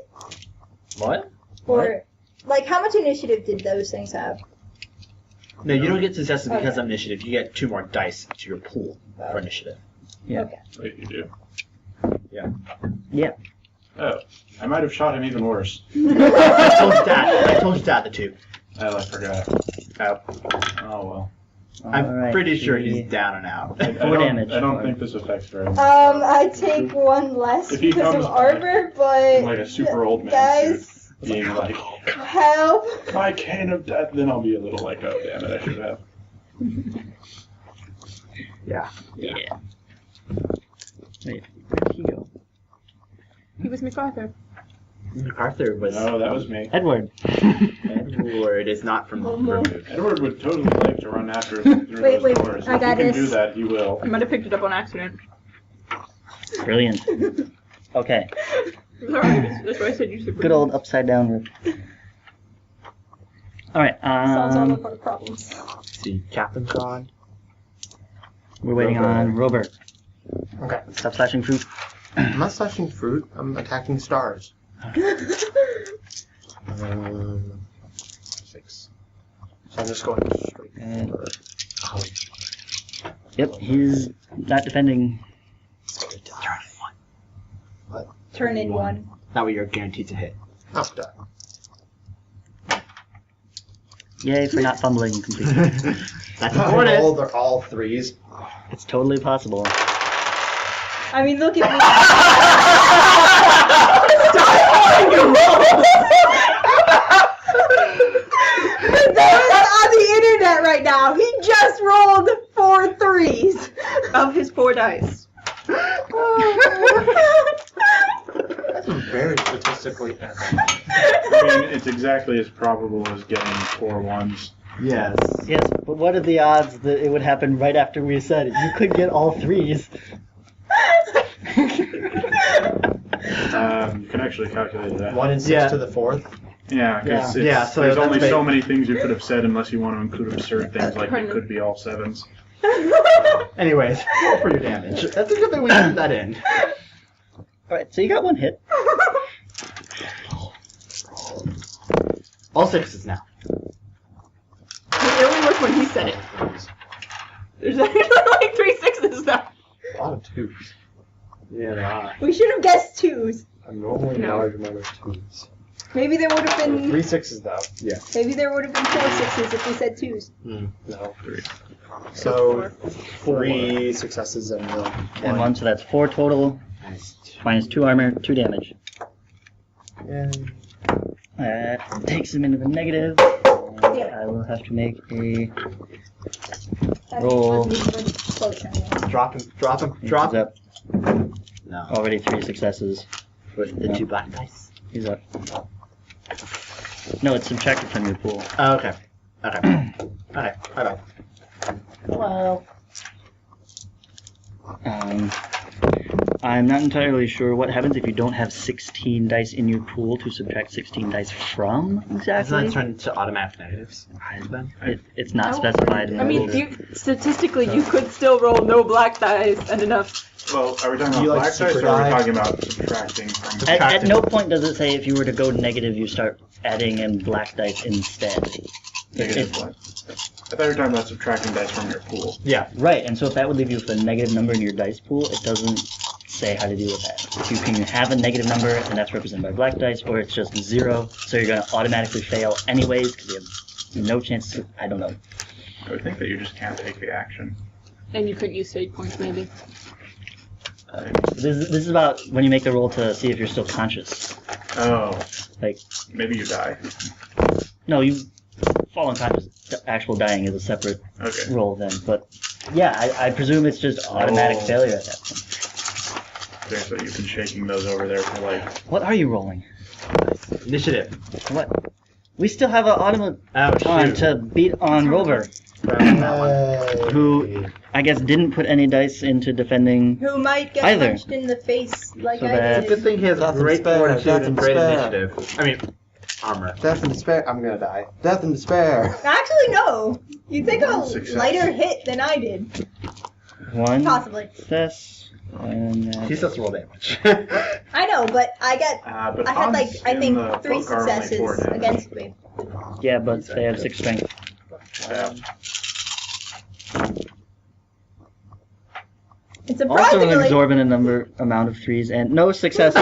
What? Or like how much initiative did those things have? No, you don't get successes because Okay. of initiative. You get 2 more dice to your pool for initiative. Yeah. Okay. Wait, you do? Yeah. Oh, I might have shot him even worse. I told you that, the 2. Oh, I forgot. Oh well. I'm Alright, pretty sure he- he's down and out. I 4 damage. don't think this affects very much. I take 1 less If he because of comes armor, I'm but like a super old man guys, being like, help! my cane of death, then I'll be a little like, oh damn it, I should have. Yeah. Yeah. Wait, where did he go? He was MacArthur. MacArthur was. No, that was me. Edward. Edward is not from Vermouth. Edward would totally like to run after through Wait, those doors. I If got he can this. do that, he will. I might have picked it up on accident. Brilliant. Okay. Sorry, that's why I said you super. Good old upside down roof. Alright, Solves all of our problems. See, Captain's gone. we're waiting on Robert. Okay. Stop slashing fruit. I'm not slashing fruit. I'm attacking stars. 6. So I'm just going straight And- for. Oh, Yep, he's not defending. Turn in 1. That way you're guaranteed to hit. oh, done. Yay for not fumbling completely. That's I important. rolled, they're all 3s. It's totally possible. I mean, look at me. That was on the internet right now. He just rolled 4 3s. Of his 4 dice. That's very statistically accurate. I mean, it's exactly as probable as getting 4 1s. Yes. Yes, but what are the odds that it would happen right after we said it? You could get all 3s. You can actually calculate it out. 1 and 6 Yeah. to the 4th. Yeah, because Yeah, so there's that's only ba- so many things you could have said unless you want to include absurd things like it could be all 7s. Anyways, roll for your damage. That's a good thing we put that in. Alright, so you got 1 hit. All 6s now. It only worked when he said it. There's actually like 3 6s now. A lot of 2s. Yeah, there are. We should have guessed 2s. A normally No. large amount of 2s. Maybe there would have been 3 6s though. Yeah. maybe there would have been 4 6s if we said 2s. No, 3. So 3 successes and And 1, so that's 4 total. Minus 2 armor, 2 damage. And That takes him into the negative. Yeah. I will have to make a That Roll. wasn't even close anyway. Drop him. Drop him. He's Drop him. up. No. Already 3 successes. With the Yeah. 2 black dice. He's up. No, it's subtracted from your pool. Oh, okay. Okay. Okay. Bye-bye. Hello. I'm not entirely sure what happens if you don't have 16 dice in your pool to subtract 16 dice from Doesn't exactly. that turn into automatic negatives? It's not specified in I the mean, rules. statistically, you could still roll no black dice and enough. Well, are we talking about You like black dice super or are we die? talking about subtracting from... At no point does it say if you were to go negative, you start adding in black dice instead. Negative It- one? I thought you were talking about subtracting dice from your pool. Yeah. Right, and so if that would leave you with a negative number in your dice pool, it doesn't say how to deal with that. If you can have a negative number, and that's represented by black dice, or it's just 0, so you're going to automatically fail anyways, because you have no chance to, I don't know. I would think that you just can't take the action. And you could use save points, maybe. This is about when you make the roll to see if you're still conscious. Oh. Like, Maybe you die. no, you fallen times, actual dying is a separate Okay. roll then. But yeah, I presume it's just automatic Oh. failure at that point. Okay, so you've been shaking those over there for like. What are you rolling? Initiative. What? We still have an automaton to beat on Rover, who I guess didn't put any dice into defending. Who might get Either. punched in the face like So I that- did. Good thing he has Death and great despair, fortitude death and and great despair. initiative. I mean, armor. Death and despair. I'm gonna die. Death and despair. Actually, no. You take a Success. lighter hit than I did. One Possibly. success. And He still has to roll damage. I know, but I got. But I had like Hans I in think the 3 book are only 4 successes damage. against me. yeah, but they have 6 strength. Yeah. It's Also, an surprisingly. exorbitant amount of 3s and no successes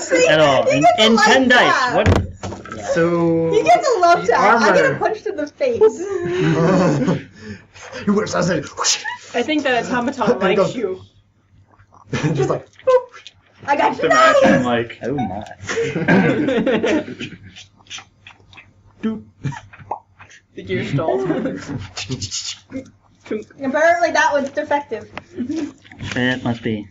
See, at all. he In, gets a in light 10 dice. tap. What? So He gets a love tap. I get a armor. punch to the face. He whips out and I think that automaton And it likes goes- you. just like. I got Just you imagine nice. like. Oh my. The gear stalls. Apparently that one's defective. It must be.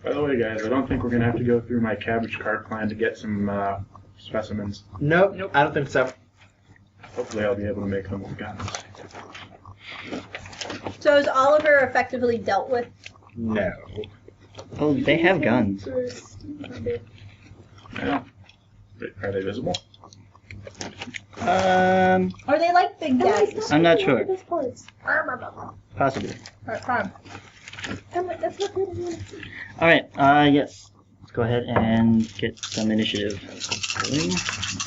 By the way, guys, I don't think we're gonna have to go through my cabbage cart plan to get some specimens. nope, I don't think so. Hopefully, I'll be able to make them with guns. So is Oliver effectively dealt with? No. Oh, they have guns. Yeah. Are they visible? Are they like big daddies? I'm not sure. Alright, Possibly. fine. Alright, yes. Let's go ahead and get some initiative going.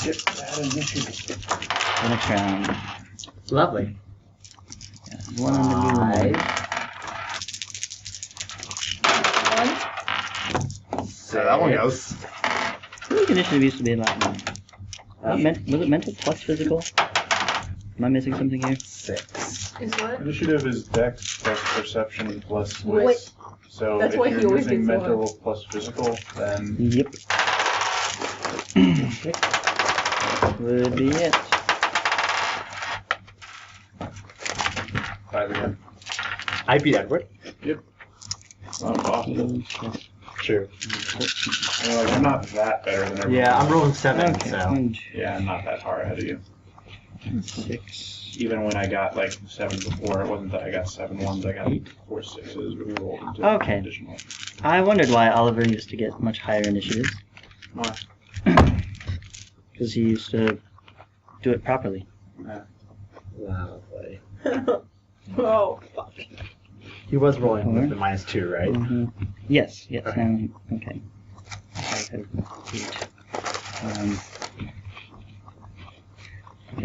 Get that initiative. The next round. Lovely. One on the new one. So that one goes. I think initiative used to be a lot more. Was it mental plus physical? Am I missing something here? 6. Is what? Initiative is Dex plus Perception plus Wit. Wit. So That's if why you're he always using gets mental plus physical, then Yep. Would be it. 5 again. I beat Edward. Not possible. True. I mean, like, I'm not that better than everyone. Yeah, I'm rolling 7, Okay, so. 1, Yeah, I'm not that far ahead of you. 2, 6. Even when I got like 7 before, it wasn't that I got 7 ones, I got 4 6s, but we rolled into Okay. additional. I wondered why Oliver used to get much higher initiatives. Why? Because he used to do it properly. Lovely. Oh, fuck. He was rolling with the -2, right? Mm-hmm. Yes, yes. Okay. Okay,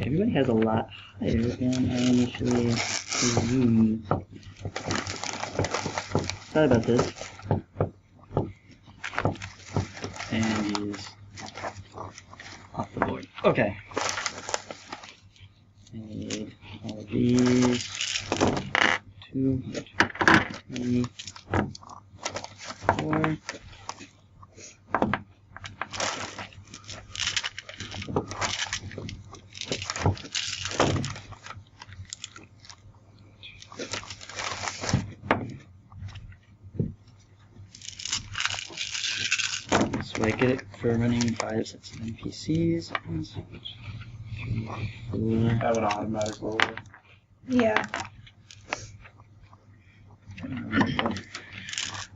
everybody has a lot higher than I initially used. Thought about this. And he's off the board. Okay. Need all of these. 2, 3, 4. So I get it for running 5 sets of NPCs. 1, 2, 3, 4. Have an automatic roll. Yeah.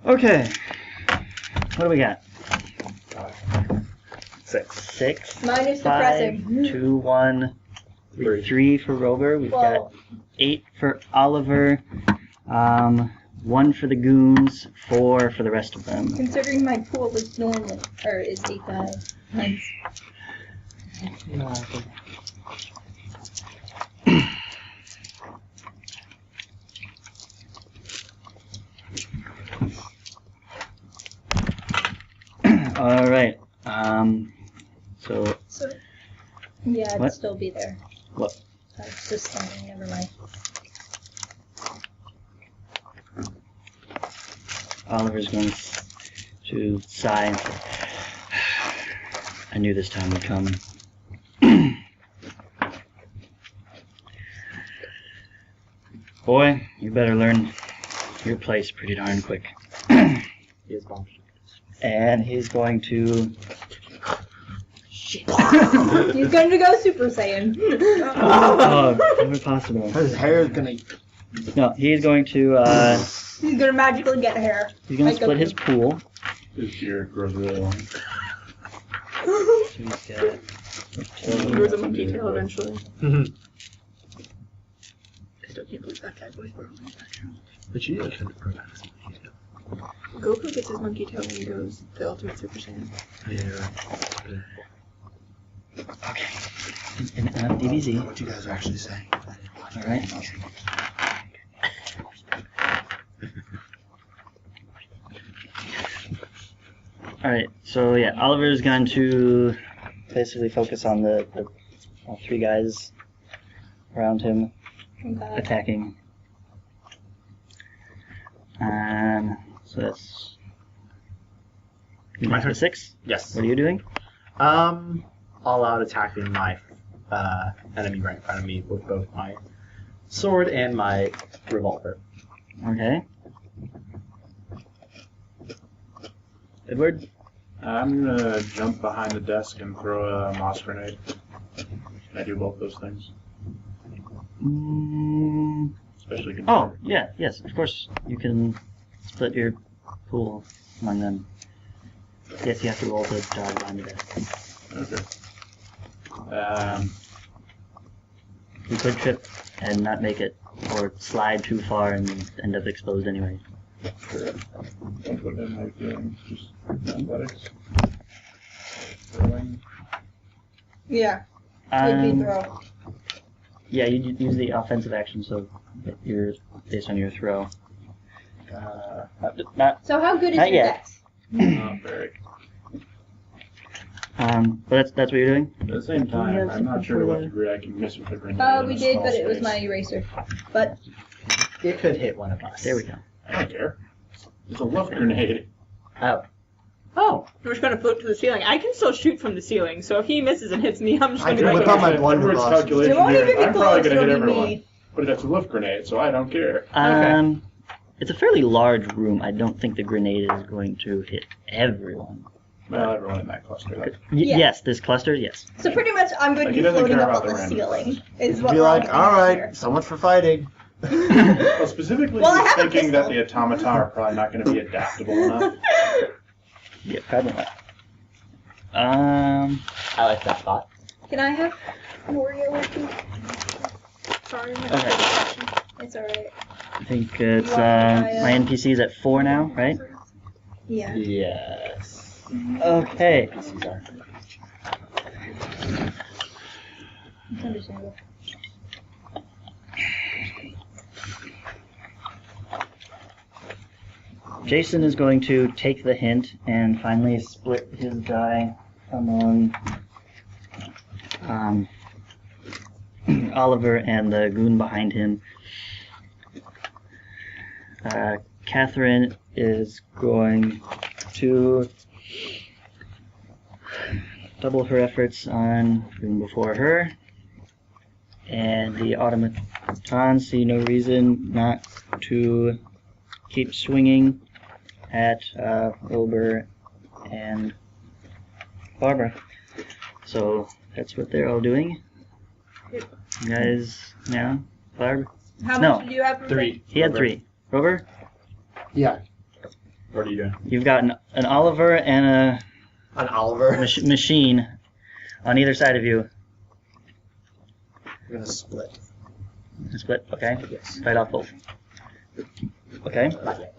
Okay. What do we got? 6. 6. Mine is 5, depressing. 2, 1, 3. 3 for Rover. We've Well, got 8 for Oliver. 1 for the goons. 4 for the rest of them. considering my pool is normal, or is 8 times. All right. So So, yeah, it'd What? still be there. What? That's just something, never mind. Oliver's going to sigh and say, I knew this time would come. Boy, you better learn your place pretty darn quick. He is bombed. And he's going to... He's going to go Super Saiyan. Oh, never possible. His hair is gonna. No, he's going to... He's going to magically get hair. he's going to Like split Goku. his pool. His beard grows really long. So he's got... He grows a monkey tail eventually. Mm-hmm. I still can't believe that guy voice for him. But you kind of prevent this. Goku gets his monkey tail when he goes the Ultimate Super Saiyan. Yeah. Okay. Enough DBZ. What you guys are actually saying? Alright. Alright, so yeah, Oliver's going to basically focus on the all three guys around him Okay. attacking. So that's... My turn. 6? Yes. What are you doing? All out attacking my enemy right in front of me with both my sword and my revolver. Okay. Edward? I'm gonna jump behind the desk and throw a moss grenade. Can I do both those things? Especially considering. Oh, yeah, yes, of course. You can split your pool among them. Yes, you have to roll to dodge behind the desk. Okay. You could trip and not make it, or slide too far and end up exposed anyway. Sure. I'll put in my feelings. Just athletics. Throwing. Yeah. Would be Um, throw. yeah, you use the offensive action, so you're based on your throw. Not So how good is Not your yet. dex? Not very. but that's what you're doing? At the same time, Yeah, I'm not sure to for what the- degree I can miss with a grenade. Oh, in we a did, small but it was space. my eraser. But It could hit one of us. There we go. I don't care. It's a love grenade. Oh. Oh, we're just gonna float to the ceiling. I can still shoot from the ceiling, so if he misses and hits me, I'm just I gonna can go. whip out my blood Edward's loss. calculation it won't here even is be I'm close. probably gonna hit It'll be everyone. me. But it's a love grenade, so I don't care. It's a fairly large room. I don't think the grenade is going to hit everyone. Well, everyone in that cluster. That's Yeah. Yes, this cluster, yes. So pretty much I'm going Like, to he be doesn't floating care up about on the the randomness. ceiling. Is what Be we're like, looking all at right, here. so much for fighting. Well, specifically, Well, I he's have a thinking that pistol. the automata are probably not going to be adaptable enough. Yeah, probably not. I like that thought. Can I have Wario with you? Sorry, Okay. It's alright. I think it's You want my NPC is at 4 now, right? Yeah. Yes. Okay. PCs are. It's understandable. Jason is going to take the hint and finally split his die among Oliver and the goon behind him. Catherine is going to double her efforts on the goon before her, and the automatons see no reason not to keep swinging at Wilbur and Barbara. So that's what they're all doing. Yep. You guys now? Barb? How No. much do you have for 3. He had 3. Rover? Yeah. What are you doing? You've got an Oliver and An a Oliver. machine on either side of you. We're gonna split. Split, okay? Yes. Fight off both. Okay. Not yet.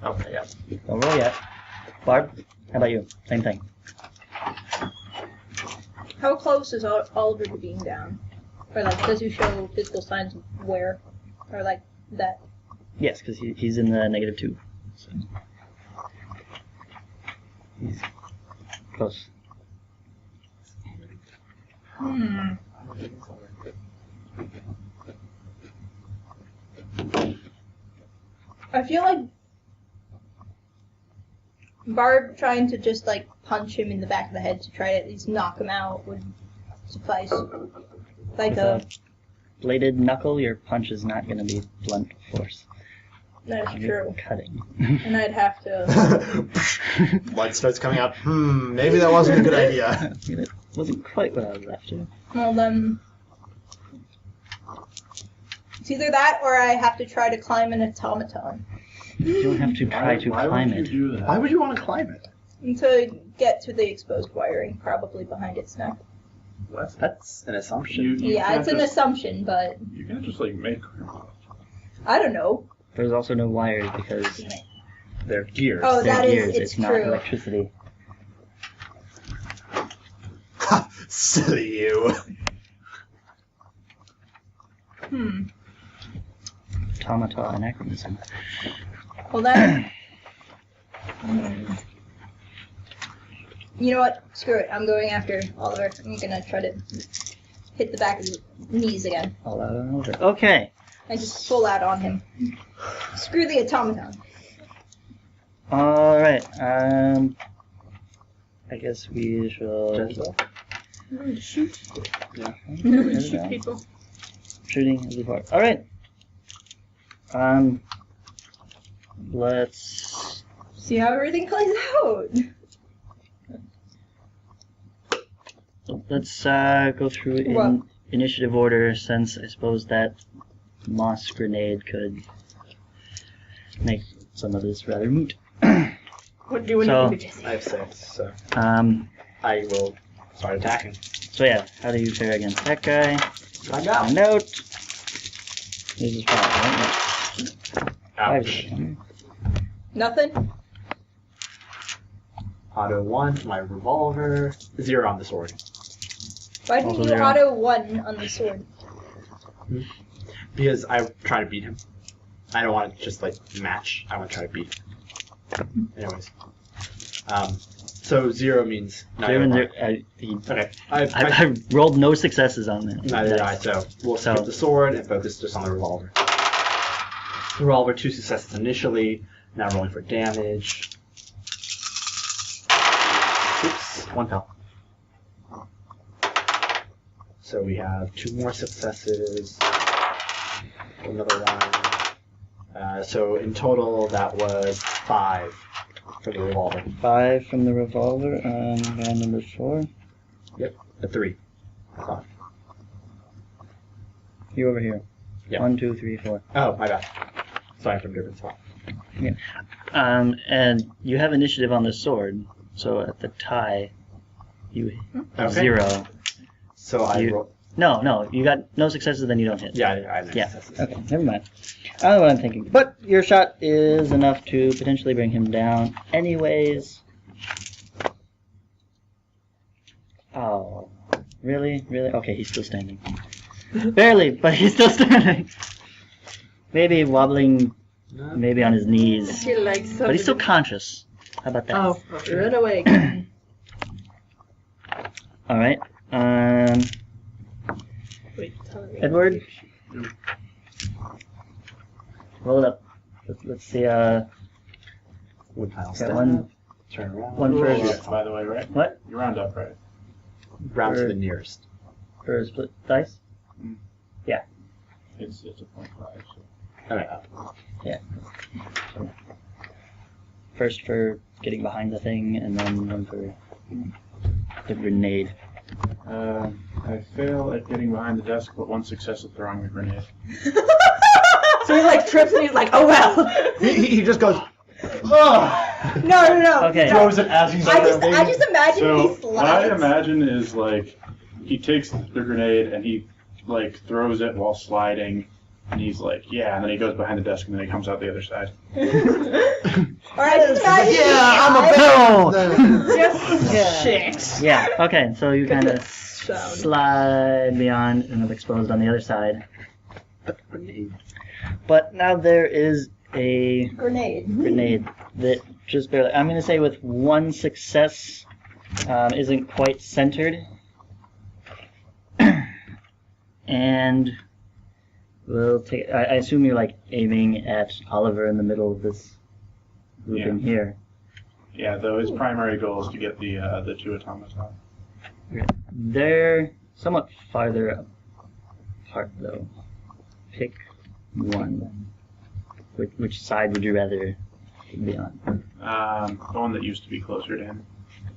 Okay, yeah. Don't roll yet. Barb, how about you? Same thing. How close is Oliver to being down? Or like, does he show physical signs of where? Or like that? Yes, because he's in the -2. So. He's close. I feel like Barb trying to just like punch him in the back of the head to try to at least knock him out would suffice. Like With a bladed knuckle, your punch is not going to be blunt force. That's You're true. cutting. And I'd have to. Blood starts coming out. Maybe that wasn't a good idea. It wasn't quite what I was after. Well, then. It's either that or I have to try to climb an automaton. You don't have to try to climb would it. you do that? Why would you want to climb it? And to get to the exposed wiring, probably behind its neck. What? That's an assumption. You Yeah, can't it's an just- assumption, but You can't just like make. I don't know. There's also no wires because They're gears. Oh, they're that is- gears. it's not true. electricity. Ha! Silly you. Automata anachronism. Well, then. You know what? Screw it. I'm going after Oliver. I'm gonna try to hit the back of his knees again. All out and over. Okay. And just full out on him. Screw the automaton. All right. I guess we shall Shoot. Yeah. Shoot people. Shooting as before. All right. Let's. See how everything plays out. Let's go through in What? initiative order, since I suppose that moss grenade could make some of this rather moot. What do you want So- to do, Jesse? I have 6, so Um. I will start attacking. So yeah, how do you fare against that guy? Find out. Find out. This is 5, right? Five is Ouch. it. Nothing? Auto 1, my revolver. 0 on the sword. Why didn't Also you zero. auto 1 on the sword? Because I try to beat him. I don't want to just like match. I want to try to beat. Anyways. So 0 means Zero and zero. Okay. I rolled no successes on that. Neither did I, so we'll So- skip the sword and focus just on the revolver. The revolver, 2 successes initially. Now rolling for damage. Oops, 1 fell. So we have 2 more successes. Another one. So in total, that was 5 for the revolver. 5 from the revolver. Round number 4. A 3. 5. You over here. Yeah. 1, 2, 3, 4. Oh, my bad. Sorry, from a different spot. And you have initiative on the sword, so at the tie, you have Okay. 0. So I You- roll. No, you got no successes, then you don't hit. Yeah, I have Yeah. successes. Okay, never mind. I don't know what I'm thinking. But your shot is enough to potentially bring him down anyways. Oh, really? Really? Okay, he's still standing. Barely, but he's still standing. Maybe wobbling, maybe on his I knees. feel like But he's still conscious. How about that? Oh, run away again. Alright. Wait, tell me. Edward? Roll it up. Let's see, Wood pile got step. one Turn around. one for- Round up, by the way, right? What? You round up, right? Round to the nearest. for split dice? It's a 0.5. So. Okay. First for getting behind the thing, and then one for the grenade. I fail at getting behind the desk, but 1 success at throwing the grenade. So he like trips and he's like, oh well. He just goes, oh! No. Okay. Throws it as he's I landing. just imagine So he what I slides. imagine is like he takes the grenade and he like throws it while sliding, and he's like, yeah, and then he goes behind the desk and then he comes out the other side. Or I just imagine Yeah, I'm a No! Just shit. Yeah, okay, so you kind of Sound. slide beyond and are exposed on the other side. But now there is a grenade. grenade that just barely, I'm going to say with 1 success, isn't quite centered. And we'll take, I assume you're like aiming at Oliver in the middle of this grouping here. Yeah, though his primary goal is to get the 2 automaton. They're somewhat farther apart, though. Pick one. Which side would you rather be on? The one that used to be closer to him.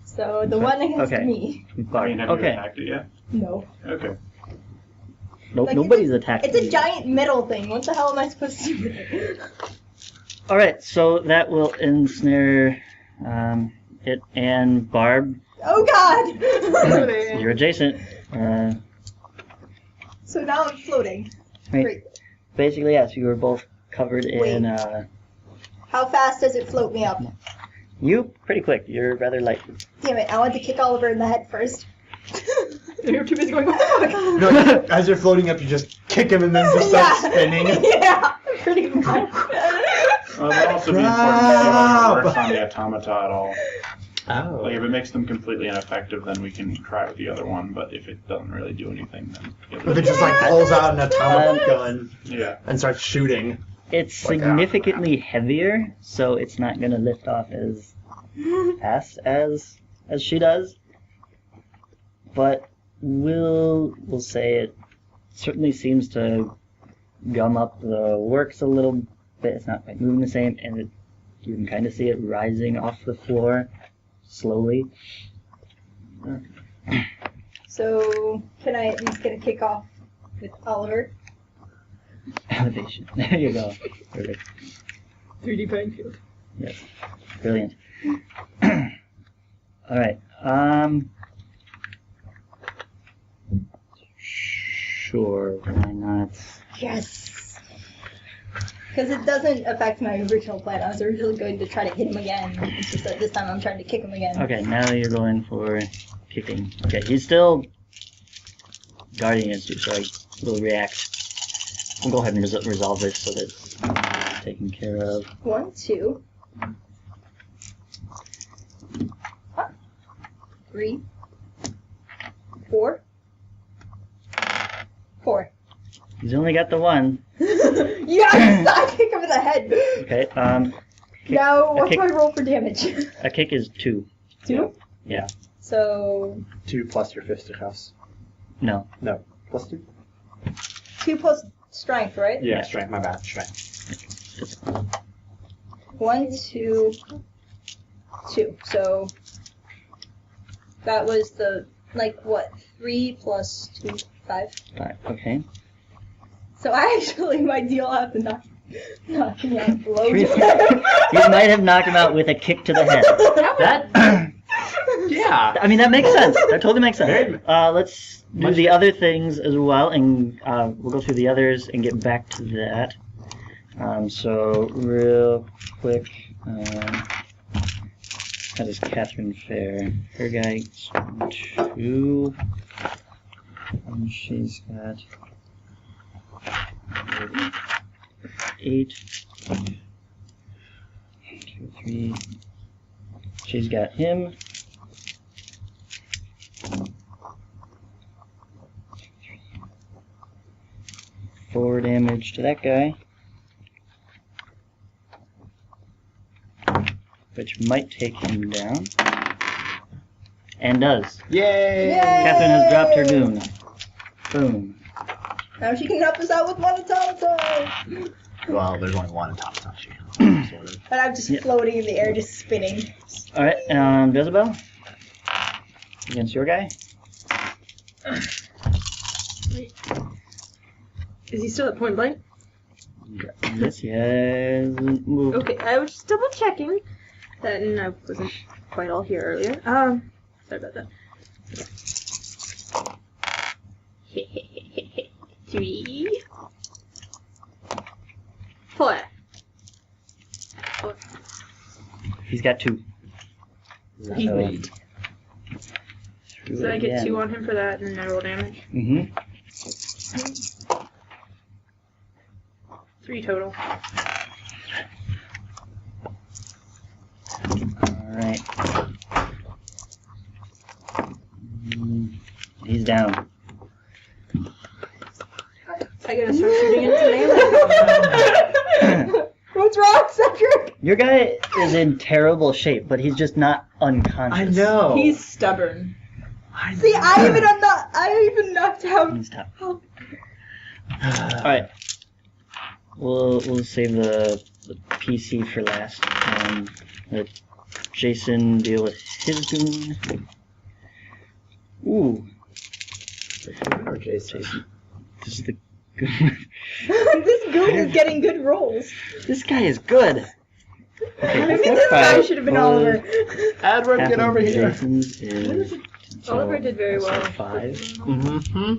So the one against Okay. me. I Bard. mean, have you Okay. attacked it yet? No. Okay. Nope, Like, nobody's attacked It's a me. giant metal thing. What the hell am I supposed to do with it? Alright, so that will ensnare it and Barb. Oh God! You're adjacent. So now I'm floating. Right. Great. Basically, yes, you were both covered in. How fast does it float me up? You pretty quick. You're rather light. Damn it! I want to kick Oliver in the head first. You're too busy going, oh my No, as you're floating up, you just kick him and then just start spinning. Yeah, pretty much. It would also be important to see how it works on the automata at all. Oh. Like, if it makes them completely ineffective, then we can try with the other one, but if it doesn't really do anything, then... If it just like pulls out an atomic gun Yeah. and starts shooting. It's Like, significantly heavier, so it's not going to lift off as fast as she does. But we'll say it certainly seems to gum up the works a little bit. It's not quite moving the same, and you can kind of see it rising off the floor slowly. So can I at least get a kick off with Oliver? Elevation. There you go. Perfect. 3D playing field. Yes. Brilliant. All right. Sure. Why not? Yes. Because it doesn't affect my original plan. I was originally going to try to hit him again. It's just that this time I'm trying to kick him again. Okay. Now you're going for kicking. Okay. He's still guarding against you, so I will react. We'll go ahead and resolve this so that it's taken care of. 1, 2. 3. 4. 4. He's only got the one. Yes! I kick him in the head! Okay. Kick, Now, what kick- do I roll for damage? a kick is 2. 2? Yeah. So, 2 plus your fisticuffs. No. No. Plus 2? 2 plus strength, right? Yeah, strength. My bad. Strength. 1, 2, 2. So, that was the, 3 plus 2, 5. 5. Okay. So I might deal out the knock me out blow. You might have knocked him out with a kick to the head. That. Yeah. I mean, that makes sense. That totally makes sense. Let's do the other things as well, and we'll go through the others and get back to that. So, real quick, how does Catherine fare? Her guy gets 2, and she's got 8, 2, 3. She's got him. 4 damage to that guy, which might take him down, and does. Yay! Catherine has dropped her goon. Boom. Now she can help us out with one automaton. Well, there's only one automaton she can sort of. But I'm just Yeah. floating in the air, just spinning. All right, Jezebel against your guy. Is he still at point blank? Yes, he hasn't moved. Okay, I was just double checking that, and I wasn't quite all here earlier. Sorry about that. 3, 4. He's got 2. He's So, made. through So it I get again. 2 on him for that, and then I roll damage. Mm-hmm. 3 total. All right. He's down. I gotta start shooting into melee. What's wrong, Cedric? Your guy is in terrible shape, but he's just not unconscious. I know. He's stubborn. See, I even knocked out. He's tough. All right. We'll save the PC for last. Let Jason deal with his goon. Ooh. Or Jason? This is the goon. This goon is getting good rolls. This guy is good. Okay, Maybe this guy should have been Oliver. Edward, half get of over here. Jason's is Oliver did very so well. 5. Mm-hmm.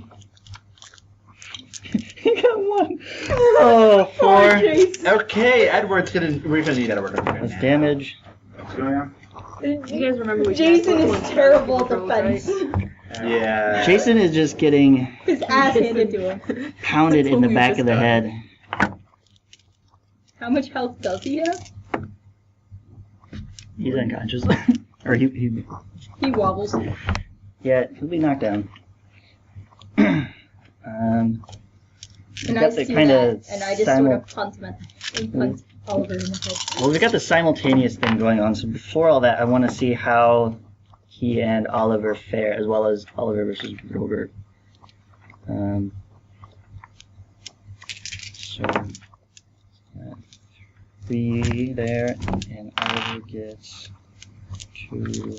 He got 1. Oh, 4. Jason. Okay, we're gonna need Edward over here. That's damage. What's going on? You guys remember what Jason you is guys terrible at rolled, right? defense. Yeah. Jason is just getting His ass Hits handed into to him. him. pounded That's in the what we back just of the got. head. How much health does he have? He's unconscious. Or he He wobbles. yeah, he'll be knocked down. We've And I got the see kinda that, and I just sort of punt Oliver in the head. Well, we've got the simultaneous thing going on, so before all that, I want to see how he and Oliver fare, as well as Oliver versus Robert. So, 3 there, and Oliver gets 2.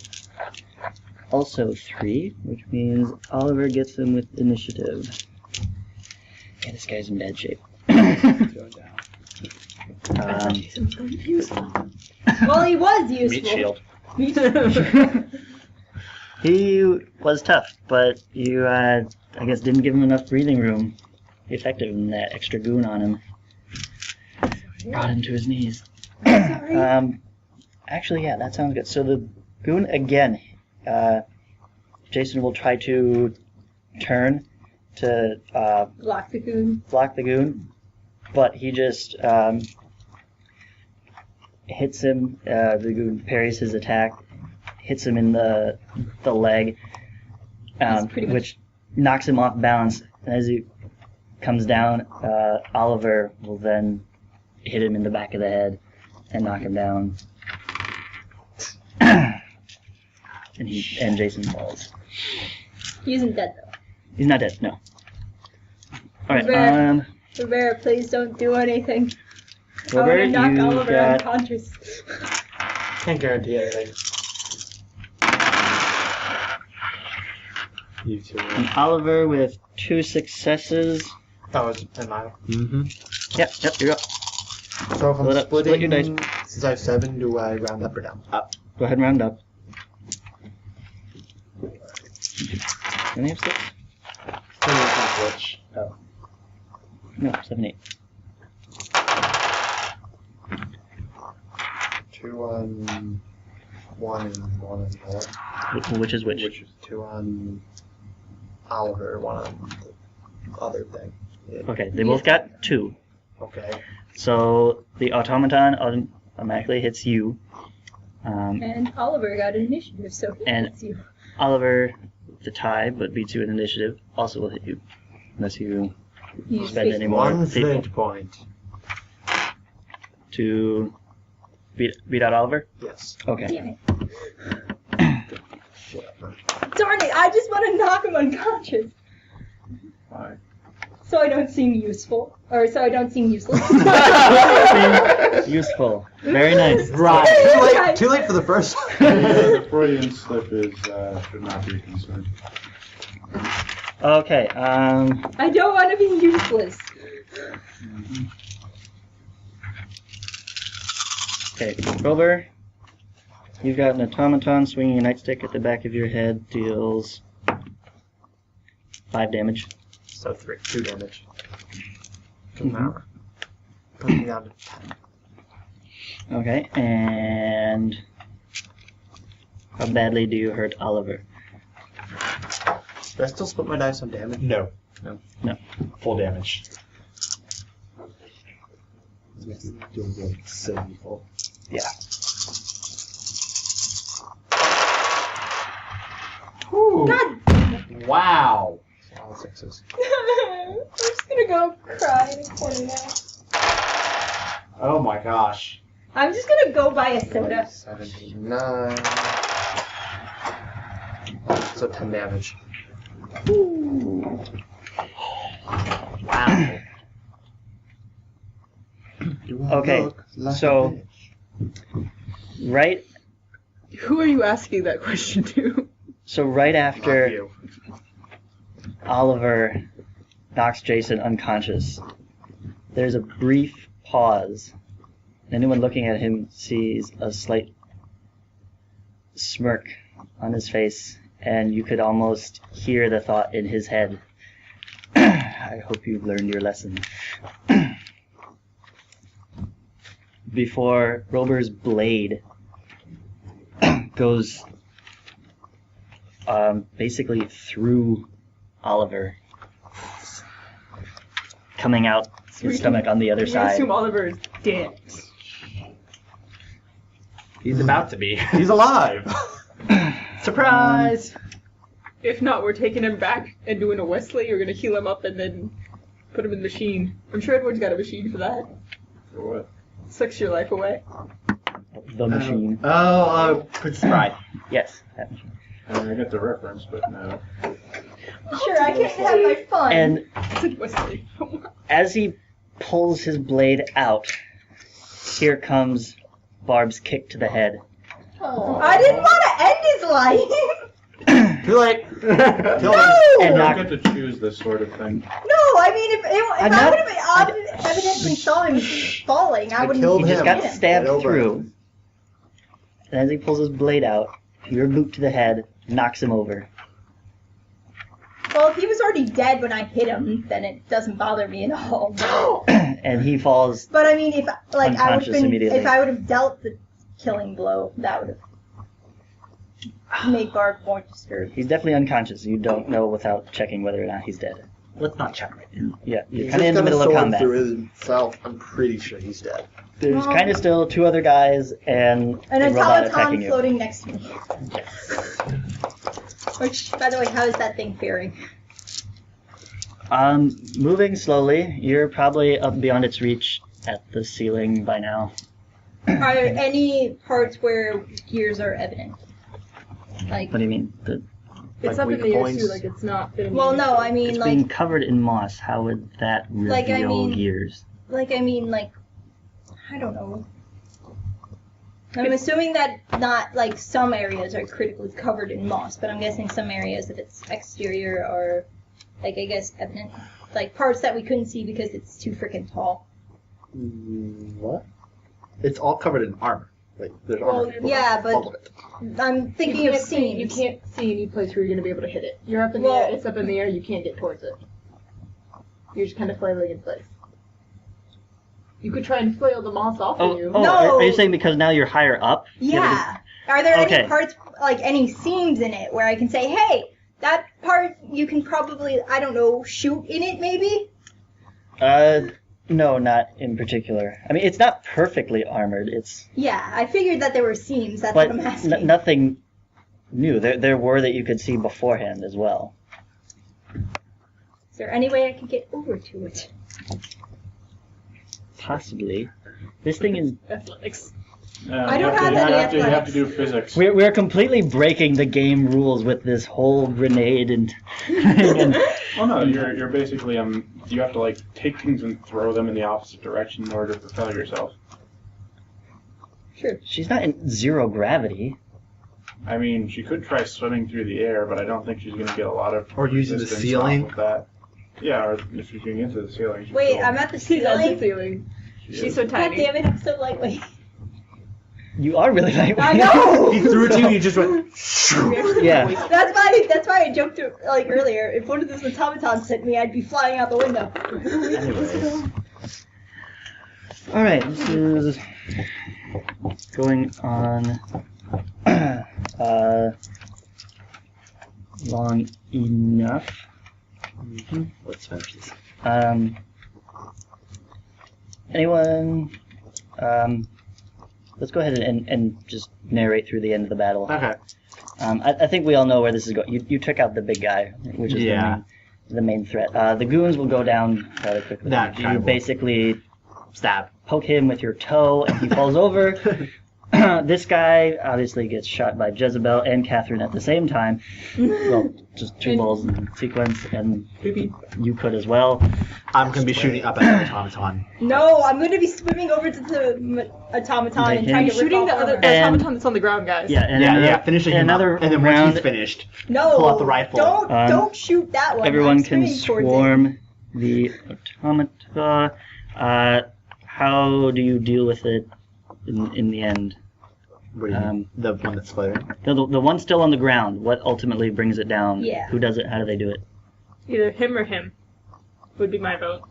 Also 3, which means Oliver gets them with initiative. Yeah, this guy's in bad shape. Going down. Jason was going to be useful. Well, he was Meat useful. shield. He was tough, but you, I guess, didn't give him enough breathing room. Effective in that extra goon on him. Brought him to his knees. Sorry. Actually, yeah, that sounds good. So the goon, again, Jason will try to turn to Block the goon. block the goon, but he just hits him. The goon parries his attack, hits him in the leg, He's pretty much- which knocks him off balance. And as he comes down, Oliver will then hit him in the back of the head and knock him down. and Jason falls. He isn't dead though. He's not dead, no. Alright, Rivera. Rivera, please don't do anything. I want to Robert, knock you Oliver got unconscious. Can't guarantee anything. You two. an Oliver with 2 successes. That was am I? Mm-hmm. Yep, you're up. So if I'm Split up- split your splitting, since I have 7, do I round up or down? Go ahead and round up. Any have 6? Which? Oh. No, 7, 8. 2 on 1 and 1 on the Which is which? 2 on Oliver, 1 on the other thing. Yeah. Okay, they both got 2. Okay. So the automaton automatically hits you. And Oliver got an initiative, so he And- hits you. Oliver, with the tie, but beats you in initiative, also will hit you. Unless you You spend any more 1 people fate point. to beat out Oliver. Yes. Okay. Damn it. Darn it, I just want to knock him unconscious. Why? So I don't seem useful. Or so I don't seem useless. Useful. Very nice. Right. Too late for the first one. The Freudian slip is should not be a concern. Okay. I don't want to be useless. Okay. Rover, you've got an automaton swinging a nightstick at the back of your head. Deals 5 damage. So 2 damage. Doesn't matter. Put me down to 10. Okay. And how badly do you hurt Oliver? Do I still split my dice on damage? No. No. Full damage. Doing good. So evil. Yeah. Ooh. God! Wow. All 6s. I'm just gonna go cry in a corner now. Oh my gosh. I'm just gonna go buy a soda. 17, 9. So 10 damage. Wow. Okay, so right Who are you asking that question to? so right Not after you. Oliver knocks Jason unconscious, there's a brief pause. Anyone looking at him sees a slight smirk on his face, and you could almost hear the thought in his head. I hope you've learned your lesson. Before Rober's blade goes basically through Oliver, coming out his stomach on the other We side. assume Oliver is dead. He's about to be. He's alive. Surprise! If not, we're taking him back and doing a Wesley. We're gonna heal him up and then put him in the machine. I'm sure Edward's got a machine for that. For what? Sucks your life away. The machine. Prince Bride. Yes, that machine. I get the reference, but no. Sure, I can have my fun. And I said Wesley. as he pulls his blade out, here comes Barb's kick to the head. I didn't want to end his life. Too late. Kill him. You And don't knock, get to choose this sort of thing. No, I mean, if I I'm not- would have evidently saw him falling, I wouldn't. killed he just him. got him. stabbed Get over through. And as he pulls his blade out, your boot to the head knocks him over. Well, if he was already dead when I hit him, then it doesn't bother me at all. And he falls. But I mean, if I would Unconscious have been, immediately. if I would have dealt the killing blow, that would have made Barb more disturbed. He's definitely unconscious. You don't know without checking whether or not he's dead. Let's not check right now. Yeah, you're He's kind of in the just got a middle of sword combat. through himself. I'm pretty sure he's dead. There's Well- kind of still two other guys and An a robot attacking automaton you. floating next to me. Which, by the way, how is that thing faring? Moving slowly. You're probably up beyond its reach at the ceiling by now. Are there any parts where gears are evident? Like, What do you mean? It's Like up in weak the air points? too, like it's not fitting. well, no, I mean, It's like, being covered in moss. How would that reveal Like, I mean- gears? I don't know. I'm assuming that not, like, some areas are critically covered in moss, but I'm guessing some areas, if it's exterior, are, like, I guess, evident. Like, parts that we couldn't see because it's too freaking tall. What? It's all covered in armor. Like there's Well, armor. yeah, but all of it. I'm thinking of You seams. can't see any place where you're gonna be able to hit it. You're up in the Well- air. It's up in the air. You can't get towards it. You're just kind of flailing in place. You could try and flail the moss off of you. No. Are you saying because now you're higher up? Yeah. Are there Okay. any parts, like, any seams in it where I can say, hey, that part you can probably, I don't know, shoot in it maybe? No, not in particular. I mean, it's not perfectly armored. It's Yeah, I figured that there were seams. That's but what I'm asking. nothing new. There were that you could see beforehand as well. Is there any way I could get over to it? Possibly. This thing is. Athletics. I don't have any you have to athletics. do physics. We're completely breaking the game rules with this whole grenade and. and Oh no, you're basically you have to like take things and throw them in the opposite direction in order to propel yourself. Sure. she's not in zero gravity. I mean, she could try swimming through the air, but I don't think she's going to get a lot of Or using the resistance ceiling. off of that. Yeah, or if you can get to the ceiling. she Wait, could. I'm at the She's on the ceiling? ceiling. She She's is. so God tiny. damn it, I'm so lightweight. You are really lightweight. I know! He threw it to you. You just went. Yeah. That's why I joked to, like, earlier. If one of those automatons hit me, I'd be flying out the window. Anyways. Alright, this is going on long enough. Let's finish this. Anyone? Let's go ahead and just narrate through the end of the battle. Okay. I think we all know where this is going. You took out the big guy, which is the main threat. The goons will go down rather quickly. That You kind of- basically Stab. poke him with your toe, and he falls over. this guy obviously gets shot by Jezebel and Catherine at the same time. Well, just two balls in sequence, and you could as well. I'm going to be shooting up at the automaton. No, I'm going to be swimming over to the automaton and trying to rip Shooting the off other armor. the automaton that's on the ground, guys. Yeah, and finishing him another up. And then round, once he's finished, No, pull out the rifle. Don't shoot that one. everyone I'm can swimming towards it. swarm the automata. How do you deal with it in the end? What do you mean? The one that's floating? The one still on the ground, what ultimately brings it down? Yeah. Who does it? How do they do it? Either him or him would be my vote.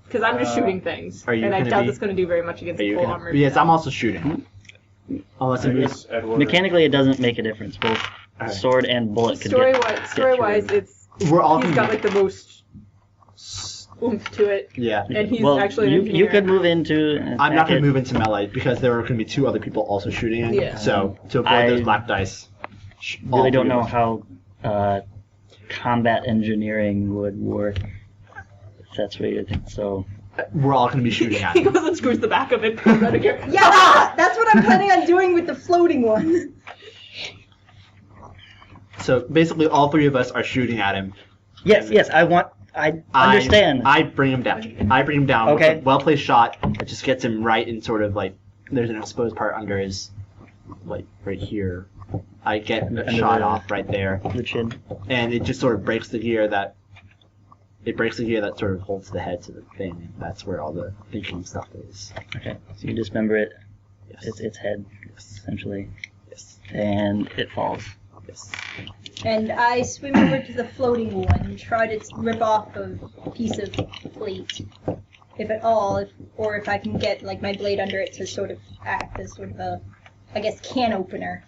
Because I'm just shooting things. Are you and I gonna doubt be- that's going to do very much against full armor. Yes, I'm also shooting. Unless I it guess Edward. Mechanically, it doesn't make a difference. Both Alright. sword and bullet could Story-wise, it's we're all he's gonna got be- like the most oomph to it. Yeah. And he's well, actually an you engineer. could move into. I'm not going it. to move into melee because there are going to be two other people also shooting it. Yeah. So to avoid I those black dice. all Really don't three know of us. how combat engineering would work. If that's what you think. So We're all going to be shooting at He it. goes and screws the back of it. pulls out again. Yeah, that's what I'm planning on doing with the floating one. So basically, all three of us are shooting at him. yes, I understand. I bring him down. I bring him down. Okay. With a well-placed shot that just gets him right in sort of like, there's an exposed part under his, like, right here. I get Under a shot the- off right there. the chin. And it just sort of breaks the gear that, sort of holds the head to the thing. And that's where all the thinking stuff is. Okay, so you dismember it. Yes. Its head, Yes. essentially, Yes. and it falls. Yes. And I swim over to the floating one and try to rip off a piece of plate, if at all, or if I can get like my blade under it to sort of act as sort of a, I guess, can opener,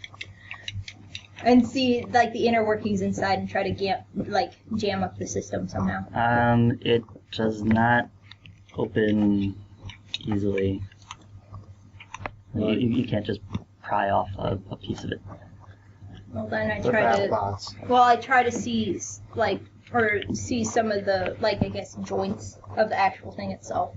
and see like the inner workings inside and try to jam up the system somehow. It does not open easily. You can't just pry off a piece of it. Well, then I The try bad to. thoughts. Well, I try to see see some of the I guess joints of the actual thing itself,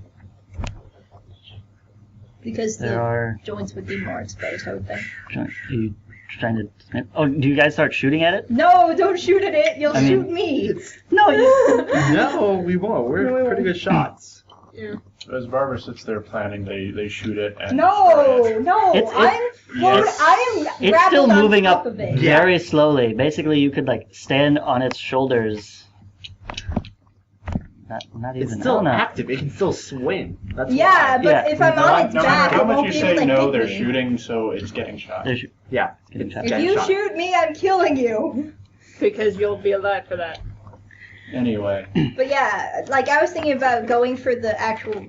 because There the are. joints would be more exposed, I would think. Are you trying to? Oh, do you guys start shooting at it? No, don't shoot at it. You'll I mean- shoot me. No. You, No, we won't. We're pretty good shots. Yeah. As Barbara sits there planning, they shoot it and destroy No, it. no. It's- I am it's grappled still on moving top up of it. very slowly. Basically, you could like stand on its shoulders. Not even. It's still I don't know. active. It can still swim. That's Yeah, why. but Yeah. if I'm on its No matter back, how it much won't you be say able to no, hit they're me. shooting, so it's getting shot. There's- Yeah. getting shot. If Getting you shot. shoot me, I'm killing you. Because you'll be alive for that. Anyway, But yeah, like I was thinking about going for the actual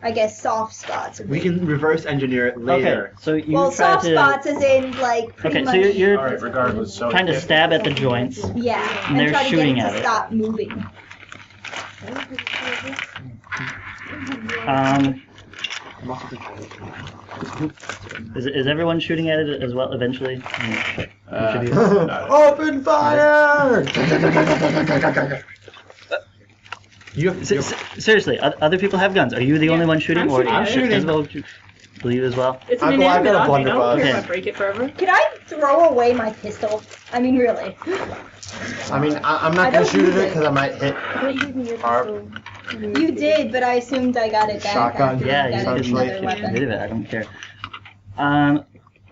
I guess soft spots. Of We it. can reverse engineer it later. Okay, so you Well, try soft to. spots as in pretty Okay, much. so you're all right. Regardless, so trying to if- stab at the joints. Yeah, And and they're try to get shooting it at to it. stop moving. Is everyone shooting at it as well eventually? Should you- Open fire! You have, Seriously, other people have guns. Are you the Yeah, only one shooting, I'm or shooting at it. Isabel, will you as well? It's an I've got inanimate a object. I don't blunderbuss. care if Okay. I break it forever. Can I throw away my pistol? I mean, really. I mean, I'm I not gonna don't shoot at use it it. because I might hit. Harp. You did, but I assumed I got it back Shotgun. after Yeah, you got you essentially. another can get weapon. rid of it. I don't care.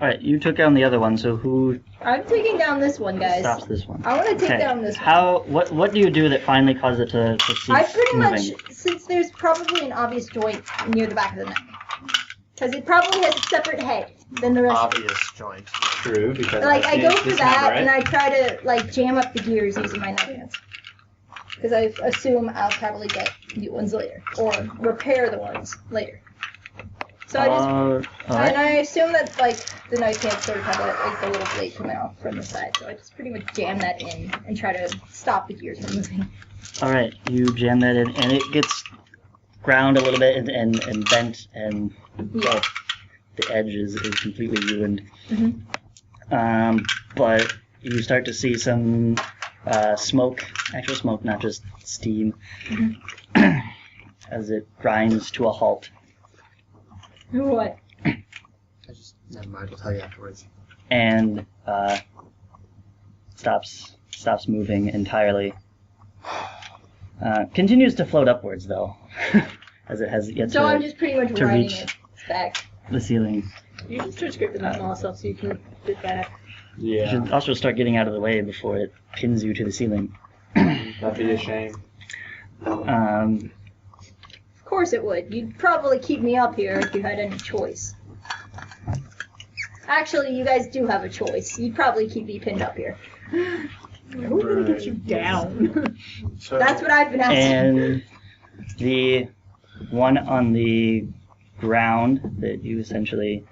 Alright, you took down the other one, so who I'm taking down this one, guys. stops this one? I want to take Okay. down this one. What do you do that finally causes it to cease I pretty moving? much, since there's probably an obvious joint near the back of the neck, because it probably has a separate head than the rest. Obvious joint. true, because Like I go can't for dismember that, it. and I try to jam up the gears using my knife. Because I assume I'll probably get new ones later, or repair the ones later. So I just, and alright. I assume that the knife can't sort of have the little blade coming off from the side. So I just pretty much jam that in and try to stop the gears from moving. Alright, you jam that in, and it gets ground a little bit and bent, and Yeah. the edge is completely ruined. Mhm. But you start to see some smoke, actual smoke, not just steam, as it grinds to a halt. What? Never mind. We'll tell you afterwards. and stops moving entirely. Continues to float upwards though, as it has yet So I'm to just pretty much to riding reach- it back. the ceiling. You should start scripting that small stuff so you can get back. You Yeah, should also start getting out of the way before it pins you to the ceiling. that'd be a shame. Um, Of course it would. You'd probably keep me up here if you had any choice. Actually, you guys do have a choice. You'd probably keep me pinned up here. We're gonna get you down. So That's what I've been asking. and the one on the ground that you essentially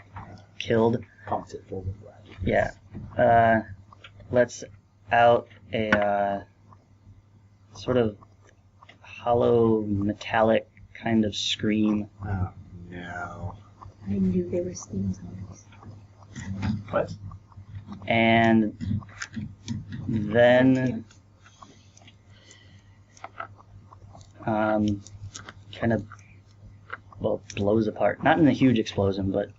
killed, Pumps it full of lead. yeah, lets out a sort of hollow metallic kind of scream. Oh no. I knew there were steam zombies. what? And then kind of blows apart. Not in a huge explosion, but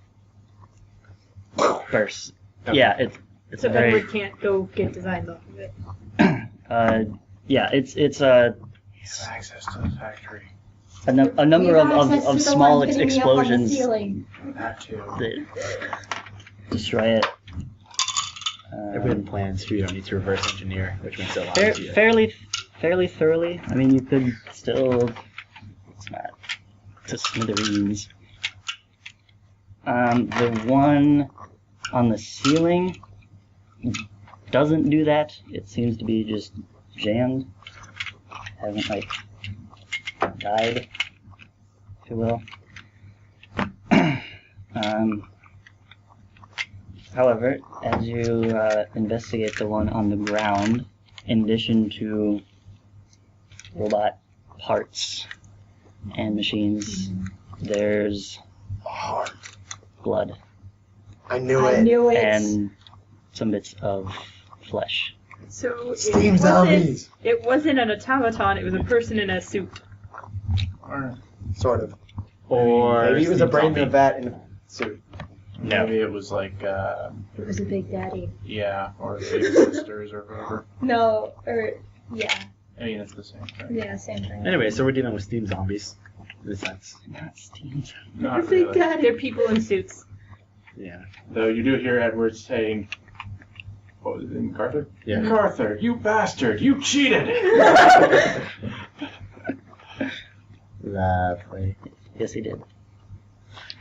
bursts. Okay. Yeah, it's So a very Edward can't go get designs off of it. yeah, it's You have access to the factory. a number of small explosions That too. that destroy it. If we had plans too, you don't need to reverse engineer, which makes it a lot easier. fairly thoroughly. I mean, you could still. It's not to smithereens. The one on the ceiling doesn't do that. It seems to be just jammed. Hasn't died, if you will. However, as you investigate the one on the ground, in addition to robot parts and machines, there's blood I knew I it. knew it. and some bits of flesh. So Steam zombies. it wasn't an automaton, it was a person in a suit. Or Sort of. Or Maybe it was a Steam brain in zombie. a vat in a suit. No. maybe it was like, It was a big daddy. yeah, or big sisters or whatever. No, or yeah, I mean, it's the same thing. yeah, same thing. Anyway, so we're dealing with steam zombies. In a sense. Not steam. Not really. They're people in suits. Yeah. Though you do hear Edward saying, what was it, MacArthur? Yeah. MacArthur, you bastard, you cheated! Lovely. Yes, he did.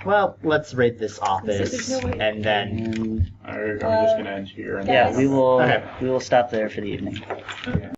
Well, let's rate this office, there's no way- and then And I'm just gonna end here. And yeah, we will Okay. we will stop there for the evening. Yeah.